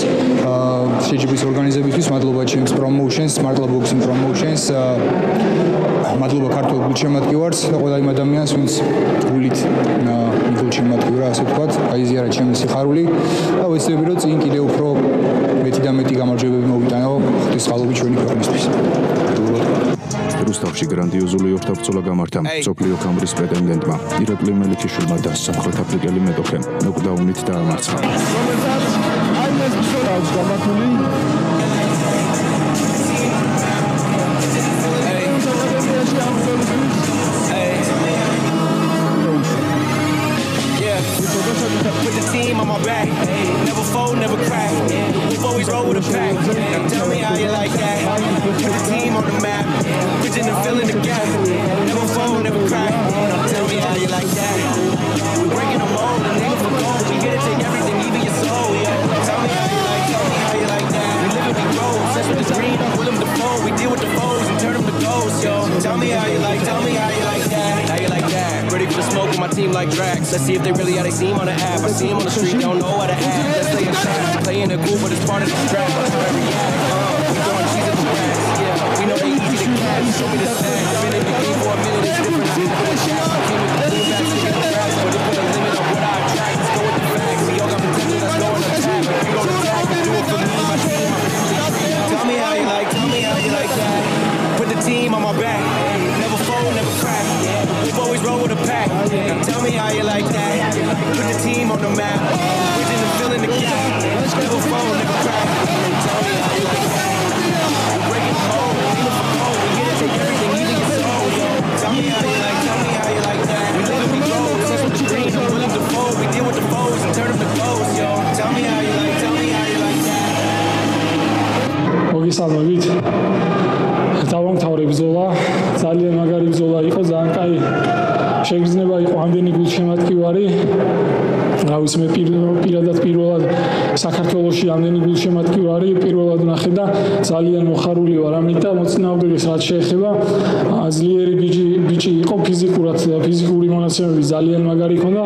შეჯიბრის ორგანიზებისთვის, მადლობა ჩემს პრომოუშენს, მართლა ბოქსინგ პრომოუშენს. მადლობა ქართულ გულშემატკივარს და ყველა იმ ადამიანს, ვინც გულით გულშემატკივრა, ასე ვთქვათ, აიზიარა ჩემი სიხარული და ვეცდები, რომ წინ კიდევ უფრო მეტი და მეტი გამარჯვებები მოვიტანო ღვთისმშობლობის ჩვენი ქვეყნისთვის. რუსთავში გრანდიოზული ორთაბრძოლა გამართა მსოფლიო ქამრის პრეტენდენტმა ირაკლი მელიქიშვილმა და სამხრეთ აფრიკელი მეტოქემ ნოკდაუნით დაამარცხა. Put the team on my back, never fold, never crack. We've always roll with a pack. Now tell me how you like that. Put the team on the map, bridging and filling the gap. Never fold, never crack. Now tell me how you like that. We're breaking the mold and aiming for gold. We here to take everything, even your soul. Yo, tell me how you like that. We live and we grow, obsessed with the dream. Pull them to fold, we deal with the foes and turn them to ghosts. Yo, tell me how you like that. How you like that? Ready for the smoke with my team like Drax. Let's see if they really how they seem on the app. I see them on the street, don't know how to act. Let's stay in trap. Playing it cool, but it's part of the strap. That's where we at. We throwing cheese at the grass. Yeah, we know they easy to catch. Show me the stack. I've been in the game for a minute. It's different. I came with the boom back, sticking the grass, but it put a limit on what I attract. Let's go with the facts. We all got potential. Let's go and attack. If you don't attack, then do it for me, my team, my family. Tell me how you like that. Put the team on my back. Never fold, never crack. We've always roll with a pack. Now tell me how you like that. Put the team on the map. Bridging and filling the gap. Never fold, never crack. Tell me how you like that. We're breaking the mold, aiming for gold. We here to take everything, even your soul. Yo, tell me how you like that. We live and we grow, obsessed with the dream. I'm willing to fold. We deal with the foes and turn them to ghosts. Yo, tell me how you like that. მოგესალმებით. დავამთავრე ბრძოლა, ძალიან მაგარი ბრძოლა იყო, ძალიან კაი შეგრძნება იყო ამდენი გულშემატკივარი. რავის მე პირველად საქართველოში ამდენი გულშემატკივარი პირველად ნახე და ძალიან მოხარული ვარ ამით და მოწინააღმდეგეს რაც შეეხება ძლიერი ბიჭი იყო ფიზიკურად და ფიზიკური მონაცემები ძალიან მაგარი ჰქონდა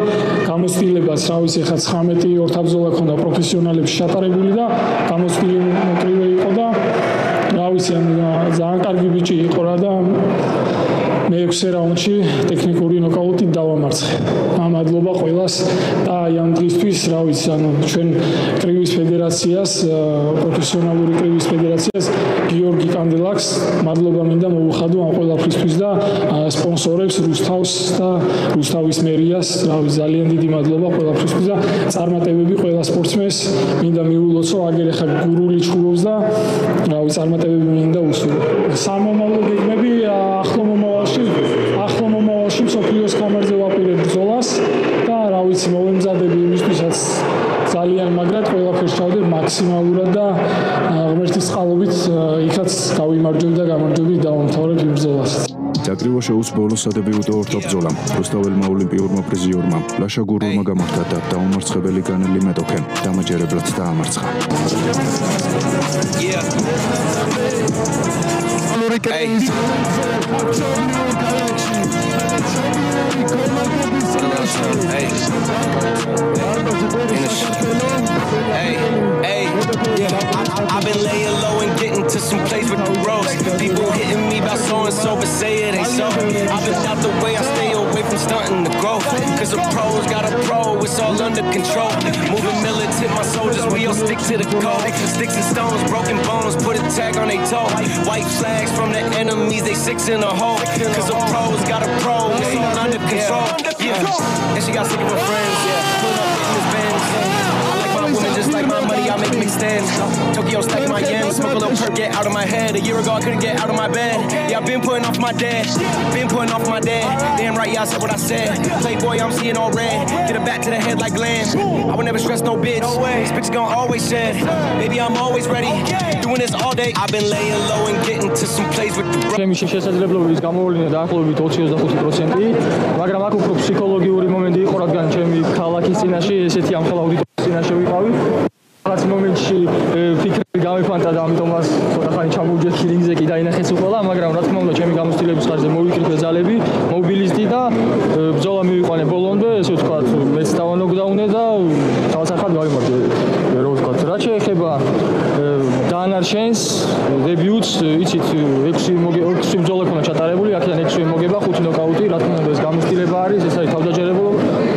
გამოცდილებას რავის ეხა 19 ორთაბრძოლა ჰქონდა პროფესიონალებს ჩატარებული და გამოცდილი მოკრივე იყო და რავის ძალიან კარგი ბიჭი იყო რა და მე-6 რაუნდში ტექნიკური ნოკაუტით დავამარცხე. მადლობა ყველას და ამ დღისთვის, რა ვიცი, ანუ ჩვენ კრივის ფედერაციას, პროფესიონალური კრივის ფედერაციას, გიორგი კანდელაკს მადლობა მინდა მოუხადო ამ ყველაფრისთვის და სპონსორებს რუსთავს და რუსთავის მერიას, რა ვიცი, ძალიან დიდი მადლობა ყველაფრისთვის და წარმატებები ყველა სპორტსმენს მინდა მიულოცო, აგერ ახლა გურული ჩხუბობს და რა ვიცი, წარმატებები მინდა უსურვო. სამომავლო გეგმები ახლო მომავალში მსოფლიოს გამარჯვება ვაპირებ ბრძოლას და რა ვიცი მოვემზადები იმისთვისაც ძალიან მაგრად ყველაფერს ჩავდებ მაქსიმალურად და ღმერთის წყალობით იქაც გავიმარჯვებ და გამარჯვებით დავამთავრებ იმ ბრძოლას. საკრივო შოუს ბოლოს სადებიუტო ორთაბრძოლა რუსთაველმა ოლიმპიურმა პრიზიორმა ლაშა გურულმა გამართა და დაუმარცხებელი განელი მეტოქემ დამაჯერებლად დაამარცხა. I've been laying low and getting to some place with the roads. People hitting me about so and so, but say it ain't so. I've been out the way, I stay away from stunting the growth. Cause the pros got a pro, it's all under control. Moving militant, my soldiers, we all stick to the code. Sticks and stones, broken bones, put a tag on they toe. White flags from the enemies, they 6 in a hole. Cause the pros got a pro, it's all under control. Yeah, and she got sick of her friends, yeah. Pull up in this Benz. I like my woman just like my money, I I make big stands. Tokyo stacking my yens, smoke a little perk, get out of my head. A year ago I couldn't get out of my bed. Yeah, I've been putting off my dad, Damn right, yeah, I said what I said. Playboy, I'm seeing all red. Get it back to the head like Glenn. I would never stress no bitch. This bitch gon' always shed. Baby, I'm always ready. Doing this all day. I've been laying low and getting to some place with the bro. ჩემი შესაძლებლობების გამოვლენა დაახლოებით 20-25%, მაგრამ აქ უფრო ფსიქოლოგიური მომენტი იყო, რადგან ჩემი ქალაქის წინაშე ესეთი ამხელა აუდიტორიის წინაშე ვიყავი. რაღაც მომენტში ფიქრები გამიფანტა და ამიტომაც ცოტა ხანი ჩამოვიჯეთ რინგზე კი დაინახეს უყოლა, მაგრამ რა თქმა უნდა ჩემი გამოცდილების ხარჯზე მოვიკრიფე ძალები, მობილიზდი და ბრძოლა მივიყვანე ბოლომდე, ესე ვთქვათ, მეც დავანოკდაუნე და თავსახად გავიმარჯვე. რო ვთქვათ, რაც შეეხება დანარჩენს დებიუტს, იცით 6 ბრძოლა ქონა ჩატარებული, აქედან 6 მოგება, 5 ნოკაუტი, რა თქმა უნდა ეს გამოცდილება არის, ეს არის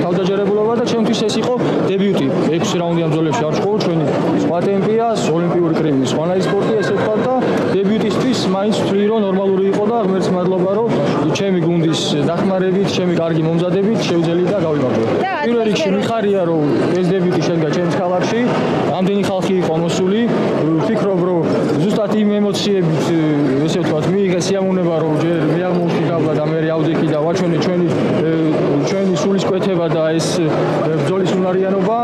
თავდაჯერებულობა და ჩემთვის ეს იყო დებიუტი. 6 რაუნდიან ბრძოლებში არ ვშყო, ჩვენი სხვა ტემპია, ოლიმპიური კრიმის სხვანაირი სპორტი ესე ვთქვათ და დებიუტისთვის მაინც ვთვლი რომ ნორმალური იყო და ღმერთს მადლობა რომ ჩემი გუნდის დახმარებით, ჩემი კარგი მომზადებით შევძელი და გავიმარჯვე. პირველ რიგში მიხარია რომ ეს დებიუტი შედგა ჩემს ქალაქში, ამდენი ხალხი იყო მოსული, ვფიქრობ რომ ზუსტად იმ ემოციებით ესე ვთქვათ მიიღე სიამოვნება რომ ჯერ მე აღმოვჩი გავლა და მე ავდექი და ვაჩვენე ჩვენი სულისკვეთება და ეს ბრძოლის უნარიანობა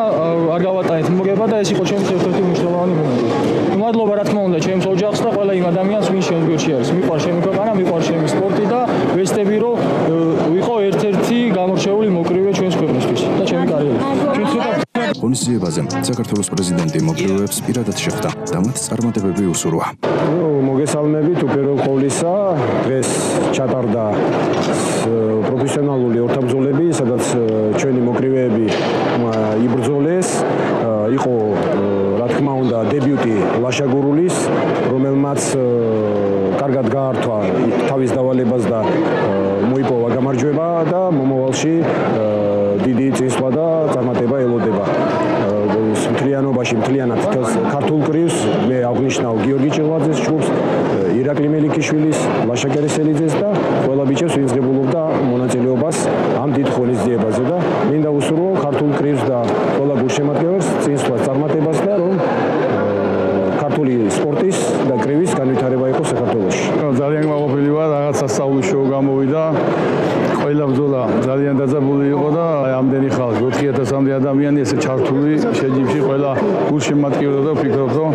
არ გავატანეთ მოგება და ეს იყო ჩემთვის ერთ-ერთი მნიშვნელოვანი მომენტი. მადლობა რა თქმა უნდა ჩემს ოჯახს და ყველა იმ ადამიანს ვინც ჩემს გვერდში არის. მიყვარს ჩემი ქვეყანა, მიყვარს ჩემი სპორტი და ვესწრები რომ ვიყო ერთ-ერთი გამორჩეული მოკრივე ჩვენს ქვეყნისთვის და ჩემი კარიერისთვის. ღონისძიებაზე საქართველოს პრეზიდენტი მოკრივეებს პირადად შეხვდა და მათ წარმატებები უსურვა. მოგესალმებით უპირველეს ყოვლისა, დღეს ჩატარდა პროფესიონალური ორთაბრძოლები, სადაც ჩვენი მოკრივეები იბრძოლეს. იყო რა თქმა უნდა დებიუტი ლაშაგურულის, რომელმაც კარგად გაართვა თავის დავალებას და მოიპოვა გამარჯვება და მომავალში დიდი წინსვლა და წარმატება ელოდება. მთლიანობაში მთლიანად ქართულ კრივს მე აღნიშნავ გიორგი ჭილვაძეს ჯგუფს, ირაკლი მელიქიშვილის, ლაშა კერესელიძეს და ყველა ბიჭებს ვინც ღებულობდა მონაწილეობას ამ დიდ ღონისძიებაზე და მინდა უსურვო ქართულ კრივს და ყველა გულშემატკივრებს წინსვლას წარმატებას და რომ ქართული სპორტის და კრივის განვითარება იყოს საქართველოში. ძალიან გმაყოფილი ვარ, რაღაც სასწაულის შოუ გამოვიდა. ყველა ბრძოლა ძალიან დაძაბული იყო და ამდენი ხალხი 4000-მდე ადამიანი ესე ჩართული შეჯიბში ყველა გულშემატკივრდა და ვფიქრობ რომ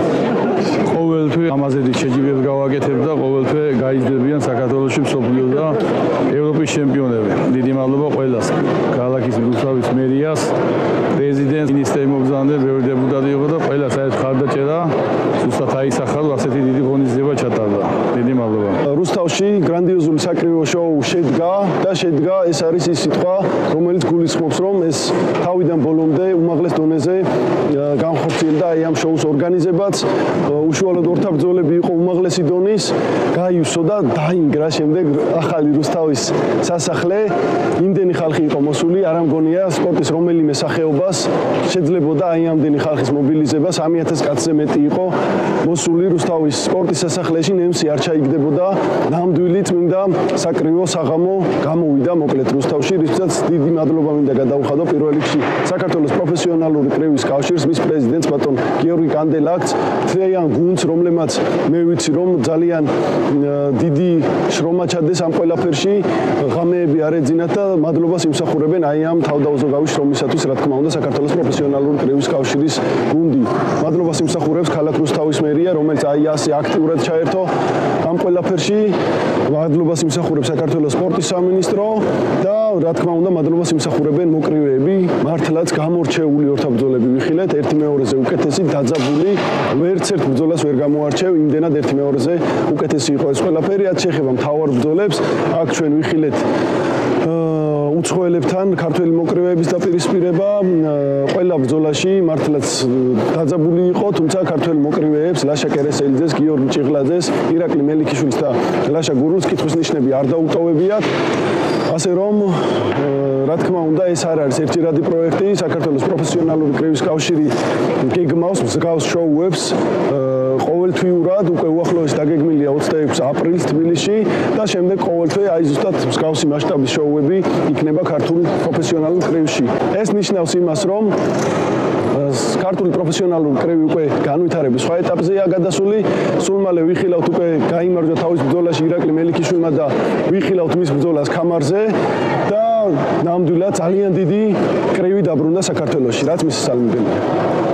ყოველთვე ამაზე შეჯიბებს გავაკეთებ და ყოველთვე გაიზრდებიან საქართველოში მსოფლიო და ევროპის ჩემპიონები. დიდი მადლობა ყველას, ქალაქის რუსთავის მერიას, პრეზიდენტს, მინისტრებს მოგზაურობდნენ, ბევრი დეპუტატი იყო და ყველა საერთოდ ხარდაჭერა ზუსტად აისახა რომ ასეთი დიდი ღონისძიება ჩატარდა. დიდი მადლობა. რუსთავში გრანდიოზული საკრივო შოუ შედგა ეს არის ის სიტყვა რომელიც გულისხმობს რომ ეს თავიდან ბოლომდე უმაღლეს დონეზე განხორციელდა აი ამ შოუს ორგანიზებაც უშუალოდ ორთაბრძოლები იყო უმაღლესი დონის გაიუსო და დაინგრა შემდეგ ახალი რუსთავის სასახლე იმდენი ხალხი იყო მოსული არ ამგონია სპორტის რომელიმე სახეობას შეძლებოდა აი ამდენი ხალხის მობილიზება 3000 კაცზე მეტი იყო მოსული რუსთავის სპორტის სასახლეში ნემსი არ ჩაიგდებოდა ნამდვილი წმინდა საკრივო საღამო გამოვიდა მოკლედ რუსთავში რითაც დიდი მადლობა მინდა გადაუხადო პირველ რიგში საქართველოს პროფესიონალური კრივის კავშირს მის პრეზიდენტს ბატონ გიორგი კანდელაკს თლიან გუნდს რომლემაც მე ვიცი რომ ძალიან დიდი შრომა ჩადეს ამ ყველაფერში ღამეები არ ეძინათ და მადლობას იმსახურებენ აი ამ თავდაუზოგავი შრომისათვის რა თქმა უნდა საქართველოს პროფესიონალური კრივის კავშირის გუნდი მადლობას იმსახურებს ქალაქ რუსთავის მერია რომელიც აი ასე აქტიურად ჩაერთო ამ ყველაფერში მადლობას იმსახურებს საქართველოს სპორტის სამინისტრო და რა თქმა უნდა მადლობას იმსახურებენ მოკრივეები მართლაც გამორჩეული ორთაბრძოლები ვიხილეთ ერთი მეორეზე უკეთესი დაძაბული ვერც ერთ ბრძოლას ვერ გამოარჩევ იმდენად ერთი მეორეზე უკეთესი იყო ეს ყველაფერი რაც შეეხება მთავარ ბრძოლებს აქ ჩვენ ვიხილეთ უცხოელებთან ქართველი მოკრივეების დაპირისპირება ყველა ბრძოლაში მართლაც დაძაბული იყო თუმცა ქართველი მოკრივეებს ლაშა კერესელიძეს გიორგი ჭიღლაძეს ირაკლი მელიქიშვილს და ლაშა გურულს კითხვის ნიშნები არ დაუტოვებიათ ასე რომ რა თქმა უნდა ეს არ არის ერთგვარი პროექტი საქართველოს პროფესიონალური კრივის კავშირი გეგმავს მსგავს შოუებს ყოველთვიურად უკვე უახლოესი დაგეგმილია 26 აპრილს თბილისში და შემდეგ ყოველთვე აი ზუსტად მსგავსი მასშტაბის შოუები იქნება ქართულ პროფესიონალურ კრივში ეს ნიშნავს იმას რომ ქართული პროფესიონალური კრივი უკვე განვითარების სხვა ეტაპზეა გადასული. სულ მალე ვიხილავთ უკვე გაიმარჯვა თავის ბრძოლაში ირაკლი მელიქიშვილმა და ვიხილავთ მის ბრძოლას ქამარზე და ნამდვილად ძალიან დიდი კრივი დაბრუნდა საქართველოში, რაც მისი სალმებელია.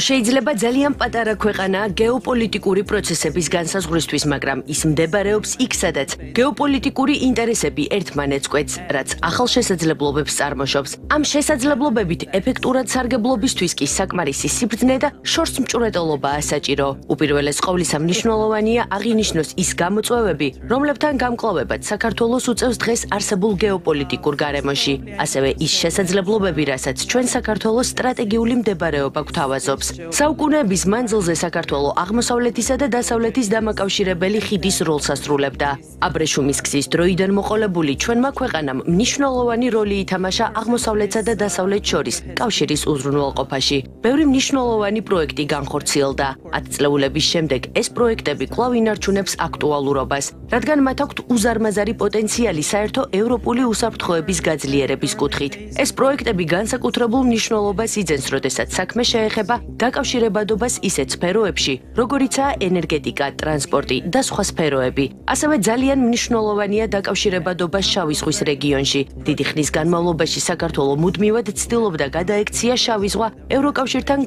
შეიძლება ძალიან პატარა ქვეყანაა გეოპოლიტიკური პროცესების განსაზღვრისთვის, მაგრამ ის მდებარეობს იქ, სადაც გეოპოლიტიკური ინტერესები ერთმანეთს კვეთს, რაც ახალ შესაძლებლობებს წარმოშობს. ამ შესაძლებლობებით ეფექტურად სარგებლობისთვის კი საკმარისი სიბრძნე და შორსმჭვრეტელობაა საჭირო. უპირველეს ყოვლისა მნიშვნელოვანია აღინიშნოს ის გამოწვევები, რომლებთან გამკლავებაც საქართველოს უწევს დღეს არსებულ გეოპოლიტიკურ გარემოში, ასევე ის შესაძლებლობები, რასაც ჩვენ საქართველოს სტრატეგიული მდებარეობა გვთავაზობს. საუკუნეების მანძილზე საქართველო აღმოსავლეთისა და დასავლეთის დამაკავშირებელი ხიდის როლს ასრულებდა. აბრეშუმის გზის დროიდან მოყოლებული ჩვენმა ქვეყანამ მნიშვნელოვანი როლი ითამაშა აღმოსავლეთსა და დასავლეთს შორის კავშირის უზრუნველყოფაში. ბევრი მნიშვნელოვანი პროექტი განხორციელდა. 10 წლეულების შემდეგ ეს პროექტები კვლავ ინარჩუნებს აქტუალურობას, რადგან მათ აქვთ უზარმაზარი პოტენციალი საერთო ევროპული უსაფრთხოების გაძლიერების კუთხით. ეს პროექტები განსაკუთრებულ მნიშვნელობას იძენს, როდესაც საქმე შეეხება დაკავშირებადობას ისეთ სფეროებში, როგორიცაა ენერგეტიკა, ტრანსპორტი და სხვა სფეროები. ასევე ძალიან მნიშვნელოვანია დაკავშირებადობა შავი ზღვის რეგიონში. დიდი ხნის განმავლობაში საქართველო მუდმივად ცდილობდა გადაექცია შავი ზღვა ევროკავშირთან